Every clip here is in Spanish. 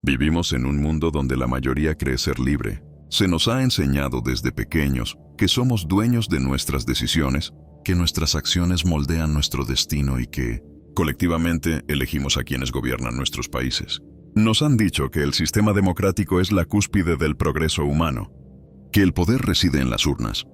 Vivimos en un mundo donde la mayoría cree ser libre. Se nos ha enseñado desde pequeños que somos dueños de nuestras decisiones, que nuestras acciones moldean nuestro destino y que, colectivamente, elegimos a quienes gobiernan nuestros países. Nos han dicho que el sistema democrático es la cúspide del progreso humano, que el poder reside en las urnas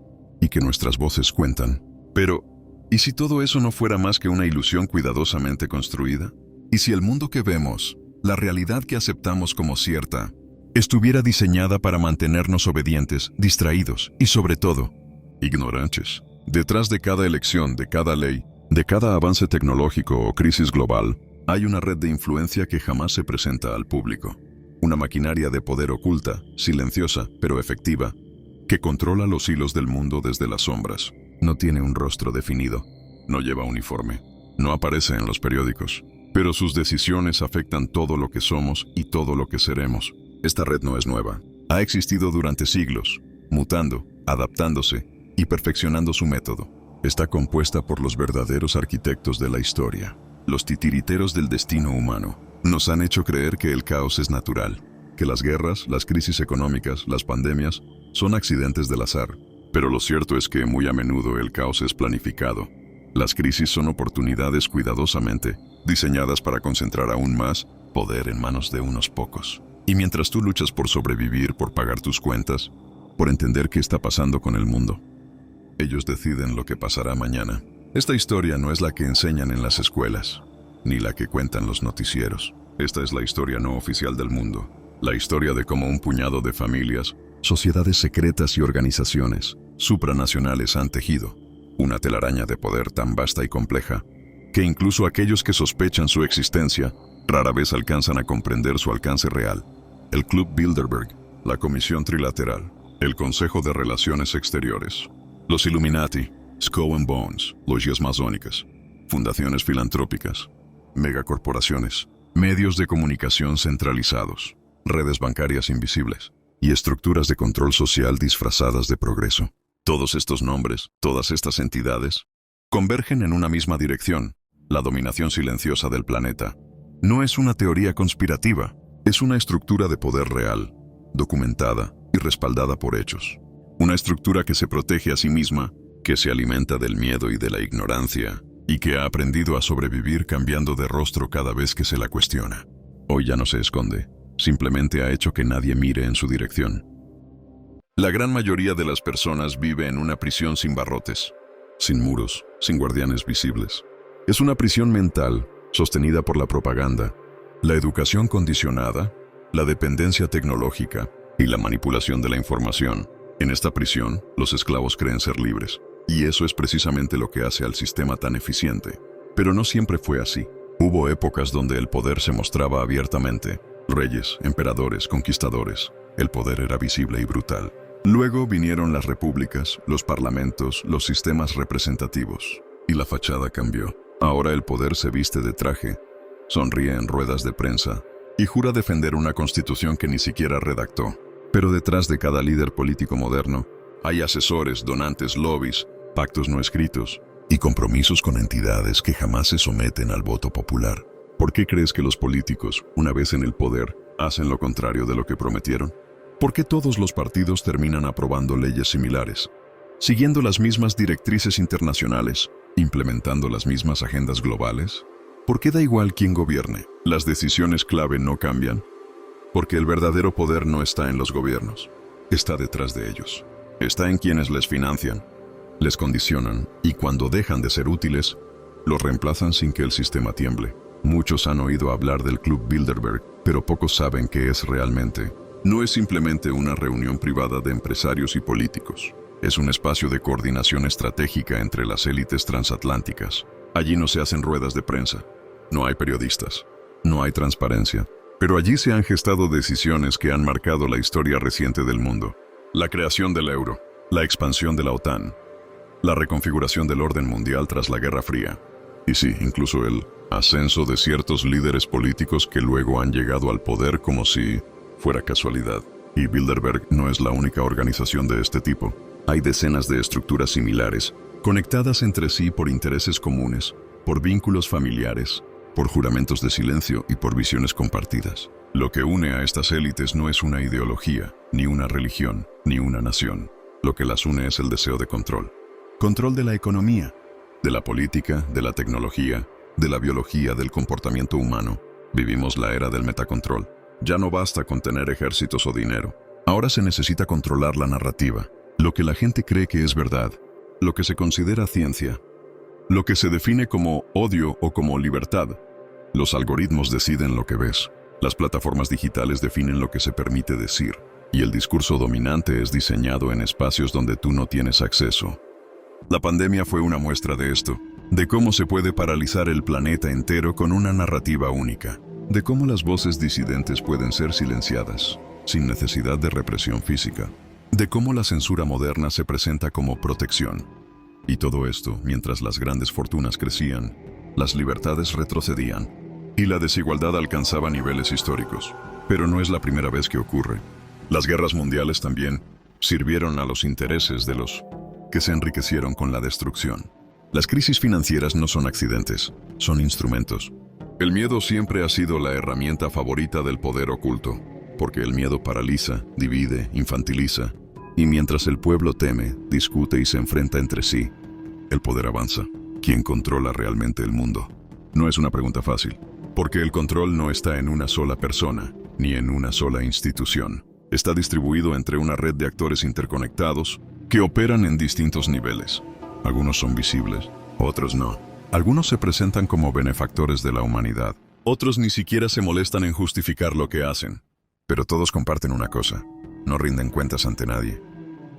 y que nuestras voces cuentan. Pero, ¿y si todo eso no fuera más que una ilusión cuidadosamente construida? ¿Y si el mundo que vemos, la realidad que aceptamos como cierta, estuviera diseñada para mantenernos obedientes, distraídos y, sobre todo, ignorantes? Detrás de cada elección, de cada ley, de cada avance tecnológico o crisis global, hay una red de influencia que jamás se presenta al público. Una maquinaria de poder oculta, silenciosa, pero efectiva, que controla los hilos del mundo desde las sombras. No tiene un rostro definido, no lleva uniforme, no aparece en los periódicos, pero sus decisiones afectan todo lo que somos y todo lo que seremos. Esta red no es nueva. Ha existido durante siglos, mutando, adaptándose y perfeccionando su método. Está compuesta por los verdaderos arquitectos de la historia, los titiriteros del destino humano. Nos han hecho creer que el caos es natural, que las guerras, las crisis económicas, las pandemias son accidentes del azar. Pero lo cierto es que muy a menudo el caos es planificado. Las crisis son oportunidades cuidadosamente diseñadas para concentrar aún más poder en manos de unos pocos. Y mientras tú luchas por sobrevivir, por pagar tus cuentas, por entender qué está pasando con el mundo, ellos deciden lo que pasará mañana. Esta historia no es la que enseñan en las escuelas, ni la que cuentan los noticieros. Esta es la historia no oficial del mundo. La historia de cómo un puñado de familias, sociedades secretas y organizaciones supranacionales han tejido una telaraña de poder tan vasta y compleja que incluso aquellos que sospechan su existencia rara vez alcanzan a comprender su alcance real. El Club Bilderberg, la Comisión Trilateral, el Consejo de Relaciones Exteriores, los Illuminati, Skull and Bones, logias masónicas, fundaciones filantrópicas, megacorporaciones, medios de comunicación centralizados, redes bancarias invisibles y estructuras de control social disfrazadas de progreso. Todos estos nombres, todas estas entidades, convergen en una misma dirección: la dominación silenciosa del planeta. No es una teoría conspirativa, es una estructura de poder real, documentada y respaldada por hechos. Una estructura que se protege a sí misma, que se alimenta del miedo y de la ignorancia, y que ha aprendido a sobrevivir cambiando de rostro cada vez que se la cuestiona. Hoy ya no se esconde, simplemente ha hecho que nadie mire en su dirección. La gran mayoría de las personas vive en una prisión sin barrotes, sin muros, sin guardianes visibles. Es una prisión mental, sostenida por la propaganda, la educación condicionada, la dependencia tecnológica y la manipulación de la información. En esta prisión, los esclavos creen ser libres, y eso es precisamente lo que hace al sistema tan eficiente. Pero no siempre fue así. Hubo épocas donde el poder se mostraba abiertamente. Reyes, emperadores, conquistadores. El poder era visible y brutal. Luego vinieron las repúblicas, los parlamentos, los sistemas representativos, y la fachada cambió. Ahora el poder se viste de traje, sonríe en ruedas de prensa y jura defender una constitución que ni siquiera redactó. Pero detrás de cada líder político moderno hay asesores, donantes, lobbies, pactos no escritos y compromisos con entidades que jamás se someten al voto popular. ¿Por qué crees que los políticos, una vez en el poder, hacen lo contrario de lo que prometieron? ¿Por qué todos los partidos terminan aprobando leyes similares, siguiendo las mismas directrices internacionales, implementando las mismas agendas globales? ¿Por qué da igual quién gobierne? Las decisiones clave no cambian, porque el verdadero poder no está en los gobiernos, está detrás de ellos. Está en quienes les financian, les condicionan y cuando dejan de ser útiles, los reemplazan sin que el sistema tiemble. Muchos han oído hablar del Club Bilderberg, pero pocos saben qué es realmente. No es simplemente una reunión privada de empresarios y políticos. Es un espacio de coordinación estratégica entre las élites transatlánticas. Allí no se hacen ruedas de prensa, no hay periodistas, no hay transparencia. Pero allí se han gestado decisiones que han marcado la historia reciente del mundo. La creación del euro, la expansión de la OTAN, la reconfiguración del orden mundial tras la Guerra Fría. Y sí, incluso el ascenso de ciertos líderes políticos que luego han llegado al poder como si fuera casualidad. Y Bilderberg no es la única organización de este tipo. Hay decenas de estructuras similares, conectadas entre sí por intereses comunes, por vínculos familiares, por juramentos de silencio y por visiones compartidas. Lo que une a estas élites no es una ideología, ni una religión, ni una nación. Lo que las une es el deseo de control. Control de la economía, de la política, de la tecnología, de la biología, del comportamiento humano. Vivimos la era del metacontrol. Ya no basta con tener ejércitos o dinero. Ahora se necesita controlar la narrativa, lo que la gente cree que es verdad, lo que se considera ciencia, lo que se define como odio o como libertad. Los algoritmos deciden lo que ves. Las plataformas digitales definen lo que se permite decir. Y el discurso dominante es diseñado en espacios donde tú no tienes acceso. La pandemia fue una muestra de esto, de cómo se puede paralizar el planeta entero con una narrativa única, de cómo las voces disidentes pueden ser silenciadas, sin necesidad de represión física, de cómo la censura moderna se presenta como protección. Y todo esto mientras las grandes fortunas crecían, las libertades retrocedían, y la desigualdad alcanzaba niveles históricos. Pero no es la primera vez que ocurre. Las guerras mundiales también sirvieron a los intereses de los que se enriquecieron con la destrucción. Las crisis financieras no son accidentes, son instrumentos. El miedo siempre ha sido la herramienta favorita del poder oculto, porque el miedo paraliza, divide, infantiliza, y mientras el pueblo teme, discute y se enfrenta entre sí, el poder avanza. ¿Quién controla realmente el mundo? No es una pregunta fácil, porque el control no está en una sola persona, ni en una sola institución. Está distribuido entre una red de actores interconectados que operan en distintos niveles. Algunos son visibles, otros no. Algunos se presentan como benefactores de la humanidad. Otros ni siquiera se molestan en justificar lo que hacen. Pero todos comparten una cosa: no rinden cuentas ante nadie.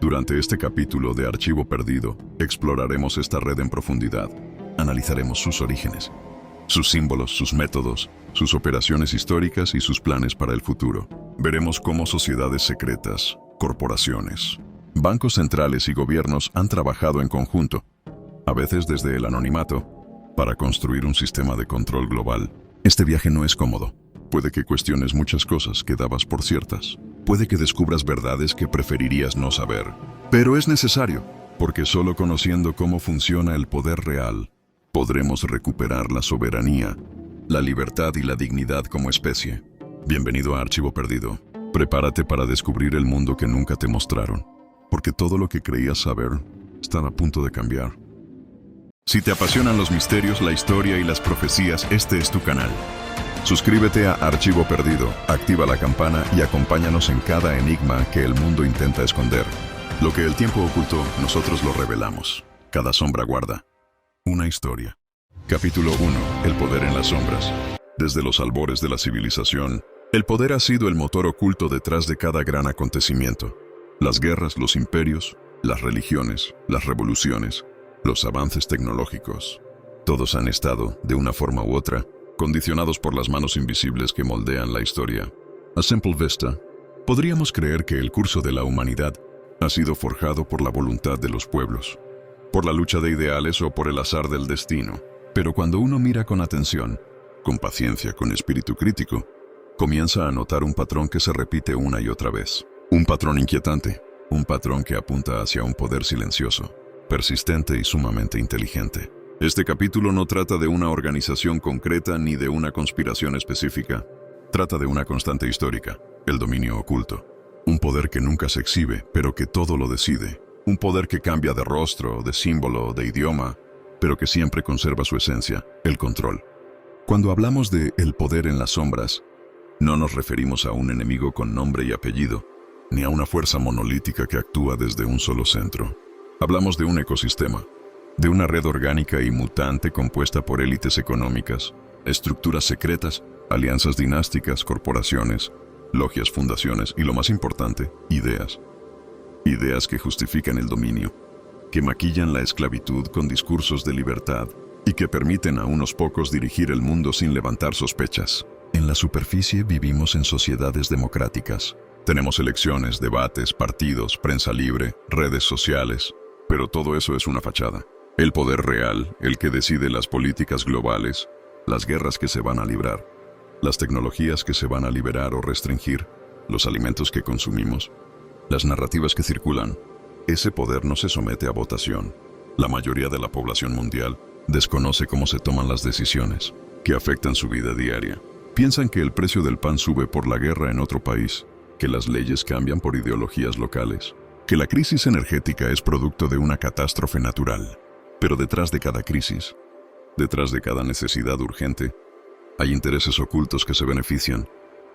Durante este capítulo de Archivo Perdido, exploraremos esta red en profundidad. Analizaremos sus orígenes, sus símbolos, sus métodos, sus operaciones históricas y sus planes para el futuro. Veremos cómo sociedades secretas, corporaciones, bancos centrales y gobiernos han trabajado en conjunto, a veces desde el anonimato, para construir un sistema de control global. Este viaje no es cómodo. Puede que cuestiones muchas cosas que dabas por ciertas. Puede que descubras verdades que preferirías no saber. Pero es necesario, porque solo conociendo cómo funciona el poder real, podremos recuperar la soberanía, la libertad y la dignidad como especie. Bienvenido a Archivo Perdido. Prepárate para descubrir el mundo que nunca te mostraron, porque todo lo que creías saber está a punto de cambiar. Si te apasionan los misterios, la historia y las profecías, este es tu canal. Suscríbete a Archivo Perdido, activa la campana y acompáñanos en cada enigma que el mundo intenta esconder. Lo que el tiempo ocultó, nosotros lo revelamos. Cada sombra guarda una historia. Capítulo 1. El poder en las sombras. Desde los albores de la civilización, el poder ha sido el motor oculto detrás de cada gran acontecimiento. Las guerras, los imperios, las religiones, las revoluciones, los avances tecnológicos. Todos han estado, de una forma u otra, condicionados por las manos invisibles que moldean la historia. A simple vista, podríamos creer que el curso de la humanidad ha sido forjado por la voluntad de los pueblos, por la lucha de ideales o por el azar del destino. Pero cuando uno mira con atención, con paciencia, con espíritu crítico, comienza a notar un patrón que se repite una y otra vez. Un patrón inquietante, un patrón que apunta hacia un poder silencioso, persistente y sumamente inteligente. Este capítulo no trata de una organización concreta ni de una conspiración específica. Trata de una constante histórica, el dominio oculto. Un poder que nunca se exhibe, pero que todo lo decide. Un poder que cambia de rostro, de símbolo, de idioma, pero que siempre conserva su esencia, el control. Cuando hablamos de el poder en las sombras, no nos referimos a un enemigo con nombre y apellido, ni a una fuerza monolítica que actúa desde un solo centro. Hablamos de un ecosistema, de una red orgánica y mutante compuesta por élites económicas, estructuras secretas, alianzas dinásticas, corporaciones, logias, fundaciones y, lo más importante, ideas. Ideas que justifican el dominio, que maquillan la esclavitud con discursos de libertad y que permiten a unos pocos dirigir el mundo sin levantar sospechas. En la superficie vivimos en sociedades democráticas. Tenemos elecciones, debates, partidos, prensa libre, redes sociales, pero todo eso es una fachada. El poder real, el que decide las políticas globales, las guerras que se van a librar, las tecnologías que se van a liberar o restringir, los alimentos que consumimos, las narrativas que circulan, ese poder no se somete a votación. La mayoría de la población mundial Desconoce cómo se toman las decisiones que afectan su vida diaria. Piensan que el precio del pan sube por la guerra en otro país, que las leyes cambian por ideologías locales, que la crisis energética es producto de una catástrofe natural. Pero detrás de cada crisis, detrás de cada necesidad urgente, hay intereses ocultos que se benefician,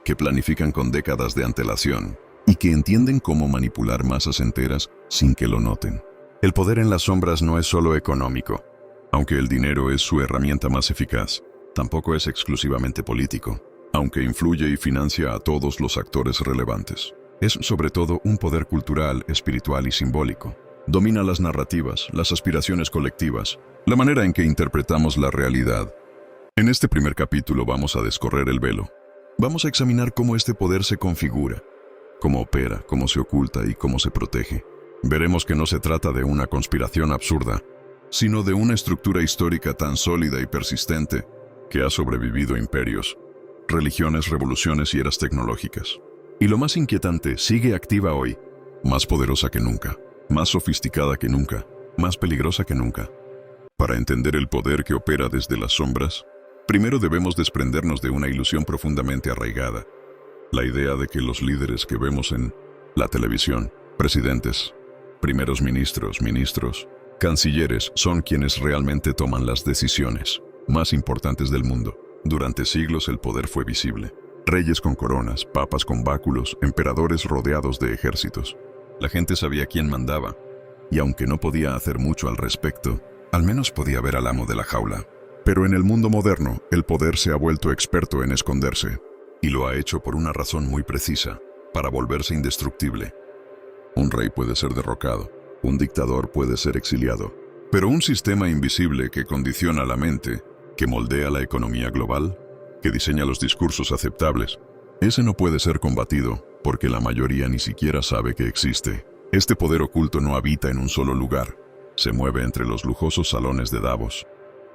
que planifican con décadas de antelación y que entienden cómo manipular masas enteras sin que lo noten. El poder en las sombras no es solo económico. Aunque el dinero es su herramienta más eficaz, tampoco es exclusivamente político, aunque influye y financia a todos los actores relevantes. Es sobre todo un poder cultural, espiritual y simbólico. Domina las narrativas, las aspiraciones colectivas, la manera en que interpretamos la realidad. En este primer capítulo vamos a descorrer el velo. Vamos a examinar cómo este poder se configura, cómo opera, cómo se oculta y cómo se protege. Veremos que no se trata de una conspiración absurda, sino de una estructura histórica tan sólida y persistente que ha sobrevivido imperios, religiones, revoluciones y eras tecnológicas. Y lo más inquietante, sigue activa hoy, más poderosa que nunca, más sofisticada que nunca, más peligrosa que nunca. Para entender el poder que opera desde las sombras, primero debemos desprendernos de una ilusión profundamente arraigada, la idea de que los líderes que vemos en la televisión, presidentes, primeros ministros, cancilleres, son quienes realmente toman las decisiones más importantes del mundo. Durante siglos el poder fue visible. Reyes con coronas, papas con báculos, emperadores rodeados de ejércitos. La gente sabía quién mandaba, y aunque no podía hacer mucho al respecto, al menos podía ver al amo de la jaula. Pero en el mundo moderno, el poder se ha vuelto experto en esconderse, y lo ha hecho por una razón muy precisa, para volverse indestructible. Un rey puede ser derrocado, un dictador puede ser exiliado, pero un sistema invisible que condiciona la mente, que moldea la economía global, que diseña los discursos aceptables, ese no puede ser combatido, porque la mayoría ni siquiera sabe que existe. Este poder oculto no habita en un solo lugar, se mueve entre los lujosos salones de Davos,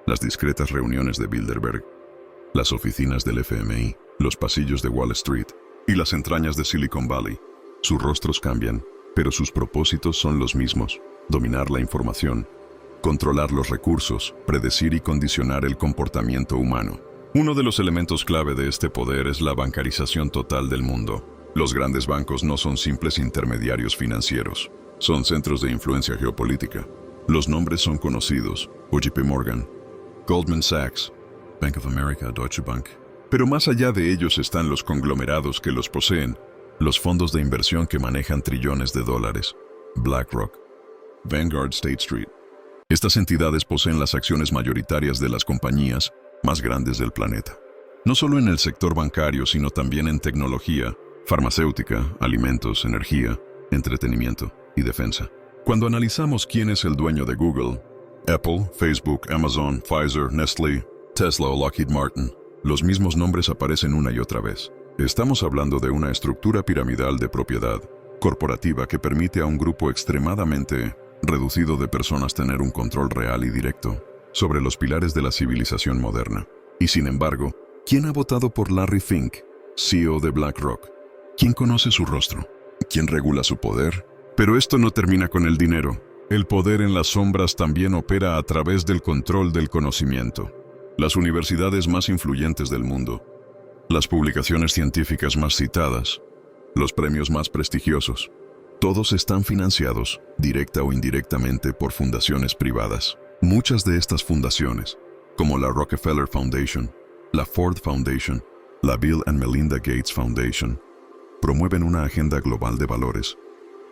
las discretas reuniones de Bilderberg, las oficinas del FMI, los pasillos de Wall Street y las entrañas de Silicon Valley. Sus rostros cambian, pero sus propósitos son los mismos: dominar la información, controlar los recursos, predecir y condicionar el comportamiento humano. Uno de los elementos clave de este poder es la bancarización total del mundo. Los grandes bancos no son simples intermediarios financieros, son centros de influencia geopolítica. Los nombres son conocidos: JP Morgan, Goldman Sachs, Bank of America, Deutsche Bank. Pero más allá de ellos están los conglomerados que los poseen, los fondos de inversión que manejan trillones de dólares: BlackRock, Vanguard, State Street. Estas entidades poseen las acciones mayoritarias de las compañías más grandes del planeta. No solo en el sector bancario, sino también en tecnología, farmacéutica, alimentos, energía, entretenimiento y defensa. Cuando analizamos quién es el dueño de Google, Apple, Facebook, Amazon, Pfizer, Nestlé, Tesla o Lockheed Martin, los mismos nombres aparecen una y otra vez. Estamos hablando de una estructura piramidal de propiedad corporativa que permite a un grupo extremadamente reducido de personas tener un control real y directo sobre los pilares de la civilización moderna. Y sin embargo, ¿quién ha votado por Larry Fink, CEO de BlackRock? ¿Quién conoce su rostro? ¿Quién regula su poder? Pero esto no termina con el dinero. El poder en las sombras también opera a través del control del conocimiento. Las universidades más influyentes del mundo, las publicaciones científicas más citadas, los premios más prestigiosos, todos están financiados, directa o indirectamente, por fundaciones privadas. Muchas de estas fundaciones, como la Rockefeller Foundation, la Ford Foundation, la Bill and Melinda Gates Foundation, promueven una agenda global de valores,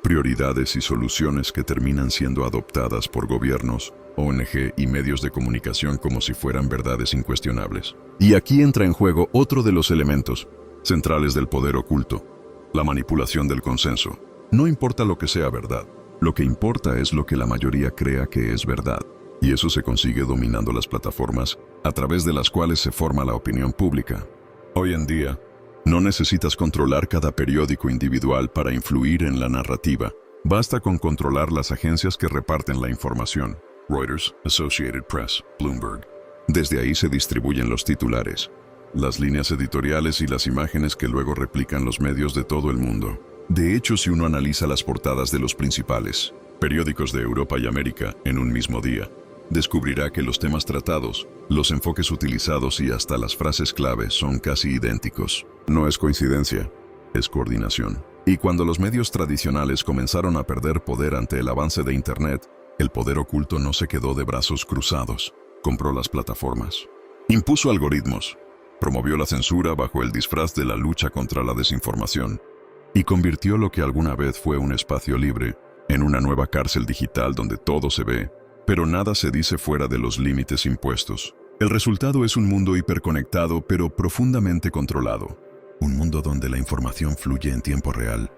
prioridades y soluciones que terminan siendo adoptadas por gobiernos, ONG y medios de comunicación como si fueran verdades incuestionables. Y aquí entra en juego otro de los elementos centrales del poder oculto: la manipulación del consenso. No importa lo que sea verdad, lo que importa es lo que la mayoría crea que es verdad. Y eso se consigue dominando las plataformas a través de las cuales se forma la opinión pública. Hoy en día, no necesitas controlar cada periódico individual para influir en la narrativa. Basta con controlar las agencias que reparten la información: Reuters, Associated Press, Bloomberg. Desde ahí se distribuyen los titulares, las líneas editoriales y las imágenes que luego replican los medios de todo el mundo. De hecho, si uno analiza las portadas de los principales periódicos de Europa y América en un mismo día, descubrirá que los temas tratados, los enfoques utilizados y hasta las frases clave son casi idénticos. No es coincidencia, es coordinación. Y cuando los medios tradicionales comenzaron a perder poder ante el avance de Internet, el poder oculto no se quedó de brazos cruzados. Compró las plataformas, impuso algoritmos, promovió la censura bajo el disfraz de la lucha contra la desinformación y convirtió lo que alguna vez fue un espacio libre en una nueva cárcel digital donde todo se ve, pero nada se dice fuera de los límites impuestos. El resultado es un mundo hiperconectado pero profundamente controlado. Un mundo donde la información fluye en tiempo real,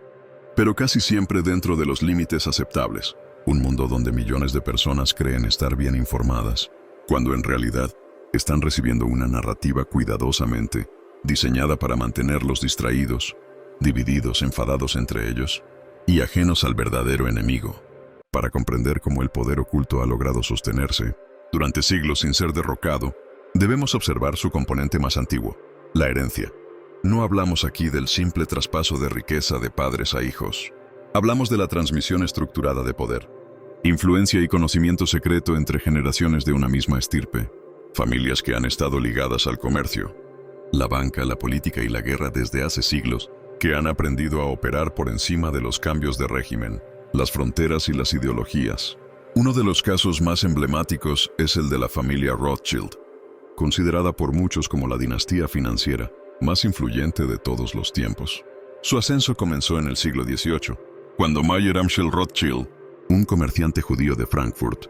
pero casi siempre dentro de los límites aceptables. Un mundo donde millones de personas creen estar bien informadas, cuando en realidad están recibiendo una narrativa cuidadosamente diseñada para mantenerlos distraídos, divididos, enfadados entre ellos y ajenos al verdadero enemigo. Para comprender cómo el poder oculto ha logrado sostenerse durante siglos sin ser derrocado, debemos observar su componente más antiguo, la herencia. No hablamos aquí del simple traspaso de riqueza de padres a hijos. Hablamos de la transmisión estructurada de poder, influencia y conocimiento secreto entre generaciones de una misma estirpe, familias que han estado ligadas al comercio, la banca, la política y la guerra desde hace siglos, que han aprendido a operar por encima de los cambios de régimen, las fronteras y las ideologías. Uno de los casos más emblemáticos es el de la familia Rothschild, considerada por muchos como la dinastía financiera más influyente de todos los tiempos. Su ascenso comenzó en el siglo XVIII, cuando Mayer Amschel Rothschild, un comerciante judío de Frankfurt,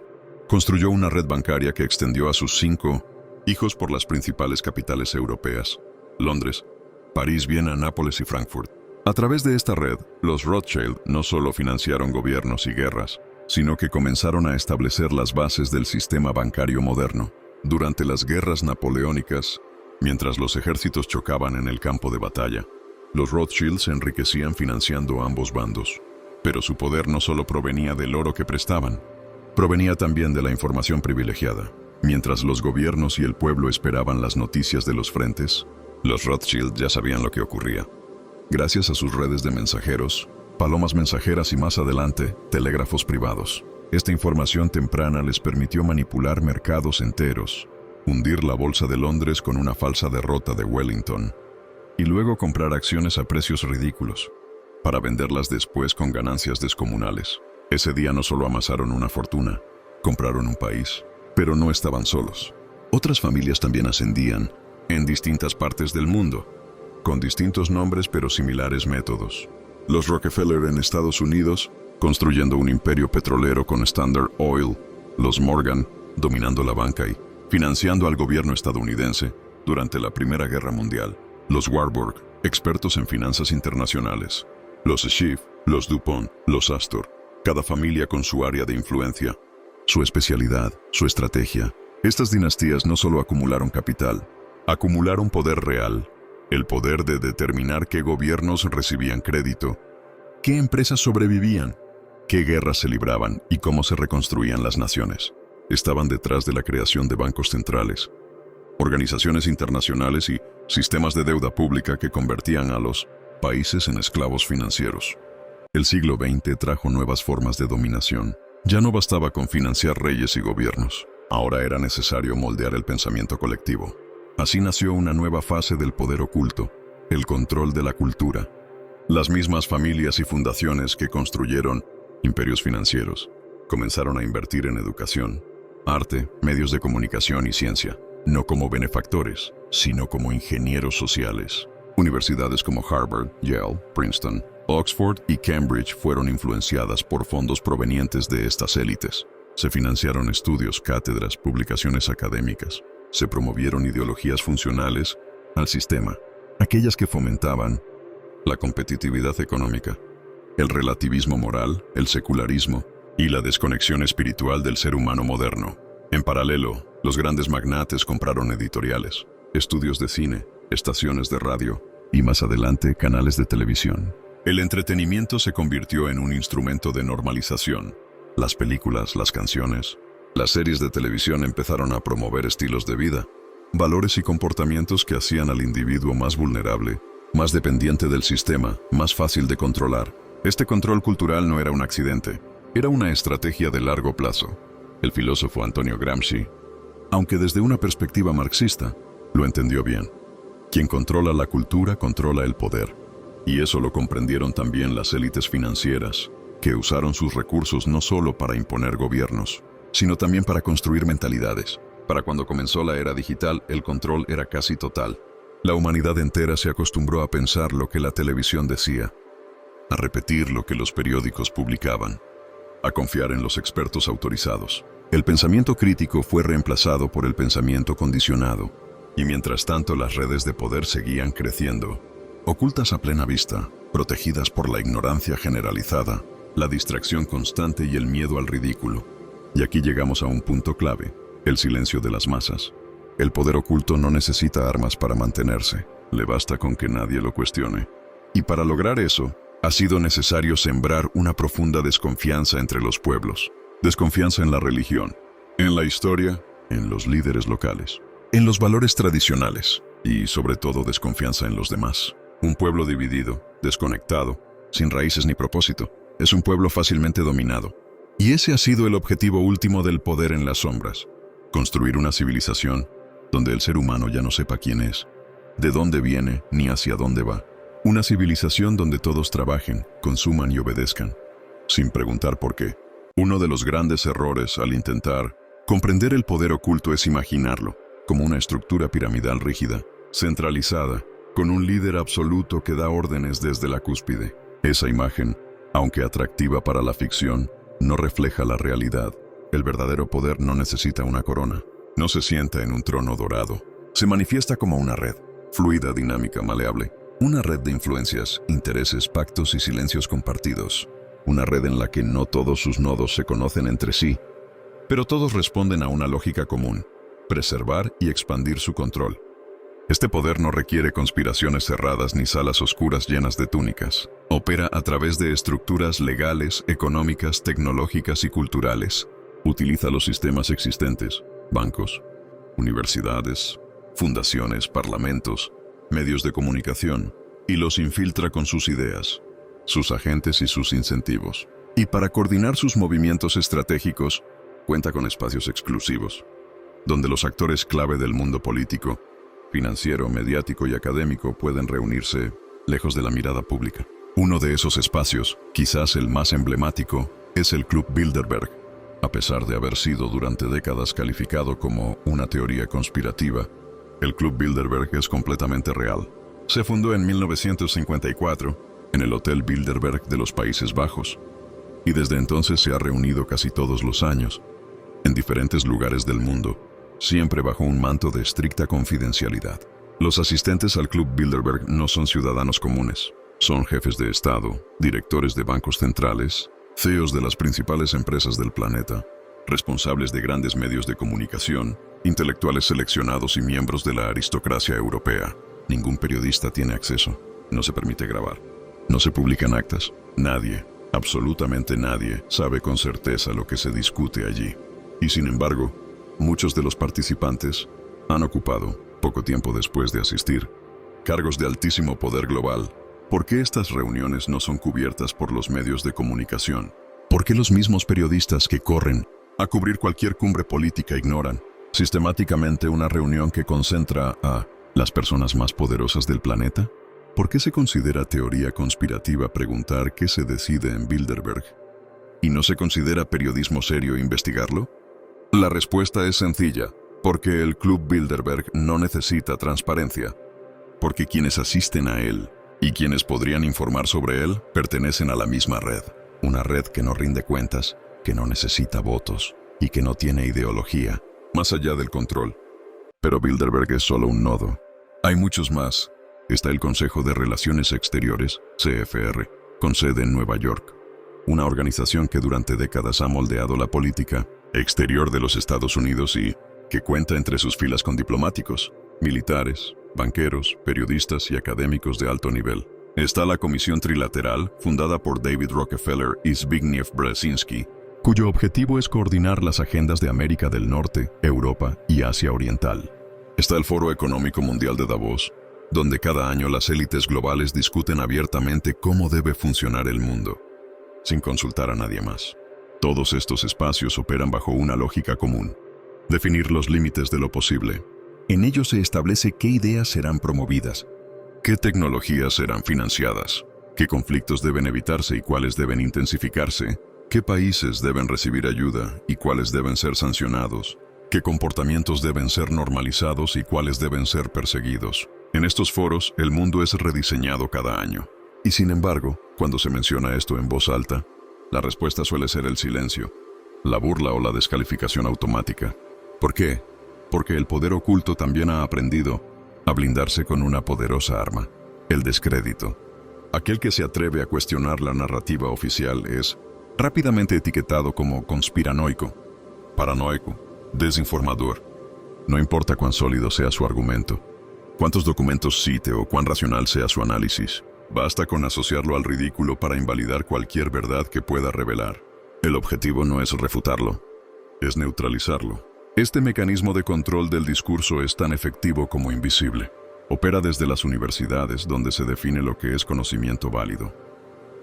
construyó una red bancaria que extendió a sus 5 hijos por las principales capitales europeas: Londres, París, Viena, Nápoles y Frankfurt. A través de esta red, los Rothschild no solo financiaron gobiernos y guerras, sino que comenzaron a establecer las bases del sistema bancario moderno. Durante las guerras napoleónicas, mientras los ejércitos chocaban en el campo de batalla, los Rothschild se enriquecían financiando a ambos bandos. Pero su poder no solo provenía del oro que prestaban, provenía también de la información privilegiada. Mientras los gobiernos y el pueblo esperaban las noticias de los frentes, los Rothschild ya sabían lo que ocurría. Gracias a sus redes de mensajeros, palomas mensajeras y más adelante, telégrafos privados. Esta información temprana les permitió manipular mercados enteros, hundir la bolsa de Londres con una falsa derrota de Wellington, y luego comprar acciones a precios ridículos, para venderlas después con ganancias descomunales. Ese día no solo amasaron una fortuna, compraron un país, pero no estaban solos. Otras familias también ascendían, en distintas partes del mundo, con distintos nombres pero similares métodos. Los Rockefeller en Estados Unidos, construyendo un imperio petrolero con Standard Oil, los Morgan, dominando la banca y financiando al gobierno estadounidense durante la Primera Guerra Mundial, los Warburg, expertos en finanzas internacionales, los Schiff, los DuPont, los Astor, cada familia con su área de influencia, su especialidad, su estrategia. Estas dinastías no solo acumularon capital, acumularon poder real, el poder de determinar qué gobiernos recibían crédito, qué empresas sobrevivían, qué guerras se libraban y cómo se reconstruían las naciones. Estaban detrás de la creación de bancos centrales, organizaciones internacionales y sistemas de deuda pública que convertían a los países en esclavos financieros. El siglo XX trajo nuevas formas de dominación. Ya no bastaba con financiar reyes y gobiernos. Ahora era necesario moldear el pensamiento colectivo. Así nació una nueva fase del poder oculto, el control de la cultura. Las mismas familias y fundaciones que construyeron imperios financieros comenzaron a invertir en educación, arte, medios de comunicación y ciencia, no como benefactores, sino como ingenieros sociales. Universidades como Harvard, Yale, Princeton, Oxford y Cambridge fueron influenciadas por fondos provenientes de estas élites. Se financiaron estudios, cátedras, publicaciones académicas. Se promovieron ideologías funcionales al sistema, aquellas que fomentaban la competitividad económica, el relativismo moral, el secularismo y la desconexión espiritual del ser humano moderno. En paralelo, los grandes magnates compraron editoriales, estudios de cine, estaciones de radio y más adelante canales de televisión. El entretenimiento se convirtió en un instrumento de normalización. Las películas, las canciones, las series de televisión empezaron a promover estilos de vida, valores y comportamientos que hacían al individuo más vulnerable, más dependiente del sistema, más fácil de controlar. Este control cultural no era un accidente, era una estrategia de largo plazo. El filósofo Antonio Gramsci, aunque desde una perspectiva marxista, lo entendió bien. Quien controla la cultura controla el poder. Y eso lo comprendieron también las élites financieras, que usaron sus recursos no solo para imponer gobiernos, sino también para construir mentalidades. Para cuando comenzó la era digital, el control era casi total. La humanidad entera se acostumbró a pensar lo que la televisión decía, a repetir lo que los periódicos publicaban, a confiar en los expertos autorizados. El pensamiento crítico fue reemplazado por el pensamiento condicionado, y mientras tanto las redes de poder seguían creciendo, ocultas a plena vista, protegidas por la ignorancia generalizada, la distracción constante y el miedo al ridículo. Y aquí llegamos a un punto clave, el silencio de las masas. El poder oculto no necesita armas para mantenerse, le basta con que nadie lo cuestione. Y para lograr eso, ha sido necesario sembrar una profunda desconfianza entre los pueblos. Desconfianza en la religión, en la historia, en los líderes locales, en los valores tradicionales y, sobre todo, desconfianza en los demás. Un pueblo dividido, desconectado, sin raíces ni propósito, es un pueblo fácilmente dominado. Y ese ha sido el objetivo último del poder en las sombras: construir una civilización donde el ser humano ya no sepa quién es, de dónde viene ni hacia dónde va. Una civilización donde todos trabajen, consuman y obedezcan, sin preguntar por qué. Uno de los grandes errores al intentar comprender el poder oculto es imaginarlo como una estructura piramidal rígida, centralizada, con un líder absoluto que da órdenes desde la cúspide. Esa imagen, aunque atractiva para la ficción, no refleja la realidad. El verdadero poder no necesita una corona, no se sienta en un trono dorado. Se manifiesta como una red, fluida, dinámica, maleable. Una red de influencias, intereses, pactos y silencios compartidos. Una red en la que no todos sus nodos se conocen entre sí, pero todos responden a una lógica común: preservar y expandir su control. Este poder no requiere conspiraciones cerradas ni salas oscuras llenas de túnicas. Opera a través de estructuras legales, económicas, tecnológicas y culturales. Utiliza los sistemas existentes: bancos, universidades, fundaciones, parlamentos, medios de comunicación, y los infiltra con sus ideas, sus agentes y sus incentivos. Y para coordinar sus movimientos estratégicos, cuenta con espacios exclusivos, donde los actores clave del mundo político, financiero, mediático y académico pueden reunirse lejos de la mirada pública. Uno de esos espacios, quizás el más emblemático, es el Club Bilderberg. A pesar de haber sido durante décadas calificado como una teoría conspirativa, el Club Bilderberg es completamente real. Se fundó en 1954 en el Hotel Bilderberg de los Países Bajos, y desde entonces se ha reunido casi todos los años, en diferentes lugares del mundo, siempre bajo un manto de estricta confidencialidad. Los asistentes al Club Bilderberg no son ciudadanos comunes, son jefes de Estado, directores de bancos centrales, CEOs de las principales empresas del planeta, responsables de grandes medios de comunicación, intelectuales seleccionados y miembros de la aristocracia europea. Ningún periodista tiene acceso, no se permite grabar, no se publican actas. Nadie, absolutamente nadie, sabe con certeza lo que se discute allí. Y sin embargo, muchos de los participantes han ocupado, poco tiempo después de asistir, cargos de altísimo poder global. ¿Por qué estas reuniones no son cubiertas por los medios de comunicación? ¿Por qué los mismos periodistas que corren a cubrir cualquier cumbre política ignoran sistemáticamente una reunión que concentra a las personas más poderosas del planeta? ¿Por qué se considera teoría conspirativa preguntar qué se decide en Bilderberg? ¿Y no se considera periodismo serio investigarlo? La respuesta es sencilla: porque el Club Bilderberg no necesita transparencia. Porque quienes asisten a él y quienes podrían informar sobre él pertenecen a la misma red. Una red que no rinde cuentas, que no necesita votos y que no tiene ideología, más allá del control. Pero Bilderberg es solo un nodo. Hay muchos más. Está el Consejo de Relaciones Exteriores, CFR, con sede en Nueva York. Una organización que durante décadas ha moldeado la política exterior de los Estados Unidos y que cuenta entre sus filas con diplomáticos, militares, banqueros, periodistas y académicos de alto nivel. Está la Comisión Trilateral, fundada por David Rockefeller y Zbigniew Brzezinski, cuyo objetivo es coordinar las agendas de América del Norte, Europa y Asia Oriental. Está el Foro Económico Mundial de Davos, donde cada año las élites globales discuten abiertamente cómo debe funcionar el mundo, sin consultar a nadie más. Todos estos espacios operan bajo una lógica común: definir los límites de lo posible. En ellos se establece qué ideas serán promovidas, qué tecnologías serán financiadas, qué conflictos deben evitarse y cuáles deben intensificarse, qué países deben recibir ayuda y cuáles deben ser sancionados, qué comportamientos deben ser normalizados y cuáles deben ser perseguidos. En estos foros, el mundo es rediseñado cada año. Y sin embargo, cuando se menciona esto en voz alta, la respuesta suele ser el silencio, la burla o la descalificación automática. ¿Por qué? Porque el poder oculto también ha aprendido a blindarse con una poderosa arma: el descrédito. Aquel que se atreve a cuestionar la narrativa oficial es rápidamente etiquetado como conspiranoico, paranoico, desinformador. No importa cuán sólido sea su argumento, cuántos documentos cite o cuán racional sea su análisis, basta con asociarlo al ridículo para invalidar cualquier verdad que pueda revelar. El objetivo no es refutarlo, es neutralizarlo. Este mecanismo de control del discurso es tan efectivo como invisible. Opera desde las universidades, donde se define lo que es conocimiento válido;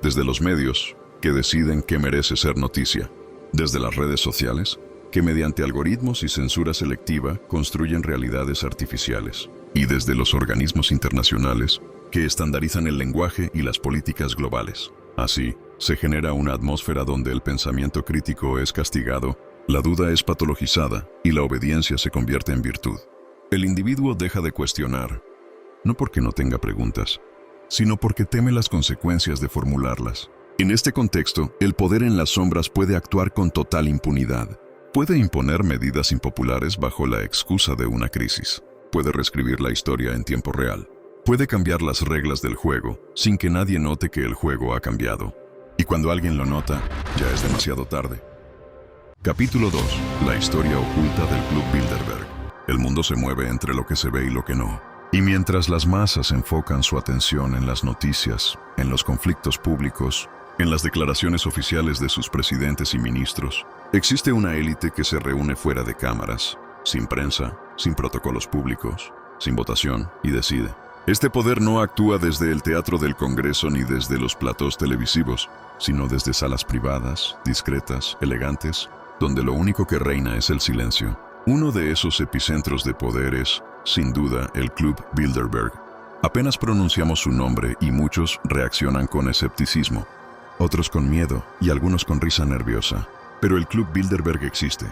desde los medios, que deciden qué merece ser noticia; desde las redes sociales, que mediante algoritmos y censura selectiva construyen realidades artificiales; y desde los organismos internacionales, que estandarizan el lenguaje y las políticas globales. Así, se genera una atmósfera donde el pensamiento crítico es castigado, la duda es patologizada y la obediencia se convierte en virtud. El individuo deja de cuestionar, no porque no tenga preguntas, sino porque teme las consecuencias de formularlas. En este contexto, el poder en las sombras puede actuar con total impunidad. Puede imponer medidas impopulares bajo la excusa de una crisis. Puede reescribir la historia en tiempo real. Puede cambiar las reglas del juego sin que nadie note que el juego ha cambiado. Y cuando alguien lo nota, ya es demasiado tarde. Capítulo 2. La historia oculta del Club Bilderberg. El mundo se mueve entre lo que se ve y lo que no. Y mientras las masas enfocan su atención en las noticias, en los conflictos públicos, en las declaraciones oficiales de sus presidentes y ministros, existe una élite que se reúne fuera de cámaras, sin prensa, sin protocolos públicos, sin votación, y decide. Este poder no actúa desde el teatro del Congreso ni desde los platós televisivos, sino desde salas privadas, discretas, elegantes, donde lo único que reina es el silencio. Uno de esos epicentros de poder es, sin duda, el Club Bilderberg. Apenas pronunciamos su nombre y muchos reaccionan con escepticismo, otros con miedo y algunos con risa nerviosa. Pero el Club Bilderberg existe.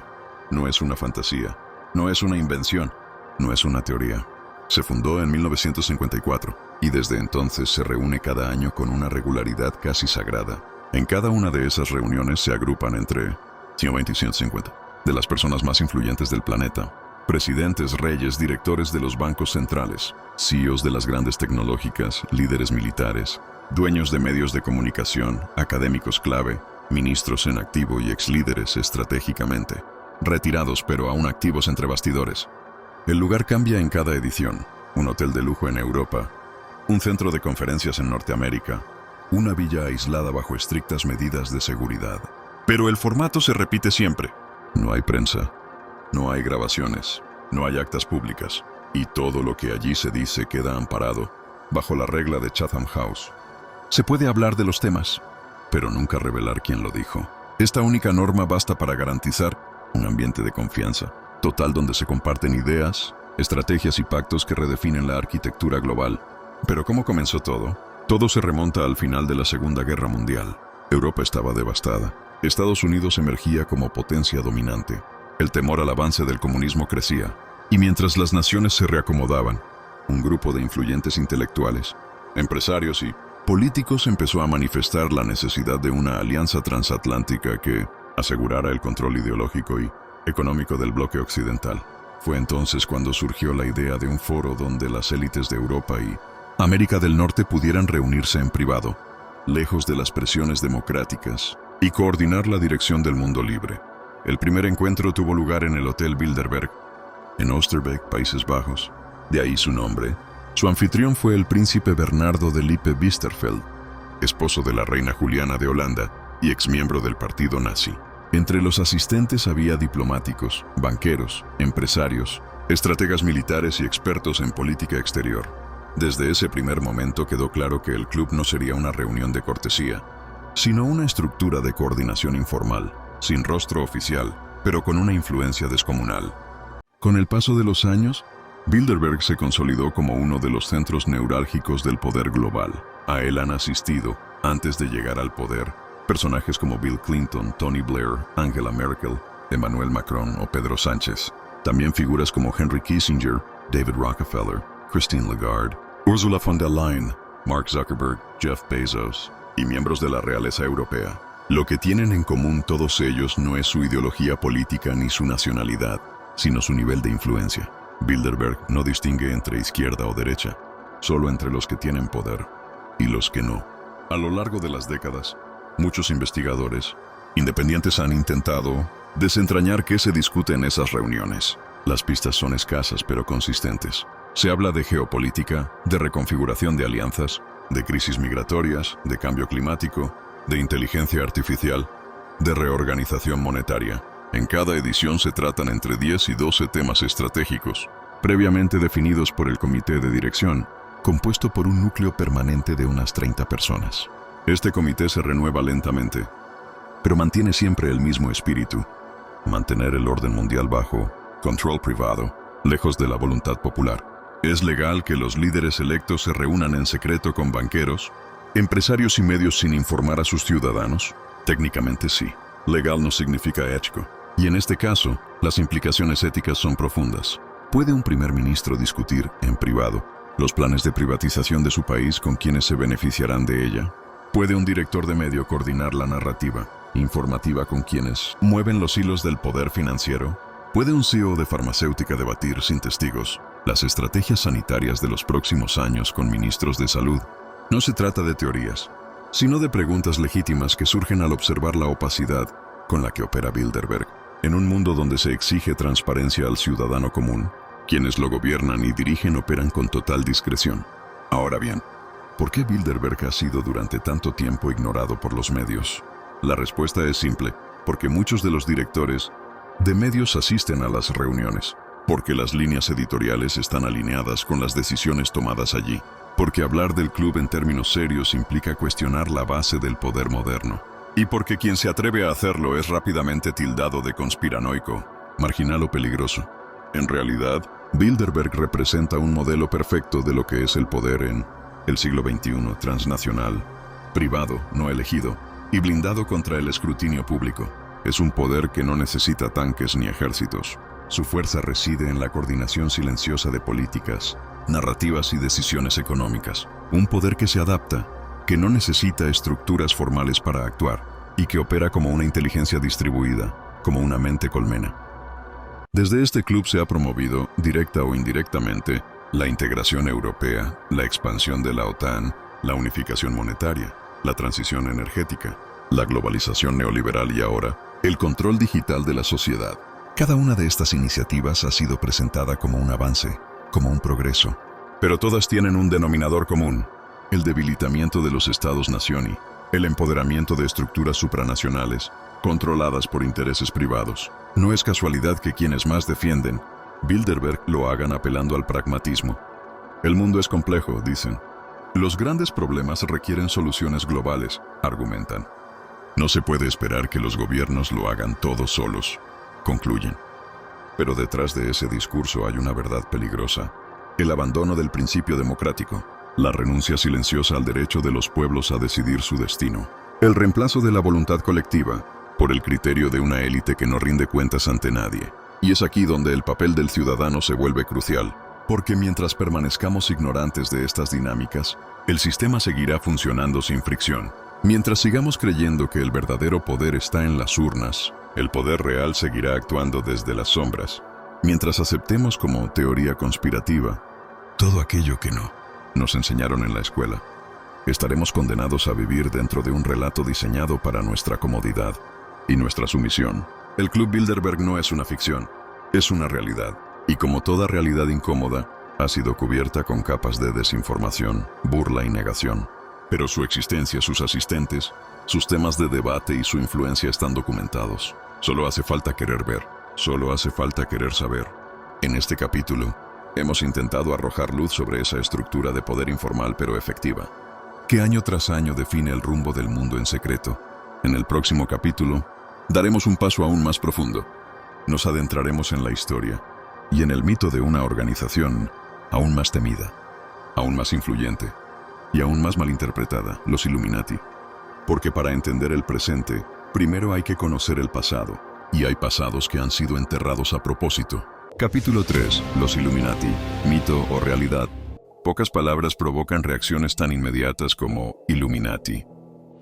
No es una fantasía, no es una invención, no es una teoría. Se fundó en 1954 y desde entonces se reúne cada año con una regularidad casi sagrada. En cada una de esas reuniones se agrupan entre 120 y 150 de las personas más influyentes del planeta: presidentes, reyes, directores de los bancos centrales, CEOs de las grandes tecnológicas, líderes militares, dueños de medios de comunicación, académicos clave, ministros en activo y exlíderes estratégicamente, retirados pero aún activos entre bastidores. El lugar cambia en cada edición: un hotel de lujo en Europa, un centro de conferencias en Norteamérica, una villa aislada bajo estrictas medidas de seguridad. Pero el formato se repite siempre. No hay prensa, no hay grabaciones, no hay actas públicas, y todo lo que allí se dice queda amparado bajo la regla de Chatham House. Se puede hablar de los temas, pero nunca revelar quién lo dijo. Esta única norma basta para garantizar un ambiente de confianza total donde se comparten ideas, estrategias y pactos que redefinen la arquitectura global. Pero ¿cómo comenzó todo? Todo se remonta al final de la Segunda Guerra Mundial. Europa estaba devastada. Estados Unidos emergía como potencia dominante. El temor al avance del comunismo crecía. Y mientras las naciones se reacomodaban, un grupo de influyentes intelectuales, empresarios y políticos empezó a manifestar la necesidad de una alianza transatlántica que asegurara el control ideológico y económico del bloque occidental. Fue entonces cuando surgió la idea de un foro donde las élites de Europa y América del Norte pudieran reunirse en privado, lejos de las presiones democráticas, y coordinar la dirección del mundo libre. El primer encuentro tuvo lugar en el Hotel Bilderberg, en Oosterbeek, Países Bajos. De ahí su nombre. Su anfitrión fue el príncipe Bernardo de Lippe-Biesterfeld, esposo de la reina Juliana de Holanda y exmiembro del partido nazi. Entre los asistentes había diplomáticos, banqueros, empresarios, estrategas militares y expertos en política exterior. Desde ese primer momento quedó claro que el club no sería una reunión de cortesía, sino una estructura de coordinación informal. sin rostro oficial, pero con una influencia descomunal. Con el paso de los años, Bilderberg se consolidó como uno de los centros neurálgicos del poder global. A él han asistido, antes de llegar al poder, personajes como Bill Clinton, Tony Blair, Angela Merkel, Emmanuel Macron o Pedro Sánchez. También figuras como Henry Kissinger, David Rockefeller, Christine Lagarde, Ursula von der Leyen, Mark Zuckerberg, Jeff Bezos y miembros de la realeza europea. Lo que tienen en común todos ellos no es su ideología política ni su nacionalidad, sino su nivel de influencia. Bilderberg no distingue entre izquierda o derecha, solo entre los que tienen poder y los que no. A lo largo de las décadas, muchos investigadores independientes han intentado desentrañar qué se discute en esas reuniones. Las pistas son escasas pero consistentes. Se habla de geopolítica, de reconfiguración de alianzas, de crisis migratorias, de cambio climático, de inteligencia artificial, de reorganización monetaria. En cada edición se tratan entre 10 y 12 temas estratégicos, previamente definidos por el comité de dirección, compuesto por un núcleo permanente de unas 30 personas. Este comité se renueva lentamente, pero mantiene siempre el mismo espíritu: mantener el orden mundial bajo control privado, lejos de la voluntad popular. ¿Es legal que los líderes electos se reúnan en secreto con banqueros, empresarios y medios sin informar a sus ciudadanos? Técnicamente sí. Legal no significa ético. Y en este caso, las implicaciones éticas son profundas. ¿Puede un primer ministro discutir, en privado, los planes de privatización de su país con quienes se beneficiarán de ella? ¿Puede un director de medio coordinar la narrativa informativa con quienes mueven los hilos del poder financiero? ¿Puede un CEO de farmacéutica debatir sin testigos las estrategias sanitarias de los próximos años con ministros de salud? No se trata de teorías, sino de preguntas legítimas que surgen al observar la opacidad con la que opera Bilderberg. En un mundo donde se exige transparencia al ciudadano común, quienes lo gobiernan y dirigen operan con total discreción. Ahora bien, ¿por qué Bilderberg ha sido durante tanto tiempo ignorado por los medios? La respuesta es simple: porque muchos de los directores de medios asisten a las reuniones, porque las líneas editoriales están alineadas con las decisiones tomadas allí, porque hablar del club en términos serios implica cuestionar la base del poder moderno, y porque quien se atreve a hacerlo es rápidamente tildado de conspiranoico, marginal o peligroso. En realidad, Bilderberg representa un modelo perfecto de lo que es el poder en el siglo XXI, transnacional, privado, no elegido, y blindado contra el escrutinio público. Es un poder que no necesita tanques ni ejércitos. Su fuerza reside en la coordinación silenciosa de políticas, narrativas y decisiones económicas. Un poder que se adapta, que no necesita estructuras formales para actuar, y que opera como una inteligencia distribuida, como una mente colmena. Desde este club se ha promovido, directa o indirectamente, la integración europea, la expansión de la OTAN, la unificación monetaria, la transición energética, la globalización neoliberal y ahora, el control digital de la sociedad. Cada una de estas iniciativas ha sido presentada como un avance, como un progreso. Pero todas tienen un denominador común: el debilitamiento de los estados-nación y el empoderamiento de estructuras supranacionales, controladas por intereses privados. No es casualidad que quienes más defienden Bilderberg lo hagan apelando al pragmatismo. El mundo es complejo, dicen. Los grandes problemas requieren soluciones globales, argumentan. No se puede esperar que los gobiernos lo hagan todos solos, concluyen. Pero detrás de ese discurso hay una verdad peligrosa: el abandono del principio democrático, la renuncia silenciosa al derecho de los pueblos a decidir su destino, el reemplazo de la voluntad colectiva por el criterio de una élite que no rinde cuentas ante nadie. Y es aquí donde el papel del ciudadano se vuelve crucial, porque mientras permanezcamos ignorantes de estas dinámicas, el sistema seguirá funcionando sin fricción. Mientras sigamos creyendo que el verdadero poder está en las urnas, el poder real seguirá actuando desde las sombras. Mientras aceptemos como teoría conspirativa todo aquello que no nos enseñaron en la escuela, estaremos condenados a vivir dentro de un relato diseñado para nuestra comodidad y nuestra sumisión. El Club Bilderberg no es una ficción, es una realidad. Y como toda realidad incómoda, ha sido cubierta con capas de desinformación, burla y negación. Pero su existencia, sus asistentes, sus temas de debate y su influencia están documentados. Solo hace falta querer ver, solo hace falta querer saber. En este capítulo, hemos intentado arrojar luz sobre esa estructura de poder informal pero efectiva, que año tras año define el rumbo del mundo en secreto. En el próximo capítulo, Daremos un paso aún más profundo. Nos adentraremos en la historia y en el mito de una organización aún más temida, aún más influyente y aún más malinterpretada, los Illuminati. Porque para entender el presente, primero hay que conocer el pasado, y hay pasados que han sido enterrados a propósito. Capítulo 3. Los Illuminati, mito o realidad. Pocas palabras provocan reacciones tan inmediatas como Illuminati.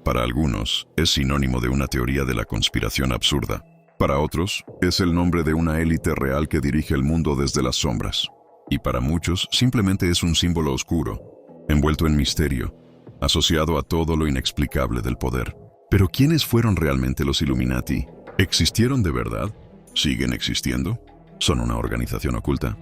Para algunos, es sinónimo de una teoría de la conspiración absurda. Para otros, es el nombre de una élite real que dirige el mundo desde las sombras. Y para muchos, simplemente es un símbolo oscuro, envuelto en misterio, asociado a todo lo inexplicable del poder. Pero ¿quiénes fueron realmente los Illuminati? ¿Existieron de verdad? ¿Siguen existiendo? ¿Son una organización oculta?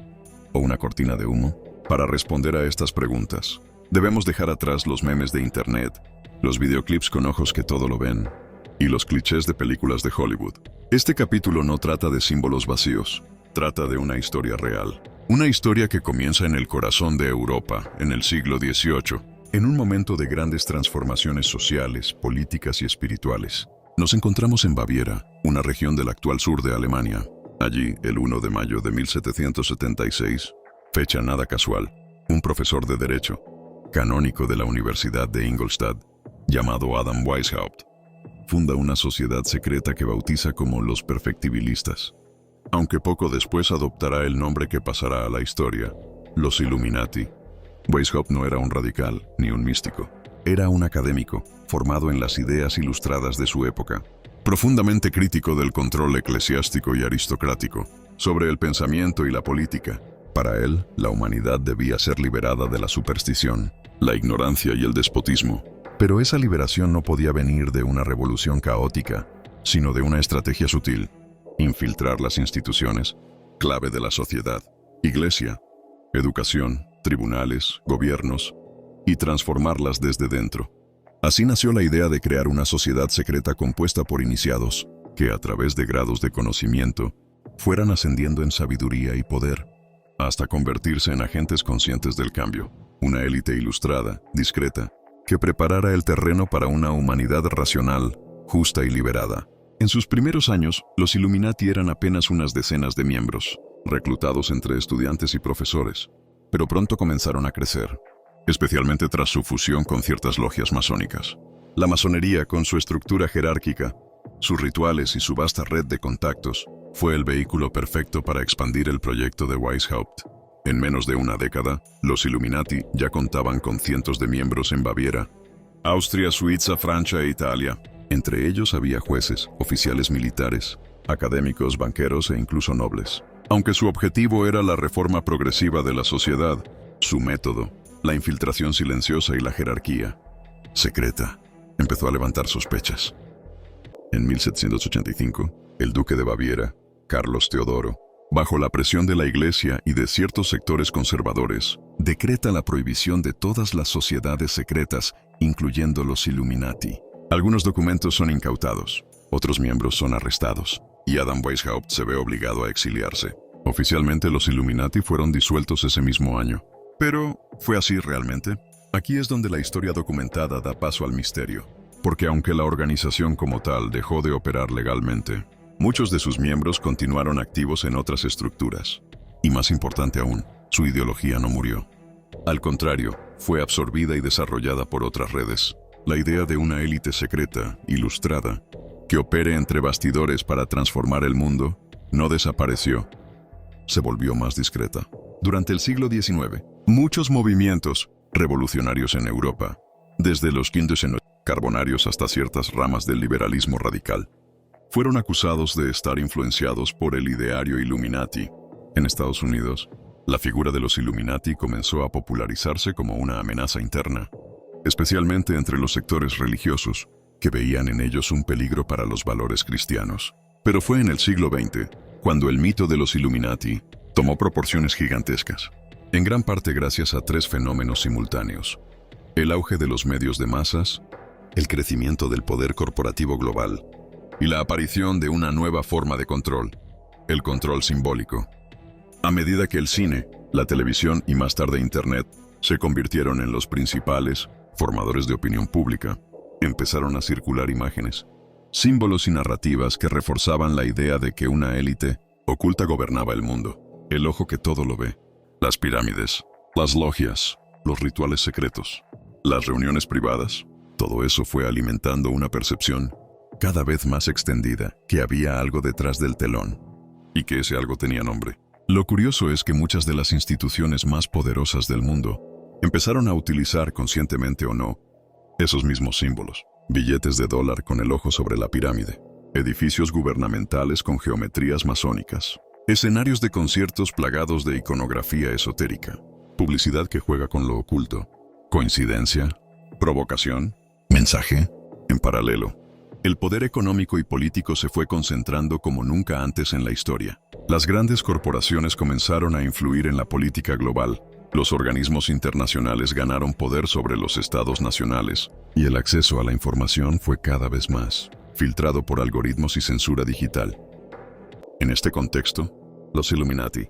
¿O una cortina de humo? Para responder a estas preguntas, debemos dejar atrás los memes de Internet, los videoclips con ojos que todo lo ven, y los clichés de películas de Hollywood. Este capítulo no trata de símbolos vacíos, trata de una historia real. Una historia que comienza en el corazón de Europa, en el siglo XVIII, en un momento de grandes transformaciones sociales, políticas y espirituales. Nos encontramos en Baviera, una región del actual sur de Alemania. Allí, el 1 de mayo de 1776, fecha nada casual, un profesor de Derecho, canónico de la Universidad de Ingolstadt, llamado Adam Weishaupt, funda una sociedad secreta que bautiza como los perfectibilistas. Aunque poco después adoptará el nombre que pasará a la historia, los Illuminati. Weishaupt no era un radical ni un místico. Era un académico, formado en las ideas ilustradas de su época, profundamente crítico del control eclesiástico y aristocrático, sobre el pensamiento y la política. Para él, la humanidad debía ser liberada de la superstición, la ignorancia y el despotismo. Pero esa liberación no podía venir de una revolución caótica, sino de una estrategia sutil: infiltrar las instituciones, clave de la sociedad, iglesia, educación, tribunales, gobiernos, y transformarlas desde dentro. Así nació la idea de crear una sociedad secreta compuesta por iniciados, que a través de grados de conocimiento, fueran ascendiendo en sabiduría y poder, hasta convertirse en agentes conscientes del cambio. Una élite ilustrada, discreta, que preparara el terreno para una humanidad racional, justa y liberada. En sus primeros años, los Illuminati eran apenas unas decenas de miembros, reclutados entre estudiantes y profesores, pero pronto comenzaron a crecer, especialmente tras su fusión con ciertas logias masónicas. La masonería, con su estructura jerárquica, sus rituales y su vasta red de contactos, fue el vehículo perfecto para expandir el proyecto de Weishaupt. En menos de una década, los Illuminati ya contaban con cientos de miembros en Baviera, Austria, Suiza, Francia e Italia. Entre ellos había jueces, oficiales militares, académicos, banqueros e incluso nobles. Aunque su objetivo era la reforma progresiva de la sociedad, su método, la infiltración silenciosa y la jerarquía secreta, empezó a levantar sospechas. En 1785, el duque de Baviera, Carlos Teodoro, bajo la presión de la Iglesia y de ciertos sectores conservadores, decreta la prohibición de todas las sociedades secretas, incluyendo los Illuminati. Algunos documentos son incautados, otros miembros son arrestados, y Adam Weishaupt se ve obligado a exiliarse. Oficialmente los Illuminati fueron disueltos ese mismo año. Pero, ¿fue así realmente? Aquí es donde la historia documentada da paso al misterio, porque aunque la organización como tal dejó de operar legalmente, muchos de sus miembros continuaron activos en otras estructuras. Y más importante aún, su ideología no murió. Al contrario, fue absorbida y desarrollada por otras redes. La idea de una élite secreta, ilustrada, que opere entre bastidores para transformar el mundo, no desapareció. Se volvió más discreta. Durante el siglo XIX, muchos movimientos revolucionarios en Europa, desde los quintos carbonarios hasta ciertas ramas del liberalismo radical, fueron acusados de estar influenciados por el ideario Illuminati. En Estados Unidos, la figura de los Illuminati comenzó a popularizarse como una amenaza interna, especialmente entre los sectores religiosos, que veían en ellos un peligro para los valores cristianos. Pero fue en el siglo XX cuando el mito de los Illuminati tomó proporciones gigantescas, en gran parte gracias a tres fenómenos simultáneos: el auge de los medios de masas, el crecimiento del poder corporativo global y la aparición de una nueva forma de control, el control simbólico. A medida que el cine, la televisión y más tarde Internet se convirtieron en los principales formadores de opinión pública, empezaron a circular imágenes, símbolos y narrativas que reforzaban la idea de que una élite oculta gobernaba el mundo, el ojo que todo lo ve. Las pirámides, las logias, los rituales secretos, las reuniones privadas, todo eso fue alimentando una percepción cada vez más extendida que había algo detrás del telón y que ese algo tenía nombre. Lo curioso es que muchas de las instituciones más poderosas del mundo empezaron a utilizar, conscientemente o no, esos mismos símbolos. Billetes de dólar con el ojo sobre la pirámide, edificios gubernamentales con geometrías masónicas, escenarios de conciertos plagados de iconografía esotérica, publicidad que juega con lo oculto. ¿Coincidencia? ¿Provocación? ¿Mensaje? En paralelo, el poder económico y político se fue concentrando como nunca antes en la historia. Las grandes corporaciones comenzaron a influir en la política global, los organismos internacionales ganaron poder sobre los estados nacionales, y el acceso a la información fue cada vez más filtrado por algoritmos y censura digital. En este contexto, los Illuminati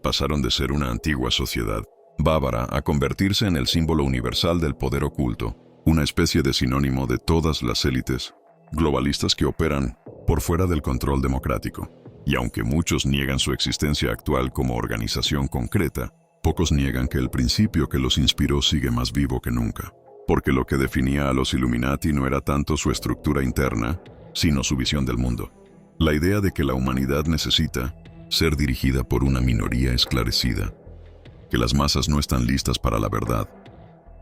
pasaron de ser una antigua sociedad bávara a convertirse en el símbolo universal del poder oculto, una especie de sinónimo de todas las élites globalistas que operan por fuera del control democrático. Y aunque muchos niegan su existencia actual como organización concreta, pocos niegan que el principio que los inspiró sigue más vivo que nunca. Porque lo que definía a los Illuminati no era tanto su estructura interna, sino su visión del mundo. La idea de que la humanidad necesita ser dirigida por una minoría esclarecida, que las masas no están listas para la verdad,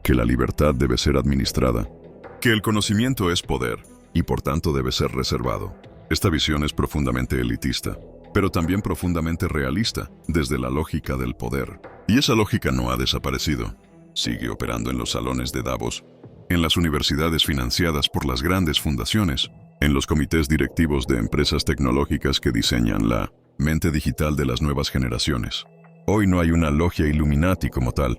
que la libertad debe ser administrada, que el conocimiento es poder y por tanto debe ser reservado. Esta visión es profundamente elitista, pero también profundamente realista desde la lógica del poder. Y esa lógica no ha desaparecido. Sigue operando en los salones de Davos, en las universidades financiadas por las grandes fundaciones, en los comités directivos de empresas tecnológicas que diseñan la mente digital de las nuevas generaciones. Hoy no hay una logia Illuminati como tal.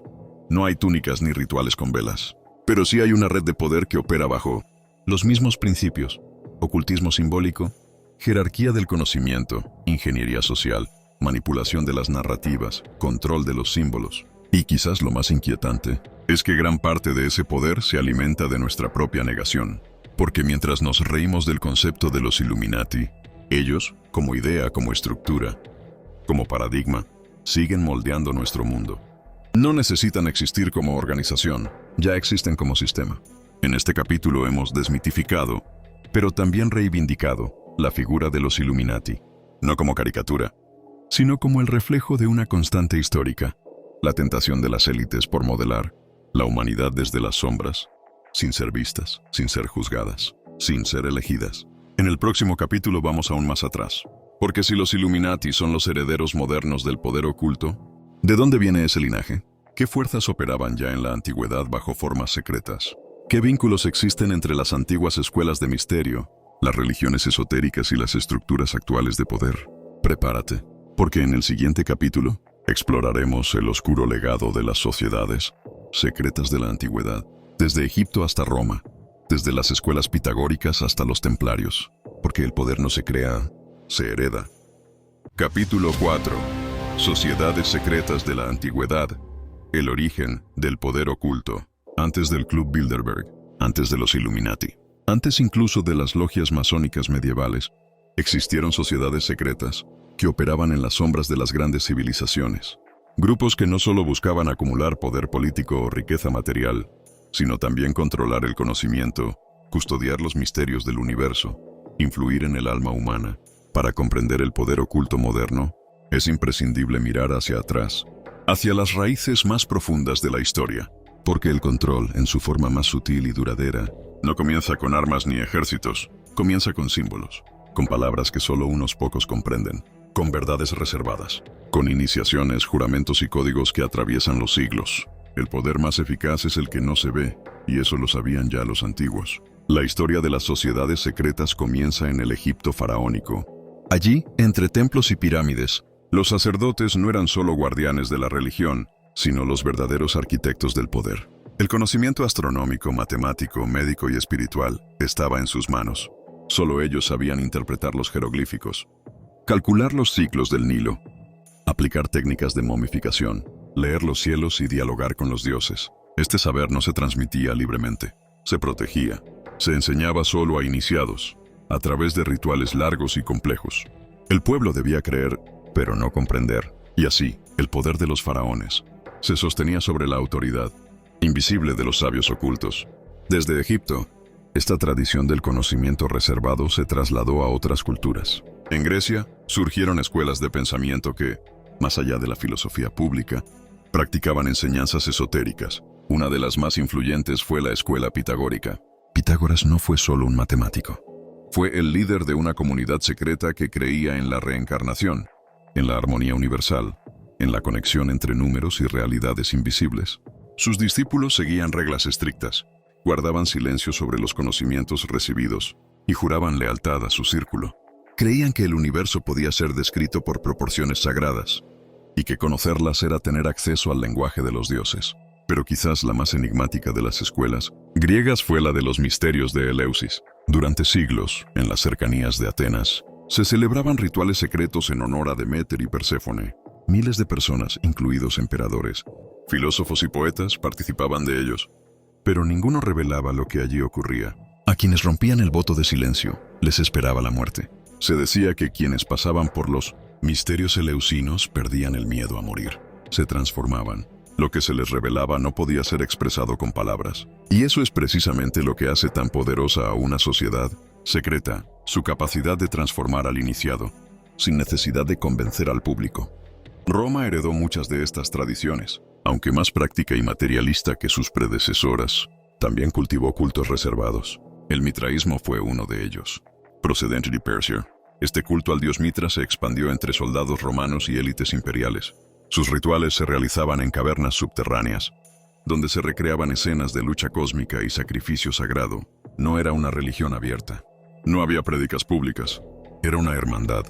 No hay túnicas ni rituales con velas. Pero sí hay una red de poder que opera bajo los mismos principios: ocultismo simbólico, jerarquía del conocimiento, ingeniería social, manipulación de las narrativas, control de los símbolos. Y quizás lo más inquietante es que gran parte de ese poder se alimenta de nuestra propia negación. Porque mientras nos reímos del concepto de los Illuminati, ellos, como idea, como estructura, como paradigma, siguen moldeando nuestro mundo. No necesitan existir como organización, ya existen como sistema. En este capítulo hemos desmitificado, pero también reivindicado, la figura de los Illuminati, no como caricatura, sino como el reflejo de una constante histórica, la tentación de las élites por modelar la humanidad desde las sombras, sin ser vistas, sin ser juzgadas, sin ser elegidas. En el próximo capítulo vamos aún más atrás, porque si los Illuminati son los herederos modernos del poder oculto, ¿de dónde viene ese linaje? ¿Qué fuerzas operaban ya en la antigüedad bajo formas secretas? ¿Qué vínculos existen entre las antiguas escuelas de misterio, las religiones esotéricas y las estructuras actuales de poder? Prepárate, porque en el siguiente capítulo exploraremos el oscuro legado de las sociedades secretas de la antigüedad, desde Egipto hasta Roma, desde las escuelas pitagóricas hasta los templarios, porque el poder no se crea, se hereda. Capítulo 4. Sociedades secretas de la antigüedad. El origen del poder oculto. Antes del Club Bilderberg, antes de los Illuminati, antes incluso de las logias masónicas medievales, existieron sociedades secretas que operaban en las sombras de las grandes civilizaciones. Grupos que no solo buscaban acumular poder político o riqueza material, sino también controlar el conocimiento, custodiar los misterios del universo, influir en el alma humana. Para comprender el poder oculto moderno, es imprescindible mirar hacia atrás, hacia las raíces más profundas de la historia, porque el control, en su forma más sutil y duradera, no comienza con armas ni ejércitos, comienza con símbolos, con palabras que solo unos pocos comprenden, con verdades reservadas, con iniciaciones, juramentos y códigos que atraviesan los siglos. El poder más eficaz es el que no se ve, y eso lo sabían ya los antiguos. La historia de las sociedades secretas comienza en el Egipto faraónico. Allí, entre templos y pirámides, los sacerdotes no eran solo guardianes de la religión, sino los verdaderos arquitectos del poder. El conocimiento astronómico, matemático, médico y espiritual estaba en sus manos. Solo ellos sabían interpretar los jeroglíficos, calcular los ciclos del Nilo, aplicar técnicas de momificación, leer los cielos y dialogar con los dioses. Este saber no se transmitía libremente, se protegía, se enseñaba solo a iniciados. a través de rituales largos y complejos. El pueblo debía creer, pero no comprender, y así, el poder de los faraones se sostenía sobre la autoridad invisible de los sabios ocultos. Desde Egipto, esta tradición del conocimiento reservado se trasladó a otras culturas. En Grecia, surgieron escuelas de pensamiento que, más allá de la filosofía pública, practicaban enseñanzas esotéricas. Una de las más influyentes fue la escuela pitagórica. Pitágoras no fue solo un matemático. Fue el líder de una comunidad secreta que creía en la reencarnación, en la armonía universal, en la conexión entre números y realidades invisibles. Sus discípulos seguían reglas estrictas, guardaban silencio sobre los conocimientos recibidos y juraban lealtad a su círculo. Creían que el universo podía ser descrito por proporciones sagradas y que conocerlas era tener acceso al lenguaje de los dioses. Pero quizás la más enigmática de las escuelas griegas fue la de los misterios de Eleusis. Durante siglos, en las cercanías de Atenas, se celebraban rituales secretos en honor a Deméter y Perséfone. Miles de personas, incluidos emperadores, filósofos y poetas, participaban de ellos, pero ninguno revelaba lo que allí ocurría. A quienes rompían el voto de silencio, les esperaba la muerte. Se decía que quienes pasaban por los misterios eleusinos perdían el miedo a morir. Se transformaban. Lo que se les revelaba no podía ser expresado con palabras. Y eso es precisamente lo que hace tan poderosa a una sociedad secreta, su capacidad de transformar al iniciado, sin necesidad de convencer al público. Roma heredó muchas de estas tradiciones, aunque más práctica y materialista que sus predecesoras, también cultivó cultos reservados. El mitraísmo fue uno de ellos. Procedente de Persia, este culto al dios Mitra se expandió entre soldados romanos y élites imperiales. Sus rituales se realizaban en cavernas subterráneas, donde se recreaban escenas de lucha cósmica y sacrificio sagrado. No era una religión abierta. No había prédicas públicas. Era una hermandad,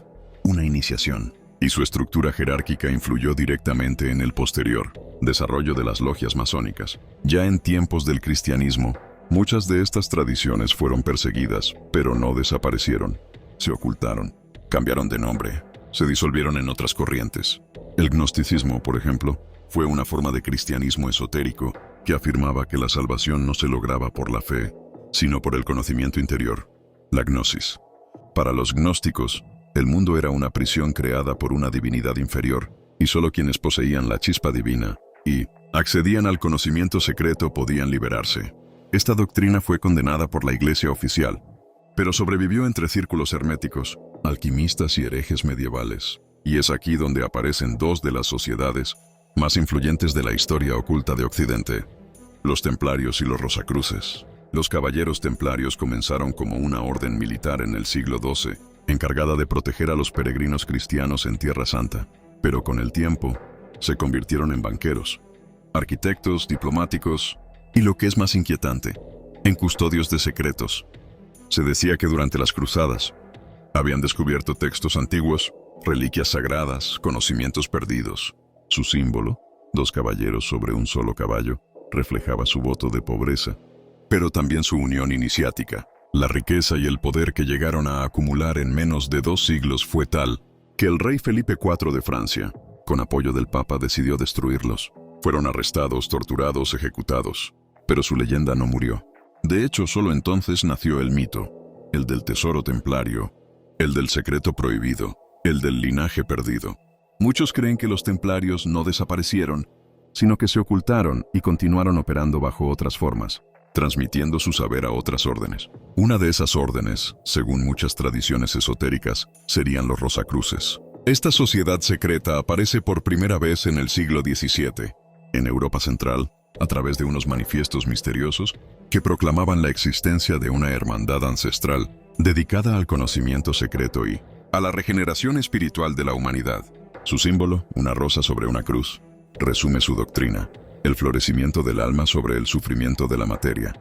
una iniciación, y su estructura jerárquica influyó directamente en el posterior desarrollo de las logias masónicas. Ya en tiempos del cristianismo, muchas de estas tradiciones fueron perseguidas, pero no desaparecieron. Se ocultaron, cambiaron de nombre, se disolvieron en otras corrientes. El gnosticismo, por ejemplo, fue una forma de cristianismo esotérico que afirmaba que la salvación no se lograba por la fe, sino por el conocimiento interior, la gnosis. Para los gnósticos, el mundo era una prisión creada por una divinidad inferior, y solo quienes poseían la chispa divina y accedían al conocimiento secreto podían liberarse. Esta doctrina fue condenada por la Iglesia oficial, pero sobrevivió entre círculos herméticos, alquimistas y herejes medievales. Y es aquí donde aparecen dos de las sociedades más influyentes de la historia oculta de Occidente: los templarios y los rosacruces. Los caballeros templarios comenzaron como una orden militar en el siglo XII, encargada de proteger a los peregrinos cristianos en Tierra Santa, pero con el tiempo se convirtieron en banqueros, arquitectos, diplomáticos y, lo que es más inquietante, en custodios de secretos. Se decía que durante las cruzadas habían descubierto textos antiguos, reliquias sagradas, conocimientos perdidos. Su símbolo, dos caballeros sobre un solo caballo, reflejaba su voto de pobreza, pero también su unión iniciática. La riqueza y el poder que llegaron a acumular en menos de 2 siglos fue tal que el rey Felipe IV de Francia, con apoyo del Papa, decidió destruirlos. Fueron arrestados, torturados, ejecutados, pero su leyenda no murió. De hecho, solo entonces nació el mito, el del tesoro templario, el del secreto prohibido, el del linaje perdido. Muchos creen que los templarios no desaparecieron, sino que se ocultaron y continuaron operando bajo otras formas, transmitiendo su saber a otras órdenes. Una de esas órdenes, según muchas tradiciones esotéricas, serían los rosacruces. Esta sociedad secreta aparece por primera vez en el siglo XVII, en Europa Central, a través de unos manifiestos misteriosos que proclamaban la existencia de una hermandad ancestral dedicada al conocimiento secreto y a la regeneración espiritual de la humanidad. Su símbolo, una rosa sobre una cruz, resume su doctrina: el florecimiento del alma sobre el sufrimiento de la materia.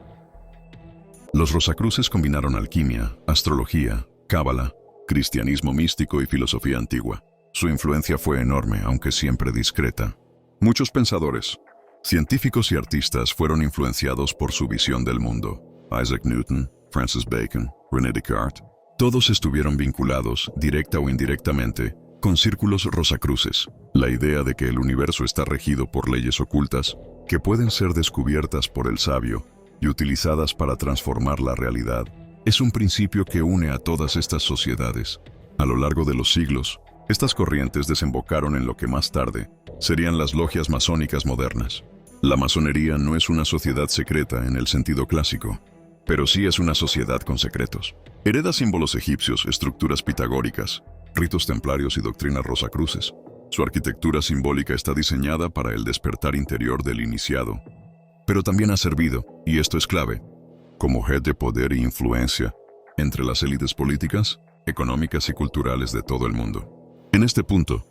Los rosacruces combinaron alquimia, astrología, cábala, cristianismo místico y filosofía antigua. Su influencia fue enorme, aunque siempre discreta. Muchos pensadores, científicos y artistas fueron influenciados por su visión del mundo. Isaac Newton, Francis Bacon, René Descartes, todos estuvieron vinculados, directa o indirectamente, con círculos rosacruces. La idea de que el universo está regido por leyes ocultas que pueden ser descubiertas por el sabio y utilizadas para transformar la realidad Es un principio que une a todas estas sociedades. A lo largo de los siglos, estas corrientes desembocaron en lo que más tarde serían las logias masónicas modernas. La masonería no es una sociedad secreta en el sentido clásico, pero sí es una sociedad con secretos. Hereda símbolos egipcios, estructuras pitagóricas, ritos templarios y doctrinas rosacruces. Su arquitectura simbólica está diseñada para el despertar interior del iniciado, pero también ha servido, y esto es clave, como red de poder e influencia entre las élites políticas, económicas y culturales de todo el mundo. En este punto,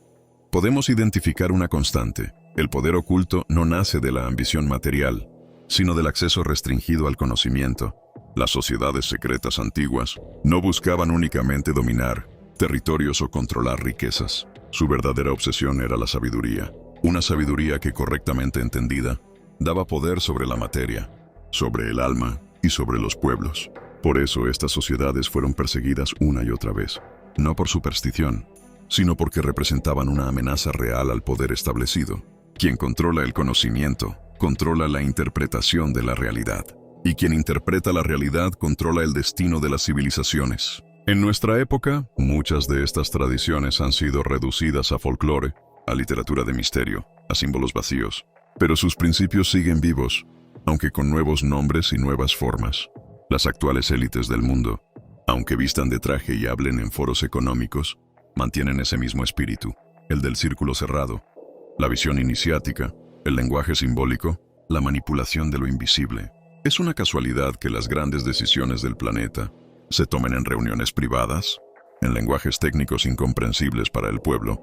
podemos identificar una constante. El poder oculto no nace de la ambición material, sino del acceso restringido al conocimiento. Las sociedades secretas antiguas no buscaban únicamente dominar territorios o controlar riquezas. Su verdadera obsesión era la sabiduría, una sabiduría que, correctamente entendida, daba poder sobre la materia, sobre el alma y sobre los pueblos. Por eso estas sociedades fueron perseguidas una y otra vez, no por superstición, sino porque representaban una amenaza real al poder establecido. Quien controla el conocimiento, controla la interpretación de la realidad. Y quien interpreta la realidad controla el destino de las civilizaciones. En nuestra época, muchas de estas tradiciones han sido reducidas a folclore, a literatura de misterio, a símbolos vacíos. Pero sus principios siguen vivos, aunque con nuevos nombres y nuevas formas. Las actuales élites del mundo, aunque vistan de traje y hablen en foros económicos, mantienen ese mismo espíritu, el del círculo cerrado, la visión iniciática, el lenguaje simbólico, la manipulación de lo invisible. ¿Es una casualidad que las grandes decisiones del planeta se tomen en reuniones privadas, en lenguajes técnicos incomprensibles para el pueblo,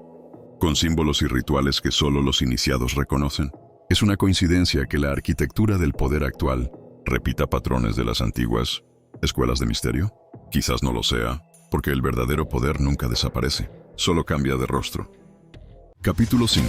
con símbolos y rituales que solo los iniciados reconocen? ¿Es una coincidencia que la arquitectura del poder actual repita patrones de las antiguas escuelas de misterio? Quizás no lo sea, porque el verdadero poder nunca desaparece, solo cambia de rostro. Capítulo 5.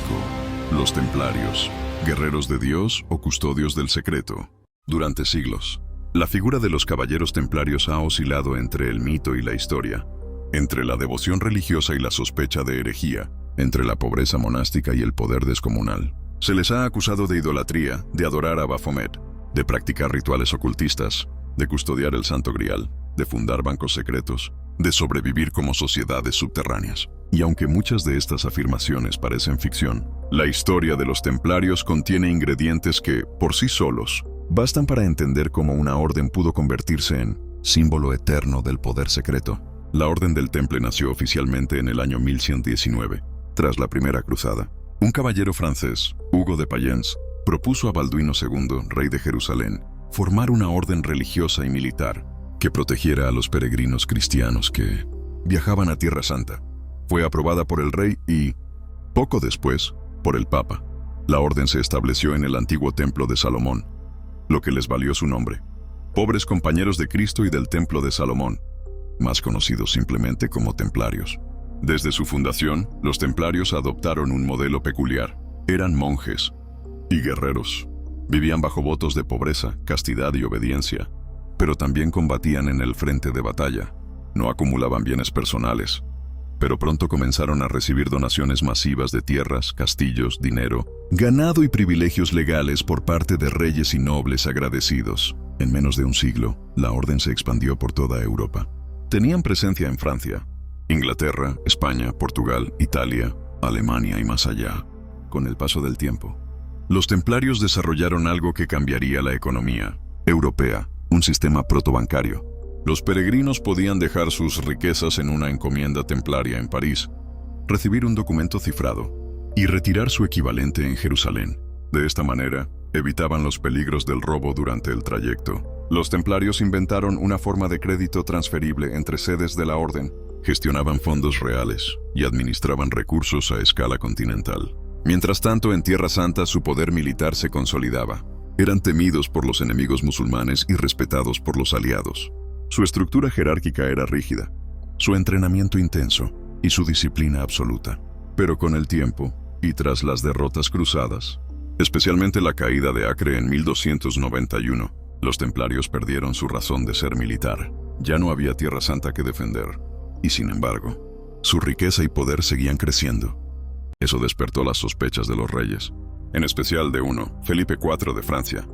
Los templarios, guerreros de Dios o custodios del secreto. Durante siglos, la figura de los caballeros templarios ha oscilado entre el mito y la historia, entre la devoción religiosa y la sospecha de herejía, entre la pobreza monástica y el poder descomunal. Se les ha acusado de idolatría, de adorar a Baphomet, de practicar rituales ocultistas, de custodiar el Santo Grial, de fundar bancos secretos, de sobrevivir como sociedades subterráneas. Y aunque muchas de estas afirmaciones parecen ficción, la historia de los templarios contiene ingredientes que, por sí solos, bastan para entender cómo una orden pudo convertirse en símbolo eterno del poder secreto. La Orden del Temple nació oficialmente en el año 1119, tras la Primera Cruzada. Un caballero francés, Hugo de Payens, propuso a Balduino II, rey de Jerusalén, formar una orden religiosa y militar que protegiera a los peregrinos cristianos que viajaban a Tierra Santa. Fue aprobada por el rey y, poco después, por el Papa. La orden se estableció en el antiguo templo de Salomón, lo que les valió su nombre. Pobres compañeros de Cristo y del templo de Salomón, más conocidos simplemente como templarios. Desde su fundación, los templarios adoptaron un modelo peculiar. Eran monjes y guerreros. Vivían bajo votos de pobreza, castidad y obediencia, pero también combatían en el frente de batalla. No acumulaban bienes personales, pero pronto comenzaron a recibir donaciones masivas de tierras, castillos, dinero, ganado y privilegios legales por parte de reyes y nobles agradecidos. En menos de un siglo, la orden se expandió por toda Europa. Tenían presencia en Francia, Inglaterra, España, Portugal, Italia, Alemania y más allá. Con el paso del tiempo, los templarios desarrollaron algo que cambiaría la economía europea, un sistema protobancario. Los peregrinos podían dejar sus riquezas en una encomienda templaria en París, recibir un documento cifrado y retirar su equivalente en Jerusalén. De esta manera, evitaban los peligros del robo durante el trayecto. Los templarios inventaron una forma de crédito transferible entre sedes de la orden, gestionaban fondos reales y administraban recursos a escala continental. Mientras tanto, en Tierra Santa su poder militar se consolidaba. Eran temidos por los enemigos musulmanes y respetados por los aliados. Su estructura jerárquica era rígida, su entrenamiento intenso y su disciplina absoluta. Pero con el tiempo, y tras las derrotas cruzadas, especialmente la caída de Acre en 1291, los templarios perdieron su razón de ser militar. Ya no había Tierra Santa que defender, y sin embargo, su riqueza y poder seguían creciendo. Eso despertó las sospechas de los reyes, en especial de uno, Felipe IV de Francia,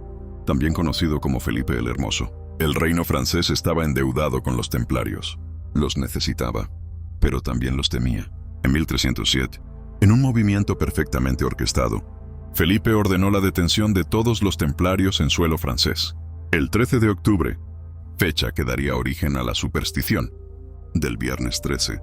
también conocido como Felipe el Hermoso. El reino francés estaba endeudado con los templarios. Los necesitaba, pero también los temía. En 1307, en un movimiento perfectamente orquestado, Felipe ordenó la detención de todos los templarios en suelo francés. El 13 de octubre, fecha que daría origen a la superstición del viernes 13,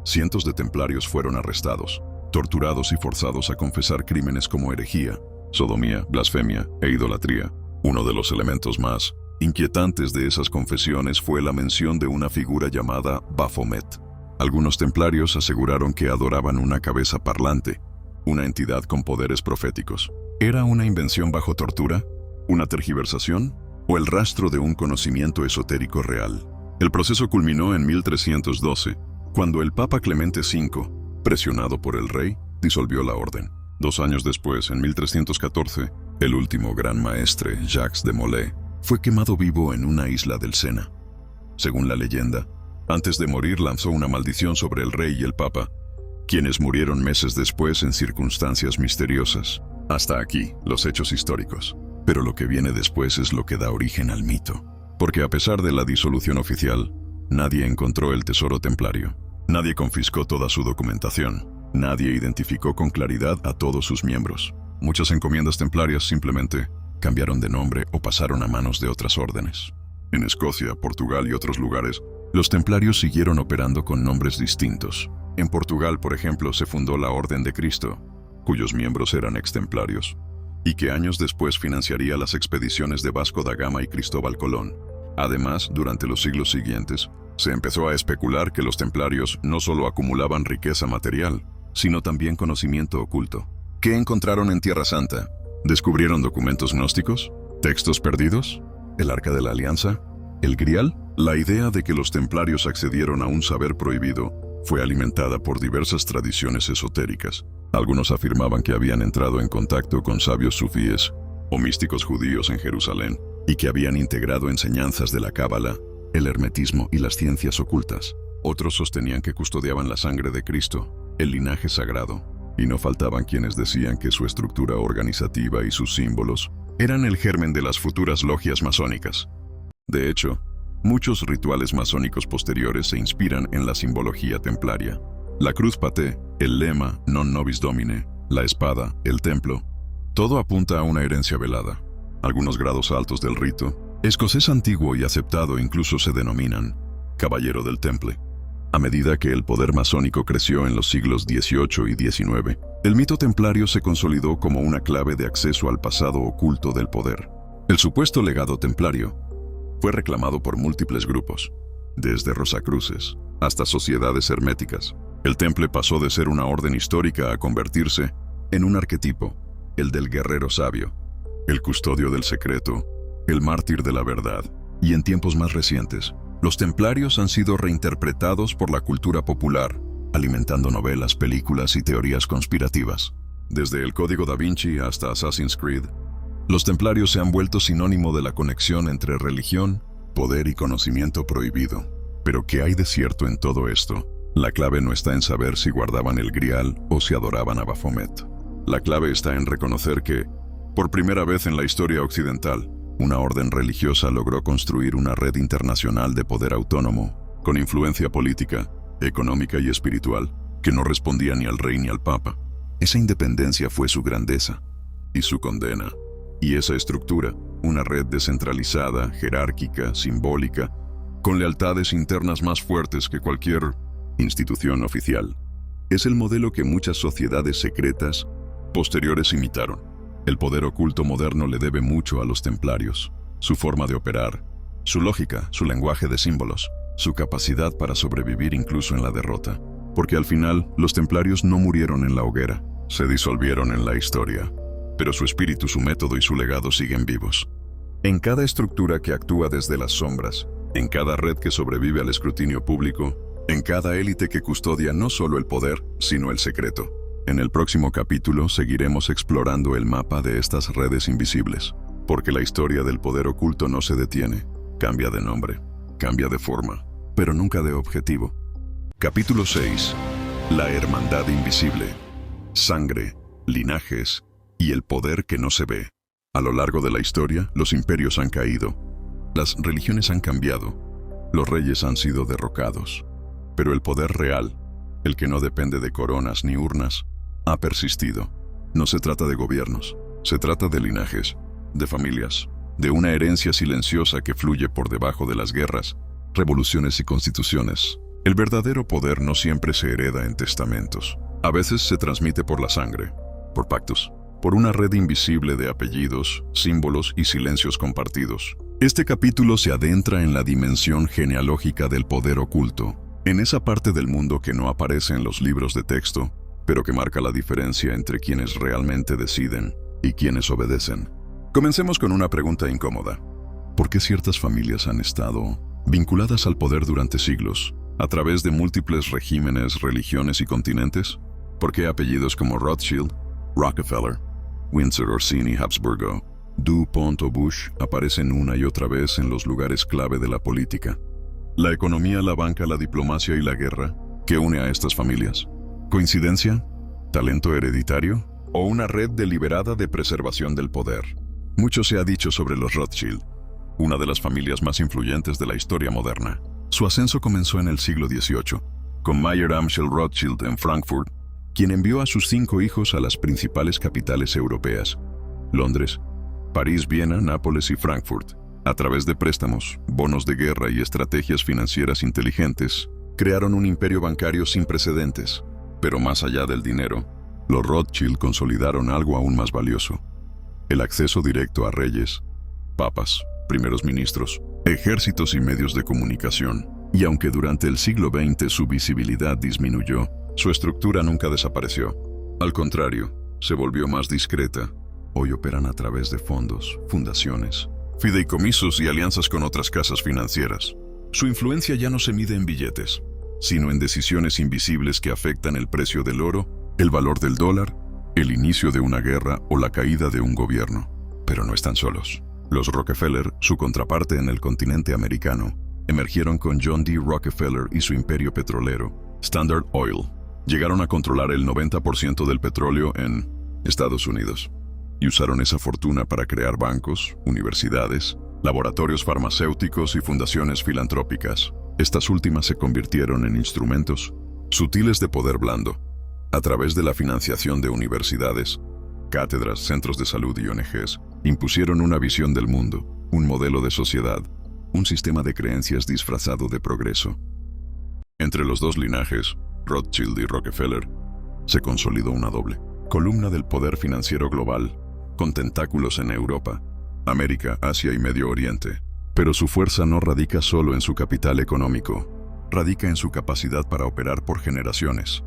cientos de templarios fueron arrestados, torturados y forzados a confesar crímenes como herejía, sodomía, blasfemia e idolatría. Uno de los elementos más inquietantes de esas confesiones fue la mención de una figura llamada Baphomet. Algunos templarios aseguraron que adoraban una cabeza parlante, una entidad con poderes proféticos. ¿Era una invención bajo tortura? ¿Una tergiversación? ¿O el rastro de un conocimiento esotérico real? El proceso culminó en 1312, cuando el Papa Clemente V, presionado por el rey, disolvió la orden. 2 años después, en 1314, el último gran maestre, Jacques de Molay, fue quemado vivo en una isla del Sena. Según la leyenda, antes de morir lanzó una maldición sobre el rey y el papa, quienes murieron meses después en circunstancias misteriosas. Hasta aquí, los hechos históricos. Pero lo que viene después es lo que da origen al mito. Porque a pesar de la disolución oficial, nadie encontró el tesoro templario. Nadie confiscó toda su documentación. Nadie identificó con claridad a todos sus miembros. Muchas encomiendas templarias simplemente cambiaron de nombre o pasaron a manos de otras órdenes. En Escocia, Portugal y otros lugares, los templarios siguieron operando con nombres distintos. En Portugal, por ejemplo, se fundó la Orden de Cristo, cuyos miembros eran extemplarios, y que años después financiaría las expediciones de Vasco da Gama y Cristóbal Colón. Además, durante los siglos siguientes, se empezó a especular que los templarios no solo acumulaban riqueza material, sino también conocimiento oculto. ¿Qué encontraron en Tierra Santa? ¿Descubrieron documentos gnósticos? ¿Textos perdidos? ¿El Arca de la Alianza? ¿El Grial? La idea de que los templarios accedieron a un saber prohibido fue alimentada por diversas tradiciones esotéricas. Algunos afirmaban que habían entrado en contacto con sabios sufíes o místicos judíos en Jerusalén y que habían integrado enseñanzas de la Cábala, el hermetismo y las ciencias ocultas. Otros sostenían que custodiaban la sangre de Cristo, el linaje sagrado, y no faltaban quienes decían que su estructura organizativa y sus símbolos eran el germen de las futuras logias masónicas. De hecho, muchos rituales masónicos posteriores se inspiran en la simbología templaria. La cruz paté, el lema non nobis domine, la espada, el templo, todo apunta a una herencia velada. Algunos grados altos del rito escocés antiguo y aceptado incluso se denominan caballero del temple. A medida que el poder masónico creció en los siglos XVIII y XIX, el mito templario se consolidó como una clave de acceso al pasado oculto del poder. El supuesto legado templario fue reclamado por múltiples grupos, desde Rosacruces hasta sociedades herméticas. El temple pasó de ser una orden histórica a convertirse en un arquetipo, el del guerrero sabio, el custodio del secreto, el mártir de la verdad. Y en tiempos más recientes, los templarios han sido reinterpretados por la cultura popular, alimentando novelas, películas y teorías conspirativas. Desde el Código Da Vinci hasta Assassin's Creed, los templarios se han vuelto sinónimo de la conexión entre religión, poder y conocimiento prohibido. Pero ¿qué hay de cierto en todo esto? La clave no está en saber si guardaban el Grial o si adoraban a Baphomet. La clave está en reconocer que, por primera vez en la historia occidental, una orden religiosa logró construir una red internacional de poder autónomo, con influencia política, económica y espiritual, que no respondía ni al rey ni al papa. Esa independencia fue su grandeza y su condena. Y esa estructura, una red descentralizada, jerárquica, simbólica, con lealtades internas más fuertes que cualquier institución oficial, es el modelo que muchas sociedades secretas posteriores imitaron. El poder oculto moderno le debe mucho a los templarios, su forma de operar, su lógica, su lenguaje de símbolos, su capacidad para sobrevivir incluso en la derrota. Porque al final, los templarios no murieron en la hoguera, se disolvieron en la historia, pero su espíritu, su método y su legado siguen vivos. En cada estructura que actúa desde las sombras, en cada red que sobrevive al escrutinio público, en cada élite que custodia no solo el poder, sino el secreto. En el próximo capítulo seguiremos explorando el mapa de estas redes invisibles, porque la historia del poder oculto no se detiene, cambia de nombre, cambia de forma, pero nunca de objetivo. Capítulo 6. La hermandad invisible. Sangre, linajes y el poder que no se ve. A lo largo de la historia, los imperios han caído, Las religiones han cambiado, los reyes han sido derrocados, pero el poder real, el que no depende de coronas ni urnas, ha persistido. No se trata de gobiernos, se trata de linajes, de familias, de una herencia silenciosa que fluye por debajo de las guerras, revoluciones y constituciones. El verdadero poder no siempre se hereda en testamentos. A veces se transmite por la sangre, por pactos, por una red invisible de apellidos, símbolos y silencios compartidos. Este capítulo se adentra en la dimensión genealógica del poder oculto, en esa parte del mundo que no aparece en los libros de texto, pero que marca la diferencia entre quienes realmente deciden y quienes obedecen. Comencemos con una pregunta incómoda. ¿Por qué ciertas familias han estado vinculadas al poder durante siglos, a través de múltiples regímenes, religiones y continentes? ¿Por qué apellidos como Rothschild, Rockefeller, Windsor, Orsini, Habsburgo, DuPont o Bush aparecen una y otra vez en los lugares clave de la política? La economía, la banca, la diplomacia y la guerra, ¿qué une a estas familias? ¿Coincidencia? ¿Talento hereditario? ¿O una red deliberada de preservación del poder? Mucho se ha dicho sobre los Rothschild, una de las familias más influyentes de la historia moderna. Su ascenso comenzó en el siglo XVIII, con Mayer Amschel Rothschild en Frankfurt, quien envió a sus 5 hijos a las principales capitales europeas: Londres, París, Viena, Nápoles y Frankfurt. A través de préstamos, bonos de guerra y estrategias financieras inteligentes, crearon un imperio bancario sin precedentes. Pero más allá del dinero, los Rothschild consolidaron algo aún más valioso: el acceso directo a reyes, papas, primeros ministros, ejércitos y medios de comunicación. Y aunque durante el siglo XX su visibilidad disminuyó, su estructura nunca desapareció. Al contrario, se volvió más discreta. Hoy operan a través de fondos, fundaciones, fideicomisos y alianzas con otras casas financieras. Su influencia ya no se mide en billetes, sino en decisiones invisibles que afectan el precio del oro, el valor del dólar, el inicio de una guerra o la caída de un gobierno. Pero no están solos. Los Rockefeller, su contraparte en el continente americano, emergieron con John D. Rockefeller y su imperio petrolero, Standard Oil. Llegaron a controlar el 90% del petróleo en Estados Unidos y usaron esa fortuna para crear bancos, universidades, laboratorios farmacéuticos y fundaciones filantrópicas. Estas últimas se convirtieron en instrumentos sutiles de poder blando, a través de la financiación de universidades, cátedras, centros de salud y ONGs. Impusieron una visión del mundo, un modelo de sociedad, un sistema de creencias disfrazado de progreso. Entre los dos linajes, Rothschild y Rockefeller, se consolidó una doble columna del poder financiero global, con tentáculos en Europa, América, Asia y Medio Oriente. Pero su fuerza no radica solo en su capital económico, radica en su capacidad para operar por generaciones,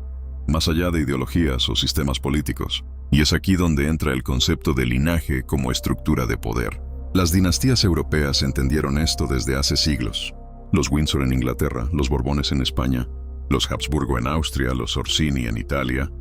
más allá de ideologías o sistemas políticos. Y es aquí donde entra el concepto de linaje como estructura de poder. Las dinastías europeas entendieron esto desde hace siglos. Los Windsor en Inglaterra, los Borbones en España, los Habsburgo en Austria, los Orsini en Italia.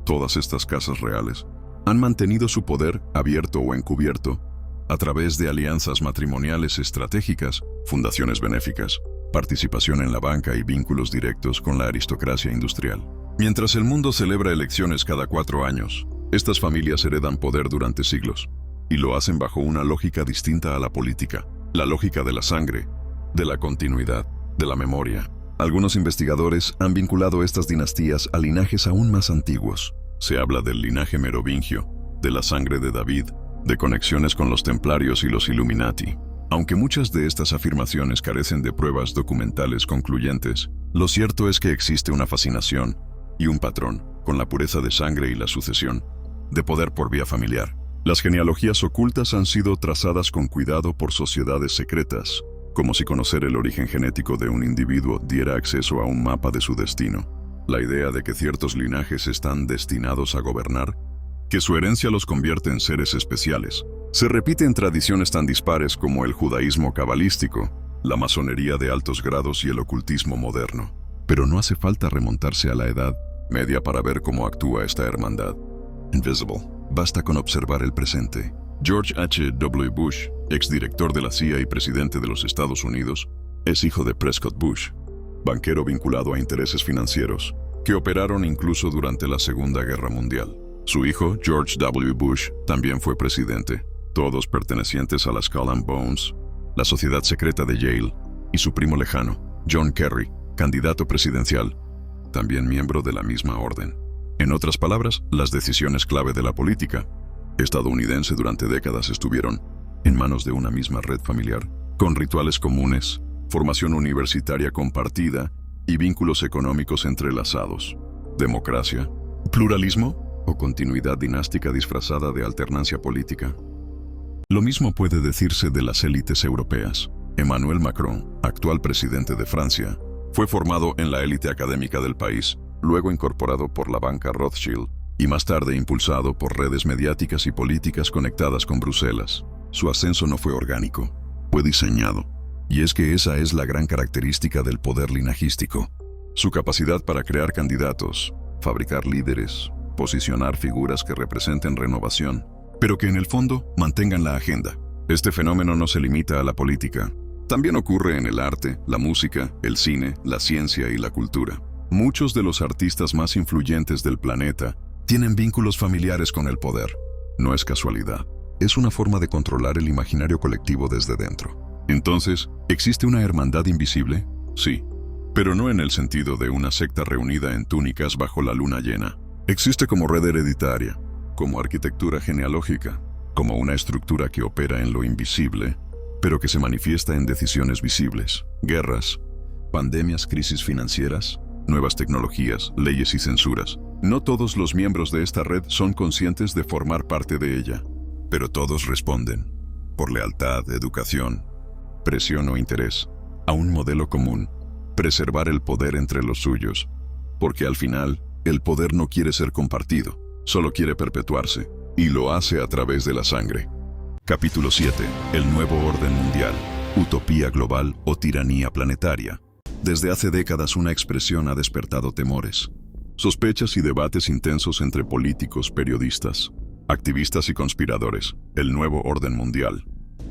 Todas estas casas reales han mantenido su poder, abierto o encubierto, a través de alianzas matrimoniales estratégicas, fundaciones benéficas, participación en la banca y vínculos directos con la aristocracia industrial. Mientras el mundo celebra elecciones cada 4 años, estas familias heredan poder durante siglos, y lo hacen bajo una lógica distinta a la política, la lógica de la sangre, de la continuidad, de la memoria. Algunos investigadores han vinculado estas dinastías a linajes aún más antiguos. Se habla del linaje merovingio, de la sangre de David, de conexiones con los templarios y los Illuminati. Aunque muchas de estas afirmaciones carecen de pruebas documentales concluyentes, lo cierto es que existe una fascinación y un patrón con la pureza de sangre y la sucesión de poder por vía familiar. Las genealogías ocultas han sido trazadas con cuidado por sociedades secretas, como si conocer el origen genético de un individuo diera acceso a un mapa de su destino. La idea de que ciertos linajes están destinados a gobernar, que su herencia los convierte en seres especiales, se repite en tradiciones tan dispares como el judaísmo cabalístico, la masonería de altos grados y el ocultismo moderno. Pero no hace falta remontarse a la Edad Media para ver cómo actúa esta hermandad. Invisible. Basta con observar el presente. George H. W. Bush, exdirector de la CIA y presidente de los Estados Unidos, es hijo de Prescott Bush, banquero vinculado a intereses financieros, que operaron incluso durante la Segunda Guerra Mundial. Su hijo, George W. Bush, también fue presidente, todos pertenecientes a la Skull and Bones, la sociedad secreta de Yale, y su primo lejano, John Kerry, candidato presidencial, también miembro de la misma orden. En otras palabras, las decisiones clave de la política estadounidense durante décadas estuvieron en manos de una misma red familiar, con rituales comunes, formación universitaria compartida y vínculos económicos entrelazados. Democracia, pluralismo o continuidad dinástica disfrazada de alternancia política. Lo mismo puede decirse de las élites europeas. Emmanuel Macron, actual presidente de Francia, fue formado en la élite académica del país, luego incorporado por la banca Rothschild y más tarde impulsado por redes mediáticas y políticas conectadas con Bruselas. Su ascenso no fue orgánico, fue diseñado. Y es que esa es la gran característica del poder linajístico. Su capacidad para crear candidatos, fabricar líderes, posicionar figuras que representen renovación, pero que en el fondo mantengan la agenda. Este fenómeno no se limita a la política. También ocurre en el arte, la música, el cine, la ciencia y la cultura. Muchos de los artistas más influyentes del planeta tienen vínculos familiares con el poder. No es casualidad. Es una forma de controlar el imaginario colectivo desde dentro. Entonces, ¿existe una hermandad invisible? Sí, pero no en el sentido de una secta reunida en túnicas bajo la luna llena. Existe como red hereditaria, como arquitectura genealógica, como una estructura que opera en lo invisible, pero que se manifiesta en decisiones visibles, guerras, pandemias, crisis financieras, nuevas tecnologías, leyes y censuras. No todos los miembros de esta red son conscientes de formar parte de ella, pero todos responden, por lealtad, educación, presión o interés, a un modelo común, preservar el poder entre los suyos, porque al final, el poder no quiere ser compartido, solo quiere perpetuarse, y lo hace a través de la sangre. Capítulo 7. El nuevo orden mundial, utopía global o tiranía planetaria. Desde hace décadas una expresión ha despertado temores, sospechas y debates intensos entre políticos, periodistas, activistas y conspiradores. El nuevo orden mundial.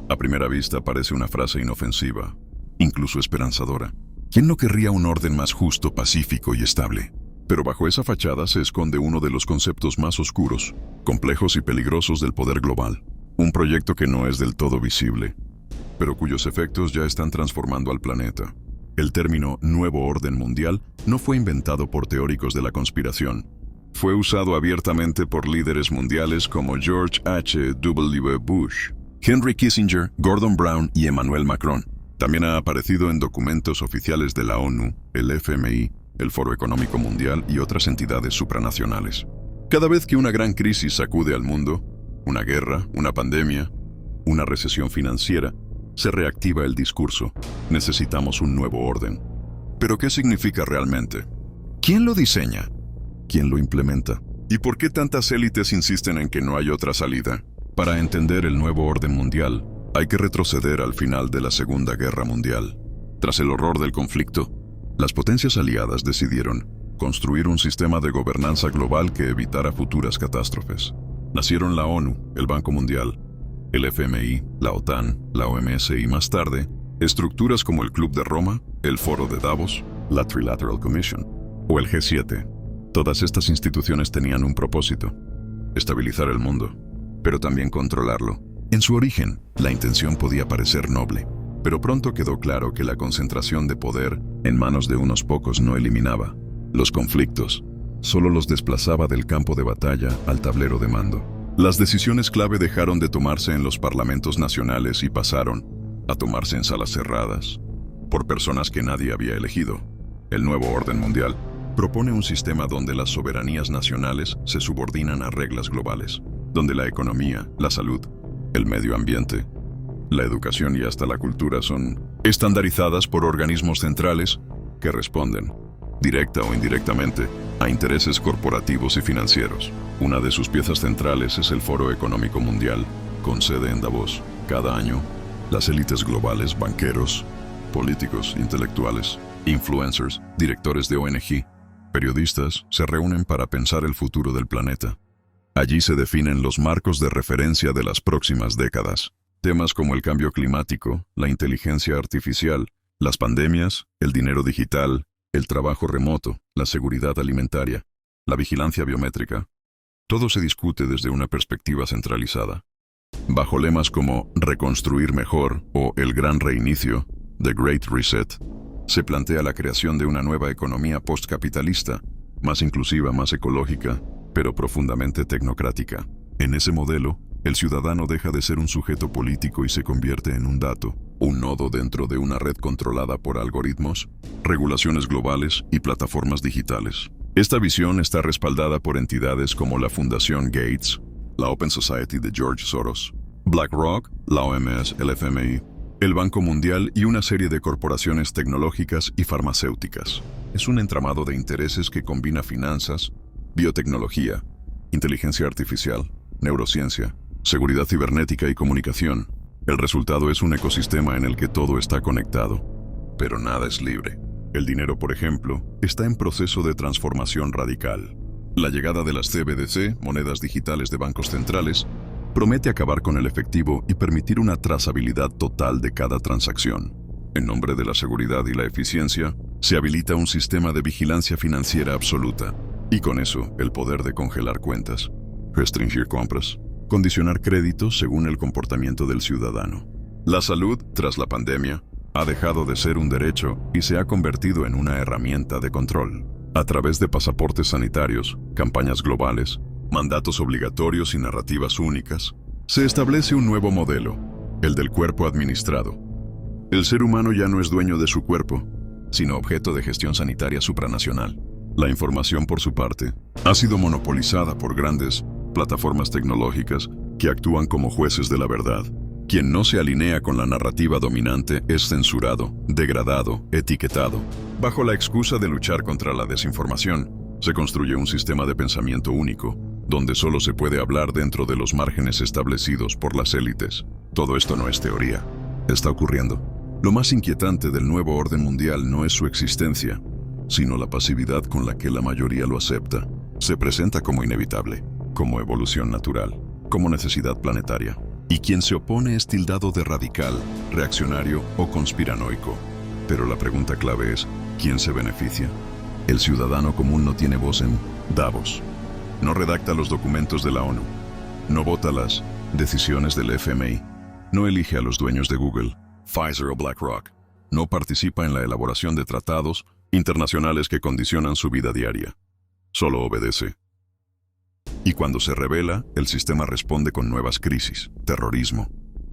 A primera vista parece una frase inofensiva, incluso esperanzadora. ¿Quién no querría un orden más justo, pacífico y estable? Pero bajo esa fachada se esconde uno de los conceptos más oscuros, complejos y peligrosos del poder global. Un proyecto que no es del todo visible, pero cuyos efectos ya están transformando al planeta. El término Nuevo Orden Mundial no fue inventado por teóricos de la conspiración. Fue usado abiertamente por líderes mundiales como George H. W. Bush, Henry Kissinger, Gordon Brown y Emmanuel Macron. También ha aparecido en documentos oficiales de la ONU, el FMI, el Foro Económico Mundial y otras entidades supranacionales. Cada vez que una gran crisis sacude al mundo, una guerra, una pandemia, una recesión financiera, se reactiva el discurso. Necesitamos un nuevo orden. ¿Pero qué significa realmente? ¿Quién lo diseña? ¿Quién lo implementa? ¿Y por qué tantas élites insisten en que no hay otra salida? Para entender el nuevo orden mundial, hay que retroceder al final de la Segunda Guerra Mundial. Tras el horror del conflicto, las potencias aliadas decidieron construir un sistema de gobernanza global que evitara futuras catástrofes. Nacieron la ONU, el Banco Mundial, el FMI, la OTAN, la OMS y más tarde, estructuras como el Club de Roma, el Foro de Davos, la Trilateral Commission o el G7. Todas estas instituciones tenían un propósito: estabilizar el mundo, pero también controlarlo. En su origen, la intención podía parecer noble, pero pronto quedó claro que la concentración de poder en manos de unos pocos no eliminaba los conflictos, solo los desplazaba del campo de batalla al tablero de mando. Las decisiones clave dejaron de tomarse en los parlamentos nacionales y pasaron a tomarse en salas cerradas, por personas que nadie había elegido. El nuevo orden mundial propone un sistema donde las soberanías nacionales se subordinan a reglas globales, donde la economía, la salud, el medio ambiente, la educación y hasta la cultura son estandarizadas por organismos centrales que responden, directa o indirectamente, a intereses corporativos y financieros. Una de sus piezas centrales es el Foro Económico Mundial, con sede en Davos. Cada año, las élites globales, banqueros, políticos, intelectuales, influencers, directores de ONG, periodistas, se reúnen para pensar el futuro del planeta. Allí se definen los marcos de referencia de las próximas décadas. Temas como el cambio climático, la inteligencia artificial, las pandemias, el dinero digital, el trabajo remoto, la seguridad alimentaria, la vigilancia biométrica. Todo se discute desde una perspectiva centralizada. Bajo lemas como reconstruir mejor o el gran reinicio, The Great Reset, se plantea la creación de una nueva economía postcapitalista, más inclusiva, más ecológica, pero profundamente tecnocrática. En ese modelo, el ciudadano deja de ser un sujeto político y se convierte en un dato, un nodo dentro de una red controlada por algoritmos, regulaciones globales y plataformas digitales. Esta visión está respaldada por entidades como la Fundación Gates, la Open Society de George Soros, BlackRock, la OMS, el FMI, el Banco Mundial y una serie de corporaciones tecnológicas y farmacéuticas. Es un entramado de intereses que combina finanzas, biotecnología, inteligencia artificial, neurociencia, seguridad cibernética y comunicación. El resultado es un ecosistema en el que todo está conectado, pero nada es libre. El dinero, por ejemplo, está en proceso de transformación radical. La llegada de las CBDC, monedas digitales de bancos centrales, promete acabar con el efectivo y permitir una trazabilidad total de cada transacción. En nombre de la seguridad y la eficiencia, se habilita un sistema de vigilancia financiera absoluta, y con eso el poder de congelar cuentas, restringir compras, condicionar créditos según el comportamiento del ciudadano. La salud, tras la pandemia, ha dejado de ser un derecho y se ha convertido en una herramienta de control. A través de pasaportes sanitarios, campañas globales, mandatos obligatorios y narrativas únicas, se establece un nuevo modelo, el del cuerpo administrado. El ser humano ya no es dueño de su cuerpo, sino objeto de gestión sanitaria supranacional. La información, por su parte, ha sido monopolizada por grandes plataformas tecnológicas que actúan como jueces de la verdad. Quien no se alinea con la narrativa dominante es censurado, degradado, etiquetado. Bajo la excusa de luchar contra la desinformación, se construye un sistema de pensamiento único, donde solo se puede hablar dentro de los márgenes establecidos por las élites. Todo esto no es teoría, está ocurriendo. Lo más inquietante del nuevo orden mundial no es su existencia, sino la pasividad con la que la mayoría lo acepta. Se presenta como inevitable, como evolución natural, como necesidad planetaria. Y quien se opone es tildado de radical, reaccionario o conspiranoico. Pero la pregunta clave es, ¿quién se beneficia? El ciudadano común no tiene voz en Davos. No redacta los documentos de la ONU. No vota las decisiones del FMI. No elige a los dueños de Google, Pfizer o BlackRock. No participa en la elaboración de tratados internacionales que condicionan su vida diaria. Solo obedece. Y cuando se revela, el sistema responde con nuevas crisis, terrorismo,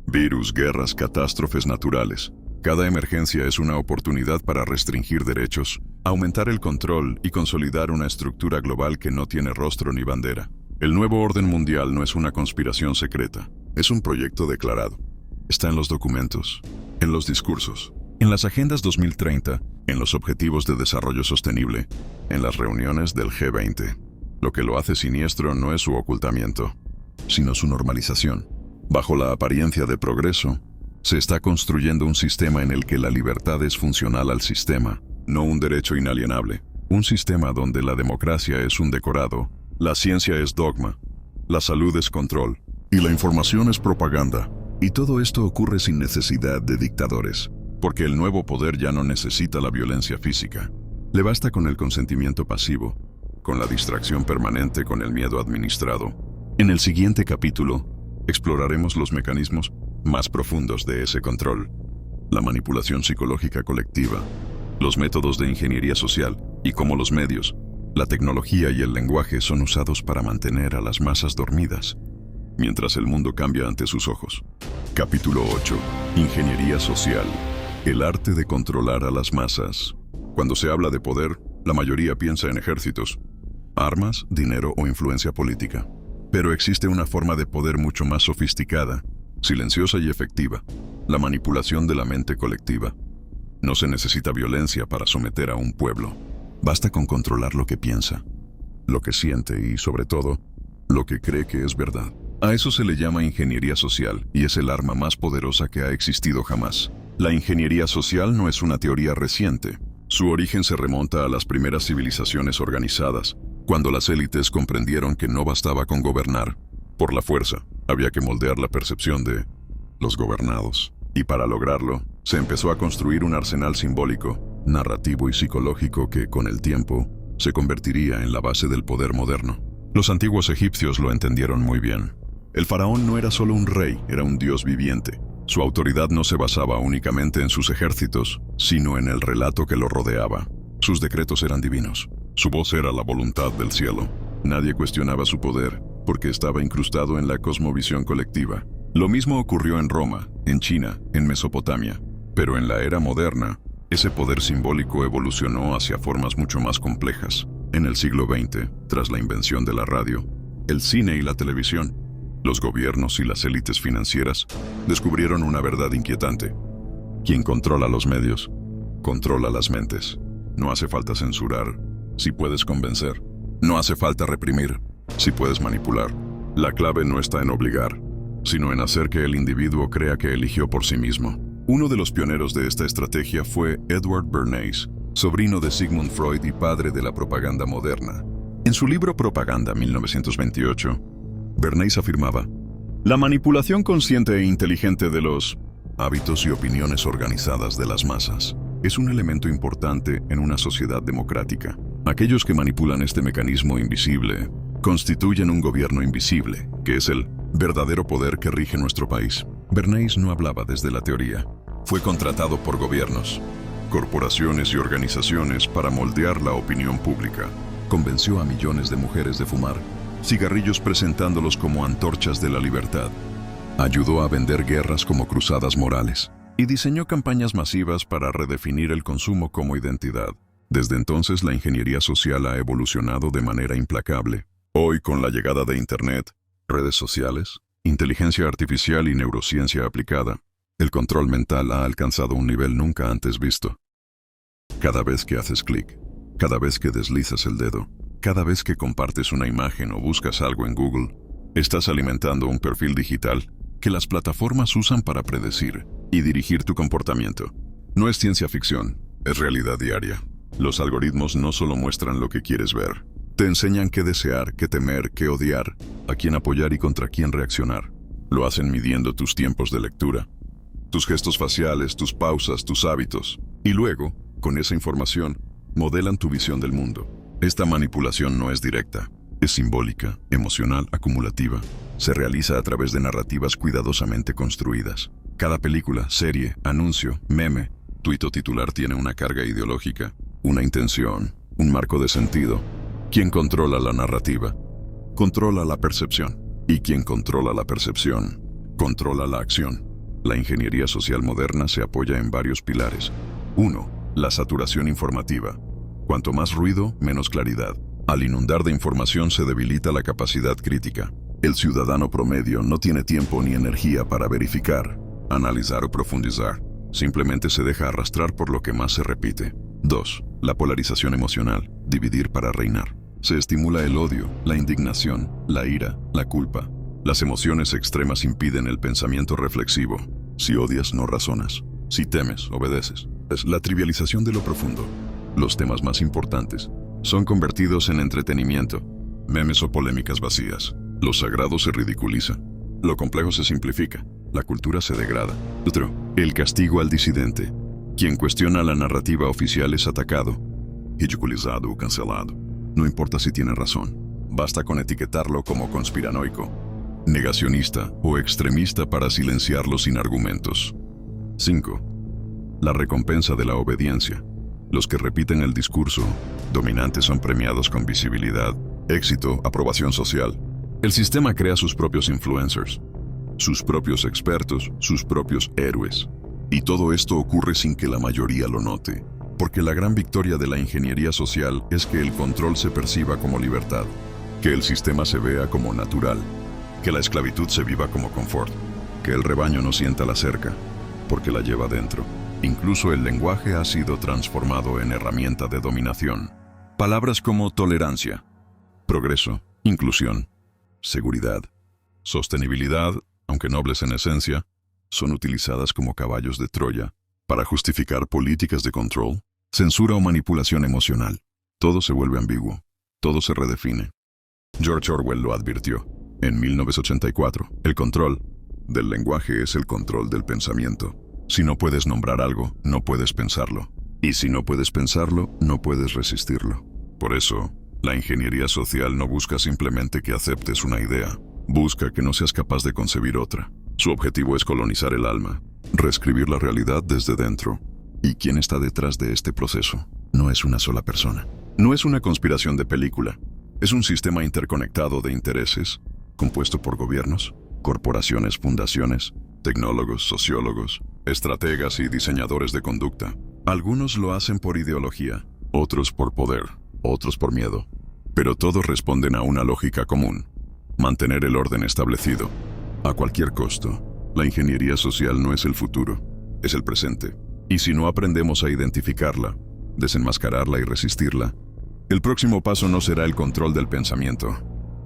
virus, guerras, catástrofes naturales. Cada emergencia es una oportunidad para restringir derechos, aumentar el control y consolidar una estructura global que no tiene rostro ni bandera. El nuevo orden mundial no es una conspiración secreta, es un proyecto declarado. Está en los documentos, en los discursos, en las agendas 2030, en los objetivos de desarrollo sostenible, en las reuniones del G20. Lo que lo hace siniestro no es su ocultamiento, sino su normalización. Bajo la apariencia de progreso, se está construyendo un sistema en el que la libertad es funcional al sistema, no un derecho inalienable. Un sistema donde la democracia es un decorado, la ciencia es dogma, la salud es control, y la información es propaganda. Y todo esto ocurre sin necesidad de dictadores, porque el nuevo poder ya no necesita la violencia física. Le basta con el consentimiento pasivo, con la distracción permanente, con el miedo administrado. En el siguiente capítulo, exploraremos los mecanismos más profundos de ese control, la manipulación psicológica colectiva, los métodos de ingeniería social y cómo los medios, la tecnología y el lenguaje son usados para mantener a las masas dormidas, mientras el mundo cambia ante sus ojos. Capítulo 8. Ingeniería social. El arte de controlar a las masas. Cuando se habla de poder, la mayoría piensa en ejércitos, armas, dinero o influencia política. Pero existe una forma de poder mucho más sofisticada, silenciosa y efectiva: la manipulación de la mente colectiva. No se necesita violencia para someter a un pueblo. Basta con controlar lo que piensa, lo que siente y, sobre todo, lo que cree que es verdad. A eso se le llama ingeniería social y es el arma más poderosa que ha existido jamás. La ingeniería social no es una teoría reciente. Su origen se remonta a las primeras civilizaciones organizadas, cuando las élites comprendieron que no bastaba con gobernar por la fuerza, había que moldear la percepción de los gobernados. Y para lograrlo, se empezó a construir un arsenal simbólico, narrativo y psicológico que, con el tiempo, se convertiría en la base del poder moderno. Los antiguos egipcios lo entendieron muy bien. El faraón no era solo un rey, era un dios viviente. Su autoridad no se basaba únicamente en sus ejércitos, sino en el relato que lo rodeaba. Sus decretos eran divinos. Su voz era la voluntad del cielo. Nadie cuestionaba su poder, porque estaba incrustado en la cosmovisión colectiva. Lo mismo ocurrió en Roma, en China, en Mesopotamia. Pero en la era moderna, ese poder simbólico evolucionó hacia formas mucho más complejas. En el siglo XX, tras la invención de la radio, el cine y la televisión, los gobiernos y las élites financieras descubrieron una verdad inquietante. Quien controla los medios, controla las mentes. No hace falta censurar, si puedes convencer. No hace falta reprimir, si puedes manipular. La clave no está en obligar, sino en hacer que el individuo crea que eligió por sí mismo. Uno de los pioneros de esta estrategia fue Edward Bernays, sobrino de Sigmund Freud y padre de la propaganda moderna. En su libro Propaganda, 1928, Bernays afirmaba: la manipulación consciente e inteligente de los hábitos y opiniones organizadas de las masas es un elemento importante en una sociedad democrática. Aquellos que manipulan este mecanismo invisible constituyen un gobierno invisible, que es el verdadero poder que rige nuestro país. Bernays no hablaba desde la teoría. Fue contratado por gobiernos, corporaciones y organizaciones para moldear la opinión pública. Convenció a millones de mujeres de fumar cigarrillos presentándolos como antorchas de la libertad. Ayudó a vender guerras como cruzadas morales y diseñó campañas masivas para redefinir el consumo como identidad. Desde entonces la ingeniería social ha evolucionado de manera implacable. Hoy, con la llegada de Internet, redes sociales, inteligencia artificial y neurociencia aplicada, el control mental ha alcanzado un nivel nunca antes visto. Cada vez que haces clic, cada vez que deslizas el dedo, cada vez que compartes una imagen o buscas algo en Google, estás alimentando un perfil digital que las plataformas usan para predecir y dirigir tu comportamiento. No es ciencia ficción, es realidad diaria. Los algoritmos no solo muestran lo que quieres ver, te enseñan qué desear, qué temer, qué odiar, a quién apoyar y contra quién reaccionar. Lo hacen midiendo tus tiempos de lectura, tus gestos faciales, tus pausas, tus hábitos. Y luego, con esa información, modelan tu visión del mundo. Esta manipulación no es directa, es simbólica, emocional, acumulativa. Se realiza a través de narrativas cuidadosamente construidas. Cada película, serie, anuncio, meme, tuit o titular tiene una carga ideológica, una intención, un marco de sentido. Quien controla la narrativa, controla la percepción. Y quien controla la percepción, controla la acción. La ingeniería social moderna se apoya en varios pilares. 1. La saturación informativa. Cuanto más ruido, menos claridad. Al inundar de información se debilita la capacidad crítica. El ciudadano promedio no tiene tiempo ni energía para verificar, analizar o profundizar. Simplemente se deja arrastrar por lo que más se repite. 2. La polarización emocional. Dividir para reinar. Se estimula el odio, la indignación, la ira, la culpa. Las emociones extremas impiden el pensamiento reflexivo. Si odias, no razonas. Si temes, obedeces. Es la trivialización de lo profundo. Los temas más importantes son convertidos en entretenimiento, memes o polémicas vacías. Lo sagrado se ridiculiza. Lo complejo se simplifica. La cultura se degrada. Otro. El castigo al disidente. Quien cuestiona la narrativa oficial es atacado, ridiculizado o cancelado. No importa si tiene razón. Basta con etiquetarlo como conspiranoico, negacionista o extremista para silenciarlo sin argumentos. 5. La recompensa de la obediencia. Los que repiten el discurso dominante son premiados con visibilidad, éxito, aprobación social. El sistema crea sus propios influencers, sus propios expertos, sus propios héroes. Y todo esto ocurre sin que la mayoría lo note, porque la gran victoria de la ingeniería social es que el control se perciba como libertad, que el sistema se vea como natural, que la esclavitud se viva como confort, que el rebaño no sienta la cerca, porque la lleva dentro. Incluso el lenguaje ha sido transformado en herramienta de dominación. Palabras como tolerancia, progreso, inclusión, seguridad, sostenibilidad, aunque nobles en esencia, son utilizadas como caballos de Troya para justificar políticas de control, censura o manipulación emocional. Todo se vuelve ambiguo, todo se redefine. George Orwell lo advirtió. En 1984, el control del lenguaje es el control del pensamiento. Si no puedes nombrar algo, no puedes pensarlo. Y si no puedes pensarlo, no puedes resistirlo. Por eso, la ingeniería social no busca simplemente que aceptes una idea. Busca que no seas capaz de concebir otra. Su objetivo es colonizar el alma, reescribir la realidad desde dentro. ¿Y quién está detrás de este proceso? No es una sola persona. No es una conspiración de película. Es un sistema interconectado de intereses, compuesto por gobiernos, corporaciones, fundaciones, tecnólogos, sociólogos, estrategas y diseñadores de conducta. Algunos lo hacen por ideología, otros por poder, otros por miedo. Pero todos responden a una lógica común: mantener el orden establecido, a cualquier costo. La ingeniería social no es el futuro, es el presente. Y si no aprendemos a identificarla, desenmascararla y resistirla, el próximo paso no será el control del pensamiento,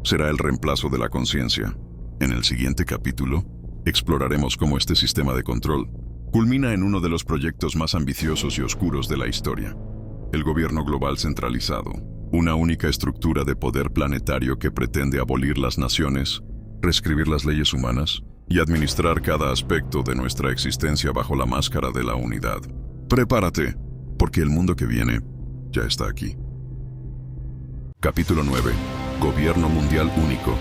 será el reemplazo de la conciencia. En el siguiente capítulo, exploraremos cómo este sistema de control culmina en uno de los proyectos más ambiciosos y oscuros de la historia: el gobierno global centralizado, una única estructura de poder planetario que pretende abolir las naciones, reescribir las leyes humanas y administrar cada aspecto de nuestra existencia bajo la máscara de la unidad. Prepárate, porque el mundo que viene ya está aquí. Capítulo 9. Gobierno mundial único.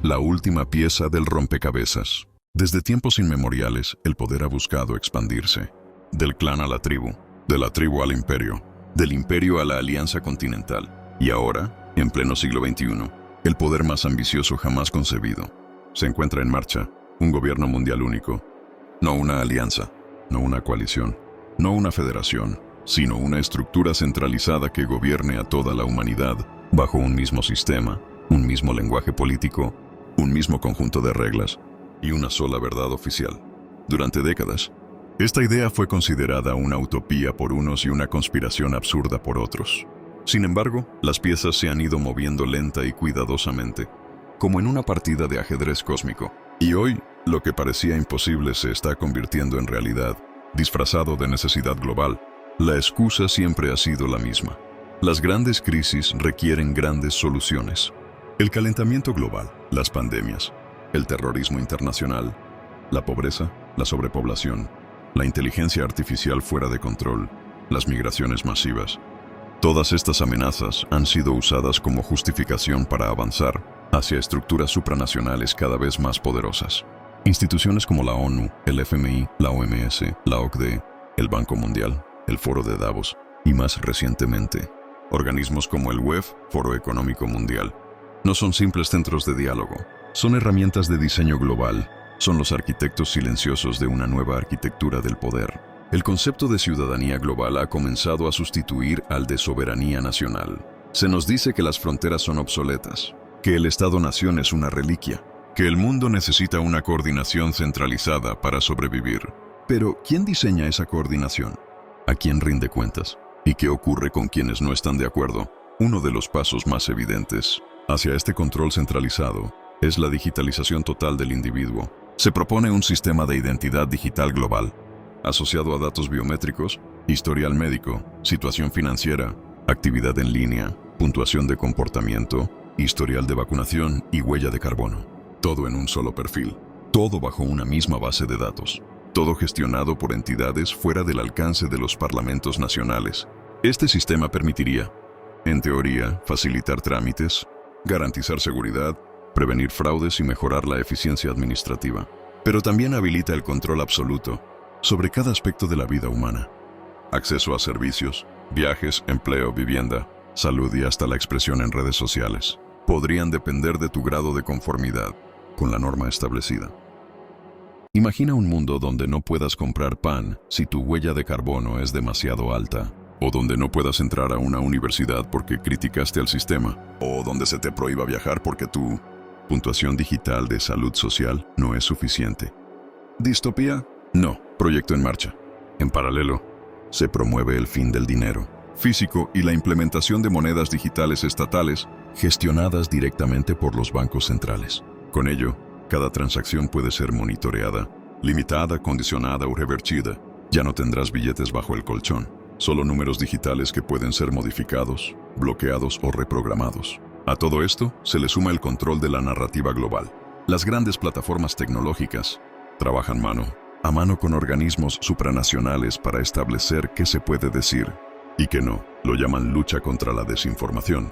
La última pieza del rompecabezas. Desde tiempos inmemoriales, el poder ha buscado expandirse. Del clan a la tribu, de la tribu al imperio, del imperio a la alianza continental. Y ahora, en pleno siglo XXI, el poder más ambicioso jamás concebido se encuentra en marcha: un gobierno mundial único. No una alianza, no una coalición, no una federación, sino una estructura centralizada que gobierne a toda la humanidad bajo un mismo sistema, un mismo lenguaje político, un mismo conjunto de reglas y una sola verdad oficial. Durante décadas, esta idea fue considerada una utopía por unos y una conspiración absurda por otros. Sin embargo, las piezas se han ido moviendo lenta y cuidadosamente, como en una partida de ajedrez cósmico. Y hoy, lo que parecía imposible se está convirtiendo en realidad, disfrazado de necesidad global. La excusa siempre ha sido la misma: las grandes crisis requieren grandes soluciones. El calentamiento global, las pandemias, el terrorismo internacional, la pobreza, la sobrepoblación, la inteligencia artificial fuera de control, las migraciones masivas. Todas estas amenazas han sido usadas como justificación para avanzar hacia estructuras supranacionales cada vez más poderosas. Instituciones como la ONU, el FMI, la OMS, la OCDE, el Banco Mundial, el Foro de Davos y más recientemente, organismos como el WEF, Foro Económico Mundial, no son simples centros de diálogo, son herramientas de diseño global, son los arquitectos silenciosos de una nueva arquitectura del poder. El concepto de ciudadanía global ha comenzado a sustituir al de soberanía nacional. Se nos dice que las fronteras son obsoletas, que el Estado-nación es una reliquia, que el mundo necesita una coordinación centralizada para sobrevivir. Pero, ¿quién diseña esa coordinación? ¿A quién rinde cuentas? ¿Y qué ocurre con quienes no están de acuerdo? Uno de los pasos más evidentes hacia este control centralizado es la digitalización total del individuo. Se propone un sistema de identidad digital global, asociado a datos biométricos, historial médico, situación financiera, actividad en línea, puntuación de comportamiento, historial de vacunación y huella de carbono. Todo en un solo perfil, todo bajo una misma base de datos, todo gestionado por entidades fuera del alcance de los parlamentos nacionales. Este sistema permitiría, en teoría, facilitar trámites, garantizar seguridad, prevenir fraudes y mejorar la eficiencia administrativa. Pero también habilita el control absoluto sobre cada aspecto de la vida humana: acceso a servicios, viajes, empleo, vivienda, salud y hasta la expresión en redes sociales. Podrían depender de tu grado de conformidad con la norma establecida. Imagina un mundo donde no puedas comprar pan si tu huella de carbono es demasiado alta, o donde no puedas entrar a una universidad porque criticaste al sistema, o donde se te prohíba viajar porque tu puntuación digital de salud social no es suficiente. ¿Distopía? No. Proyecto en marcha. En paralelo, se promueve el fin del dinero físico y la implementación de monedas digitales estatales gestionadas directamente por los bancos centrales. Con ello, cada transacción puede ser monitoreada, limitada, condicionada o revertida. Ya no tendrás billetes bajo el colchón, solo números digitales que pueden ser modificados, bloqueados o reprogramados. A todo esto se le suma el control de la narrativa global. Las grandes plataformas tecnológicas trabajan mano a mano con organismos supranacionales para establecer qué se puede decir y qué no. Lo llaman lucha contra la desinformación,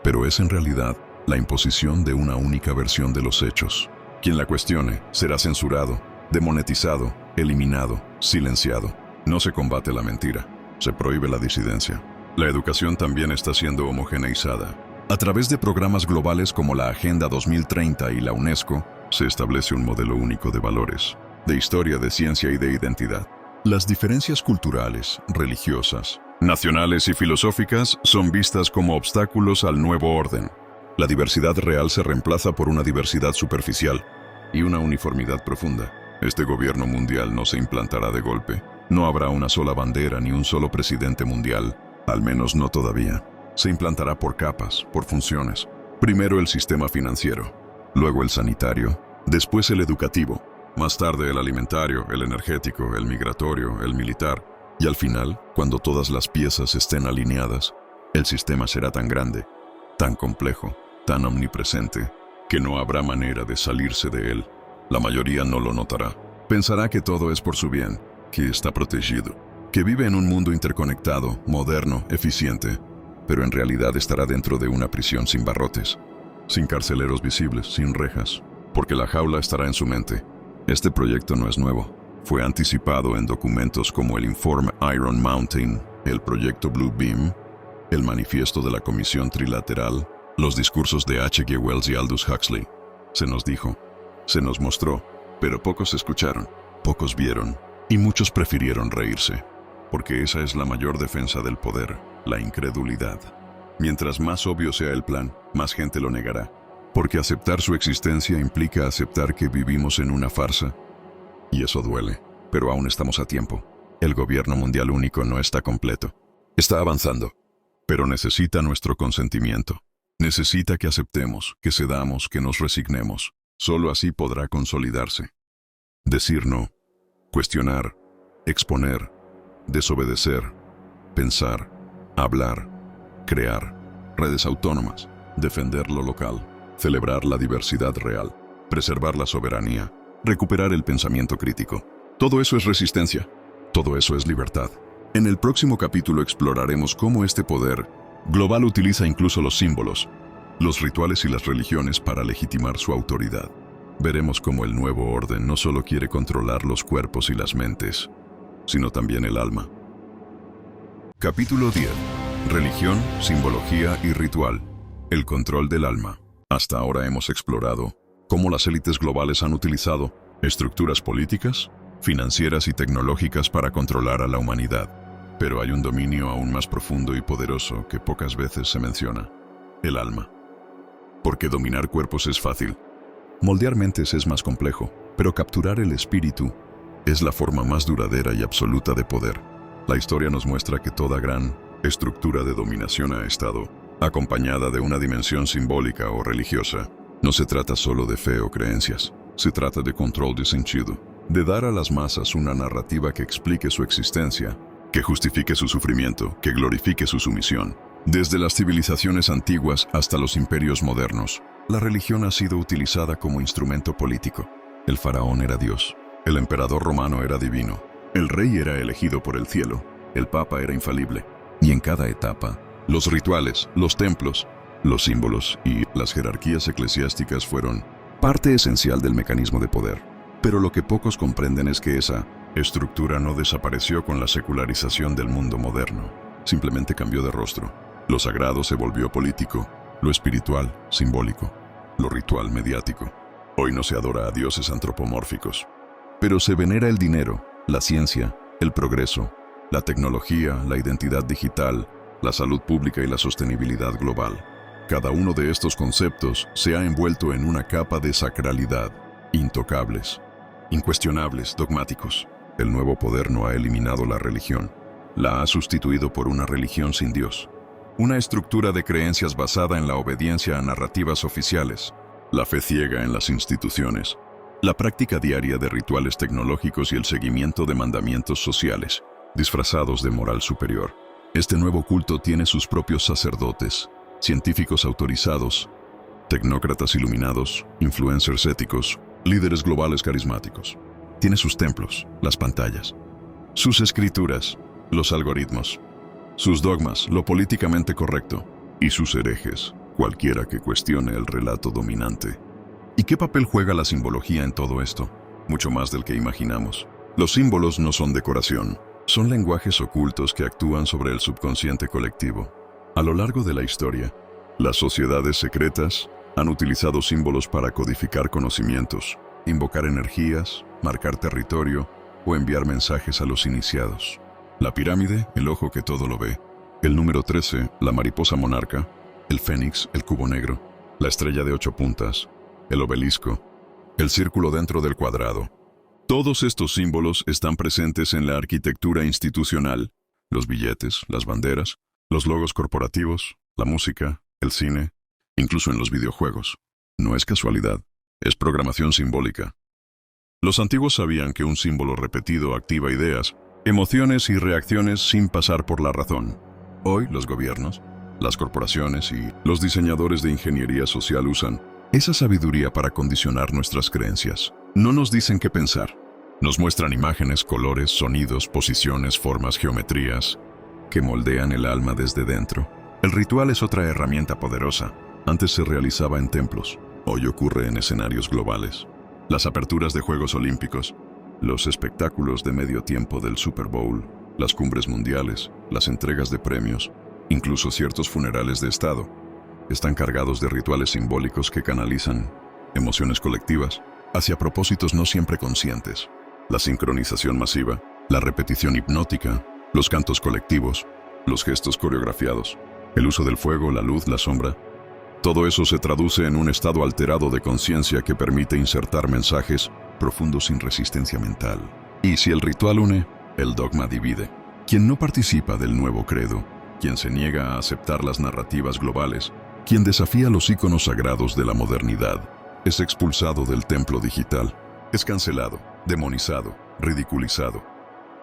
pero es en realidad la imposición de una única versión de los hechos. Quien la cuestione será censurado, demonetizado, eliminado, silenciado. No se combate la mentira, se prohíbe la disidencia. La educación también está siendo homogeneizada. A través de programas globales como la Agenda 2030 y la UNESCO, se establece un modelo único de valores, de historia, de ciencia y de identidad. Las diferencias culturales, religiosas, nacionales y filosóficas son vistas como obstáculos al nuevo orden. La diversidad real se reemplaza por una diversidad superficial y una uniformidad profunda. Este gobierno mundial no se implantará de golpe. No habrá una sola bandera ni un solo presidente mundial, al menos no todavía. Se implantará por capas, por funciones. Primero el sistema financiero, luego el sanitario, después el educativo, más tarde el alimentario, el energético, el migratorio, el militar, y al final, cuando todas las piezas estén alineadas, el sistema será tan grande, tan complejo, tan omnipresente, que no habrá manera de salirse de él. La mayoría no lo notará. Pensará que todo es por su bien, que está protegido, que vive en un mundo interconectado, moderno, eficiente, pero en realidad estará dentro de una prisión sin barrotes, sin carceleros visibles, sin rejas, porque la jaula estará en su mente. Este proyecto no es nuevo. Fue anticipado en documentos como el informe Iron Mountain, el proyecto Blue Beam, el manifiesto de la Comisión Trilateral, los discursos de H. G. Wells y Aldous Huxley. Se nos dijo, se nos mostró, pero pocos escucharon, pocos vieron, y muchos prefirieron reírse, porque esa es la mayor defensa del poder, la incredulidad. Mientras más obvio sea el plan, más gente lo negará, porque aceptar su existencia implica aceptar que vivimos en una farsa, y eso duele, pero aún estamos a tiempo. El gobierno mundial único no está completo. Está avanzando, pero necesita nuestro consentimiento. Necesita que aceptemos, que cedamos, que nos resignemos. Solo así podrá consolidarse. Decir no, cuestionar, exponer, desobedecer, pensar, hablar, crear, redes autónomas, defender lo local, celebrar la diversidad real, preservar la soberanía, recuperar el pensamiento crítico. Todo eso es resistencia. Todo eso es libertad. En el próximo capítulo exploraremos cómo este poder global utiliza incluso los símbolos, los rituales y las religiones para legitimar su autoridad. Veremos cómo el nuevo orden no solo quiere controlar los cuerpos y las mentes, sino también el alma. Capítulo 10. Religión, simbología y ritual. El control del alma. Hasta ahora hemos explorado cómo las élites globales han utilizado estructuras políticas, financieras y tecnológicas para controlar a la humanidad. Pero hay un dominio aún más profundo y poderoso que pocas veces se menciona: el alma. Porque dominar cuerpos es fácil, moldear mentes es más complejo, pero capturar el espíritu es la forma más duradera y absoluta de poder. La historia nos muestra que toda gran estructura de dominación ha estado acompañada de una dimensión simbólica o religiosa. No se trata solo de fe o creencias, se trata de control de sentido, de dar a las masas una narrativa que explique su existencia, que justifique su sufrimiento, que glorifique su sumisión. Desde las civilizaciones antiguas hasta los imperios modernos, la religión ha sido utilizada como instrumento político. El faraón era Dios, el emperador romano era divino, el rey era elegido por el cielo, el papa era infalible. Y en cada etapa, los rituales, los templos, los símbolos y las jerarquías eclesiásticas fueron parte esencial del mecanismo de poder. Pero lo que pocos comprenden es que esa estructura no desapareció con la secularización del mundo moderno. Simplemente cambió de rostro. Lo sagrado se volvió político, lo espiritual, simbólico, lo ritual, mediático. Hoy no se adora a dioses antropomórficos, pero se venera el dinero, la ciencia, el progreso, la tecnología, la identidad digital, la salud pública y la sostenibilidad global. Cada uno de estos conceptos se ha envuelto en una capa de sacralidad, intocables, incuestionables, dogmáticos. El nuevo poder no ha eliminado la religión, la ha sustituido por una religión sin Dios. Una estructura de creencias basada en la obediencia a narrativas oficiales, la fe ciega en las instituciones, la práctica diaria de rituales tecnológicos y el seguimiento de mandamientos sociales, disfrazados de moral superior. Este nuevo culto tiene sus propios sacerdotes, científicos autorizados, tecnócratas iluminados, influencers éticos, líderes globales carismáticos. Tiene sus templos, las pantallas, sus escrituras, los algoritmos, sus dogmas, lo políticamente correcto, y sus herejes, cualquiera que cuestione el relato dominante. ¿Y qué papel juega la simbología en todo esto? Mucho más del que imaginamos. Los símbolos no son decoración, son lenguajes ocultos que actúan sobre el subconsciente colectivo. A lo largo de la historia, las sociedades secretas han utilizado símbolos para codificar conocimientos, invocar energías, marcar territorio o enviar mensajes a los iniciados. La pirámide, el ojo que todo lo ve. El número 13, la mariposa monarca. El fénix, el cubo negro. La estrella de 8 puntas. El obelisco. El círculo dentro del cuadrado. Todos estos símbolos están presentes en la arquitectura institucional. Los billetes, las banderas, los logos corporativos, la música, el cine, incluso en los videojuegos. No es casualidad, es programación simbólica. Los antiguos sabían que un símbolo repetido activa ideas, emociones y reacciones sin pasar por la razón. Hoy los gobiernos, las corporaciones y los diseñadores de ingeniería social usan esa sabiduría para condicionar nuestras creencias. No nos dicen qué pensar. Nos muestran imágenes, colores, sonidos, posiciones, formas, geometrías que moldean el alma desde dentro. El ritual es otra herramienta poderosa. Antes se realizaba en templos, hoy ocurre en escenarios globales. Las aperturas de Juegos Olímpicos, los espectáculos de medio tiempo del Super Bowl, las cumbres mundiales, las entregas de premios, incluso ciertos funerales de Estado, están cargados de rituales simbólicos que canalizan emociones colectivas hacia propósitos no siempre conscientes. La sincronización masiva, la repetición hipnótica, los cantos colectivos, los gestos coreografiados, el uso del fuego, la luz, la sombra. Todo eso se traduce en un estado alterado de conciencia que permite insertar mensajes profundos sin resistencia mental. Y si el ritual une, el dogma divide. Quien no participa del nuevo credo, quien se niega a aceptar las narrativas globales, quien desafía los íconos sagrados de la modernidad, es expulsado del templo digital. Es cancelado, demonizado, ridiculizado.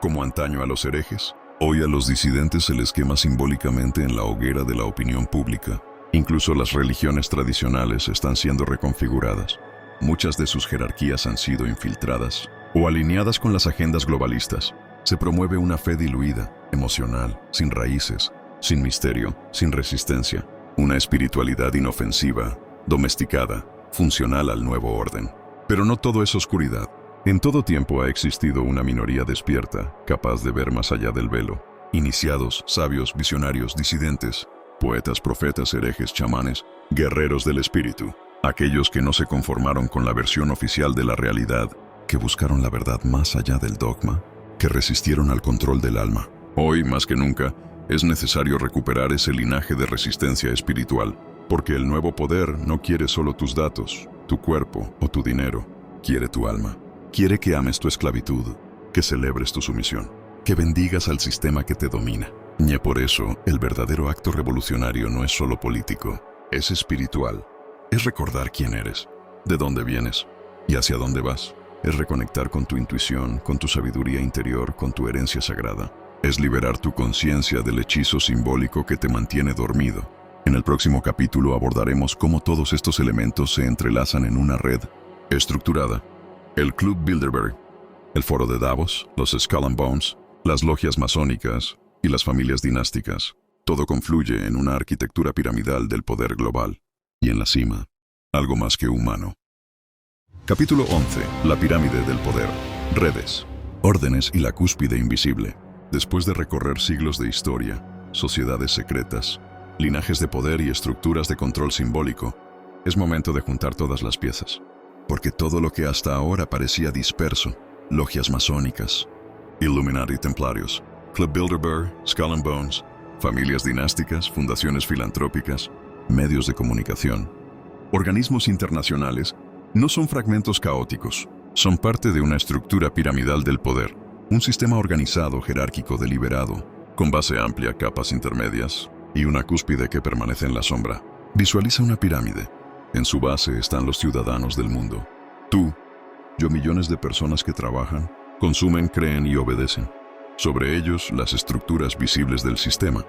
Como antaño a los herejes, hoy a los disidentes se les quema simbólicamente en la hoguera de la opinión pública. Incluso las religiones tradicionales están siendo reconfiguradas. Muchas de sus jerarquías han sido infiltradas o alineadas con las agendas globalistas. Se promueve una fe diluida, emocional, sin raíces, sin misterio, sin resistencia. Una espiritualidad inofensiva, domesticada, funcional al nuevo orden. Pero no todo es oscuridad. En todo tiempo ha existido una minoría despierta, capaz de ver más allá del velo. Iniciados, sabios, visionarios, disidentes, poetas, profetas, herejes, chamanes, guerreros del espíritu. Aquellos que no se conformaron con la versión oficial de la realidad, que buscaron la verdad más allá del dogma, que resistieron al control del alma. Hoy, más que nunca, es necesario recuperar ese linaje de resistencia espiritual, porque el nuevo poder no quiere solo tus datos, tu cuerpo o tu dinero, quiere tu alma. Quiere que ames tu esclavitud, que celebres tu sumisión, que bendigas al sistema que te domina. Y por eso, el verdadero acto revolucionario no es solo político, es espiritual. Es recordar quién eres, de dónde vienes y hacia dónde vas. Es reconectar con tu intuición, con tu sabiduría interior, con tu herencia sagrada. Es liberar tu conciencia del hechizo simbólico que te mantiene dormido. En el próximo capítulo abordaremos cómo todos estos elementos se entrelazan en una red estructurada. El Club Bilderberg, el Foro de Davos, los Skull and Bones, las logias masónicas y las familias dinásticas. Todo confluye en una arquitectura piramidal del poder global. Y en la cima, algo más que humano. Capítulo 11. La pirámide del poder. Redes, órdenes y la cúspide invisible. Después de recorrer siglos de historia, sociedades secretas, linajes de poder y estructuras de control simbólico, es momento de juntar todas las piezas. Porque todo lo que hasta ahora parecía disperso, logias masónicas, Illuminati templarios, Club Bilderberg, Skull and Bones, familias dinásticas, fundaciones filantrópicas, medios de comunicación, organismos internacionales, no son fragmentos caóticos, son parte de una estructura piramidal del poder, un sistema organizado, jerárquico, deliberado, con base amplia, capas intermedias y una cúspide que permanece en la sombra. Visualiza una pirámide. En su base están los ciudadanos del mundo. Tú, yo, millones de personas que trabajan, consumen, creen y obedecen. Sobre ellos, las estructuras visibles del sistema.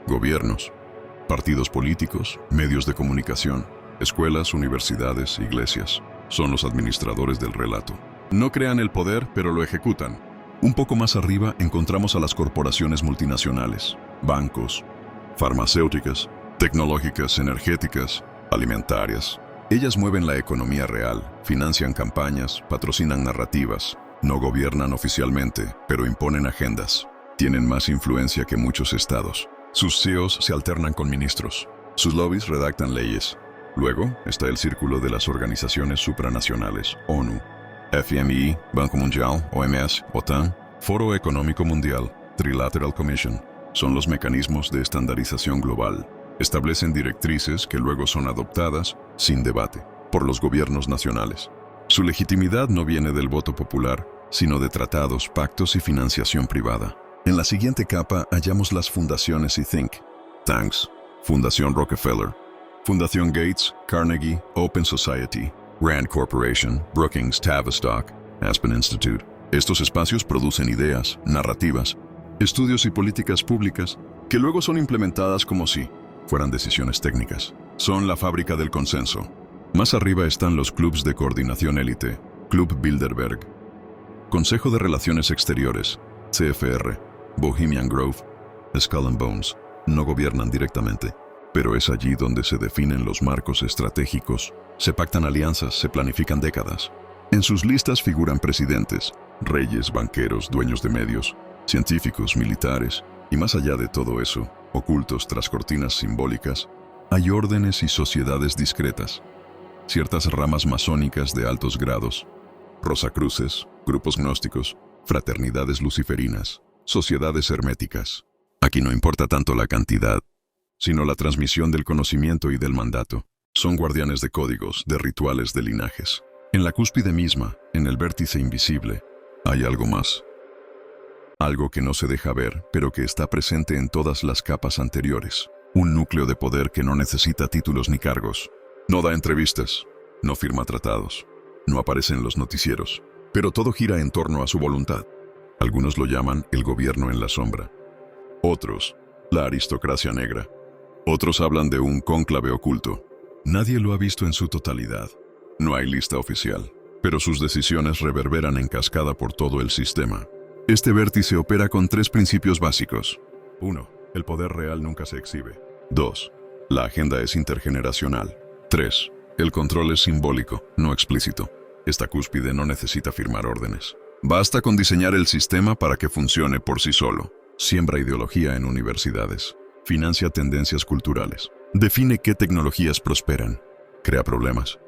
Gobiernos, partidos políticos, medios de comunicación, escuelas, universidades, iglesias. Son los administradores del relato. No crean el poder, pero lo ejecutan. Un poco más arriba encontramos a las corporaciones multinacionales, bancos, farmacéuticas, tecnológicas, energéticas, alimentarias. Ellas mueven la economía real, financian campañas, patrocinan narrativas, no gobiernan oficialmente, pero imponen agendas. Tienen más influencia que muchos estados. Sus CEOs se alternan con ministros. Sus lobbies redactan leyes. Luego está el círculo de las organizaciones supranacionales, ONU, FMI, Banco Mundial, OMS, OTAN, Foro Económico Mundial, Trilateral Commission. Son los mecanismos de estandarización global. Establecen directrices que luego son adoptadas, sin debate, por los gobiernos nacionales. Su legitimidad no viene del voto popular, sino de tratados, pactos y financiación privada. En la siguiente capa hallamos las fundaciones y think tanks. Fundación Rockefeller, Fundación Gates, Carnegie, Open Society, Rand Corporation, Brookings, Tavistock, Aspen Institute. Estos espacios producen ideas, narrativas, estudios y políticas públicas que luego son implementadas como si fueran decisiones técnicas. Son la fábrica del consenso. Más arriba están los clubs de coordinación élite, Club Bilderberg, Consejo de Relaciones Exteriores, CFR, Bohemian Grove, Skull and Bones. No gobiernan directamente, pero es allí donde se definen los marcos estratégicos, se pactan alianzas, se planifican décadas. En sus listas figuran presidentes, reyes, banqueros, dueños de medios, científicos, militares, y más allá de todo eso, ocultos tras cortinas simbólicas, hay órdenes y sociedades discretas, ciertas ramas masónicas de altos grados, rosacruces, grupos gnósticos, fraternidades luciferinas, sociedades herméticas. Aquí no importa tanto la cantidad, sino la transmisión del conocimiento y del mandato. Son guardianes de códigos, de rituales, de linajes. En la cúspide misma, en el vértice invisible, hay algo más. Algo que no se deja ver, pero que está presente en todas las capas anteriores. Un núcleo de poder que no necesita títulos ni cargos. No da entrevistas, no firma tratados, no aparece en los noticieros, pero todo gira en torno a su voluntad. Algunos lo llaman el gobierno en la sombra. Otros, la aristocracia negra. Otros hablan de un cónclave oculto. Nadie lo ha visto en su totalidad. No hay lista oficial, pero sus decisiones reverberan en cascada por todo el sistema. Este vértice opera con 3 principios básicos. 1. El poder real nunca se exhibe. 2. La agenda es intergeneracional. 3. El control es simbólico, no explícito. Esta cúspide no necesita firmar órdenes. Basta con diseñar el sistema para que funcione por sí solo. Siembra ideología en universidades. Financia tendencias culturales. Define qué tecnologías prosperan. Crea problemas.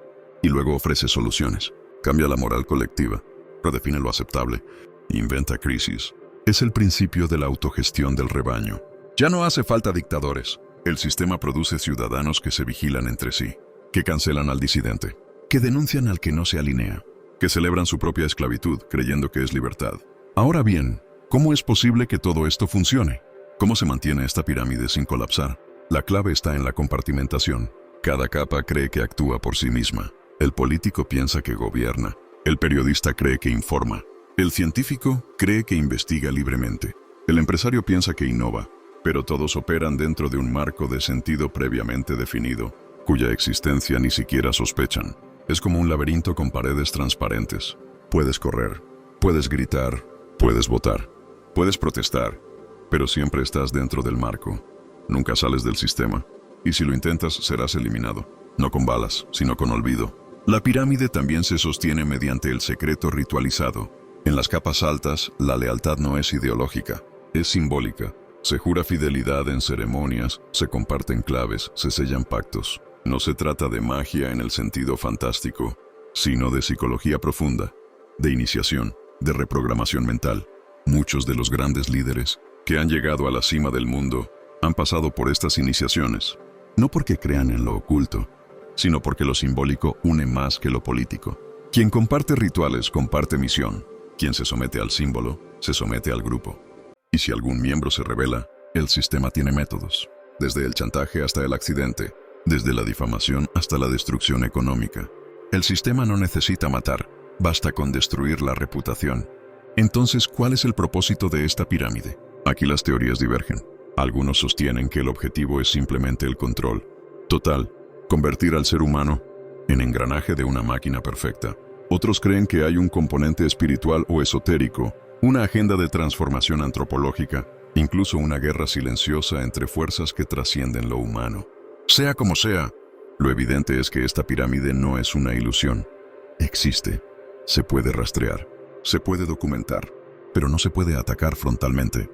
Y luego ofrece soluciones. Cambia la moral colectiva. Redefine lo aceptable. Inventa crisis. Es el principio de la autogestión del rebaño. Ya no hace falta dictadores. El sistema produce ciudadanos que se vigilan entre sí, que cancelan al disidente, que denuncian al que no se alinea, que celebran su propia esclavitud creyendo que es libertad. Ahora bien, ¿cómo es posible que todo esto funcione? ¿Cómo se mantiene esta pirámide sin colapsar? La clave está en la compartimentación. Cada capa cree que actúa por sí misma. El político piensa que gobierna. El periodista cree que informa. El científico cree que investiga libremente. El empresario piensa que innova. Pero todos operan dentro de un marco de sentido previamente definido, cuya existencia ni siquiera sospechan. Es como un laberinto con paredes transparentes. Puedes correr, puedes gritar, puedes votar, puedes protestar, pero siempre estás dentro del marco. Nunca sales del sistema, y si lo intentas serás eliminado, no con balas, sino con olvido. La pirámide también se sostiene mediante el secreto ritualizado. En las capas altas, la lealtad no es ideológica, es simbólica. Se jura fidelidad en ceremonias, se comparten claves, se sellan pactos. No se trata de magia en el sentido fantástico, sino de psicología profunda, de iniciación, de reprogramación mental. Muchos de los grandes líderes que han llegado a la cima del mundo han pasado por estas iniciaciones, no porque crean en lo oculto, sino porque lo simbólico une más que lo político. Quien comparte rituales comparte misión. Quien se somete al símbolo, se somete al grupo. Y si algún miembro se rebela, el sistema tiene métodos, desde el chantaje hasta el accidente, desde la difamación hasta la destrucción económica. El sistema no necesita matar, basta con destruir la reputación. Entonces, ¿cuál es el propósito de esta pirámide? Aquí las teorías divergen. Algunos sostienen que el objetivo es simplemente el control total, convertir al ser humano en engranaje de una máquina perfecta. Otros creen que hay un componente espiritual o esotérico, una agenda de transformación antropológica, incluso una guerra silenciosa entre fuerzas que trascienden lo humano. Sea como sea, lo evidente es que esta pirámide no es una ilusión. Existe, se puede rastrear, se puede documentar, pero no se puede atacar frontalmente,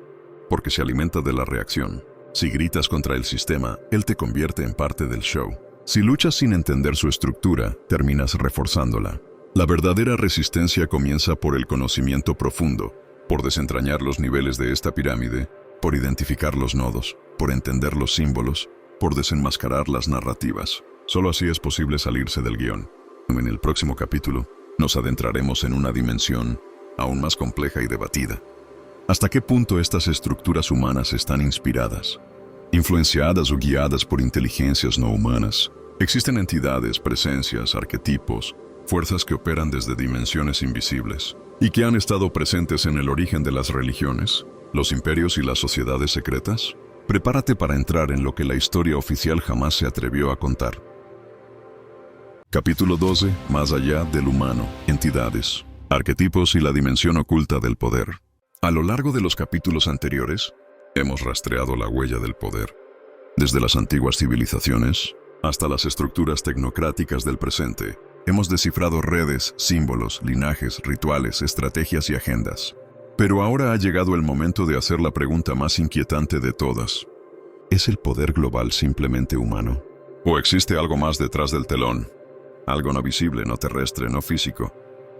porque se alimenta de la reacción. Si gritas contra el sistema, él te convierte en parte del show. Si luchas sin entender su estructura, terminas reforzándola. La verdadera resistencia comienza por el conocimiento profundo, por desentrañar los niveles de esta pirámide, por identificar los nodos, por entender los símbolos, por desenmascarar las narrativas. Solo así es posible salirse del guión. En el próximo capítulo, nos adentraremos en una dimensión aún más compleja y debatida. ¿Hasta qué punto estas estructuras humanas están inspiradas, influenciadas o guiadas por inteligencias no humanas? Existen entidades, presencias, arquetipos, fuerzas que operan desde dimensiones invisibles y que han estado presentes en el origen de las religiones, los imperios y las sociedades secretas. Prepárate para entrar en lo que la historia oficial jamás se atrevió a contar. Capítulo 12. Más allá del humano, entidades, arquetipos y la dimensión oculta del poder. A lo largo de los capítulos anteriores, hemos rastreado la huella del poder, desde las antiguas civilizaciones hasta las estructuras tecnocráticas del presente. Hemos descifrado redes, símbolos, linajes, rituales, estrategias y agendas. Pero ahora ha llegado el momento de hacer la pregunta más inquietante de todas. ¿Es el poder global simplemente humano? ¿O existe algo más detrás del telón? Algo no visible, no terrestre, no físico,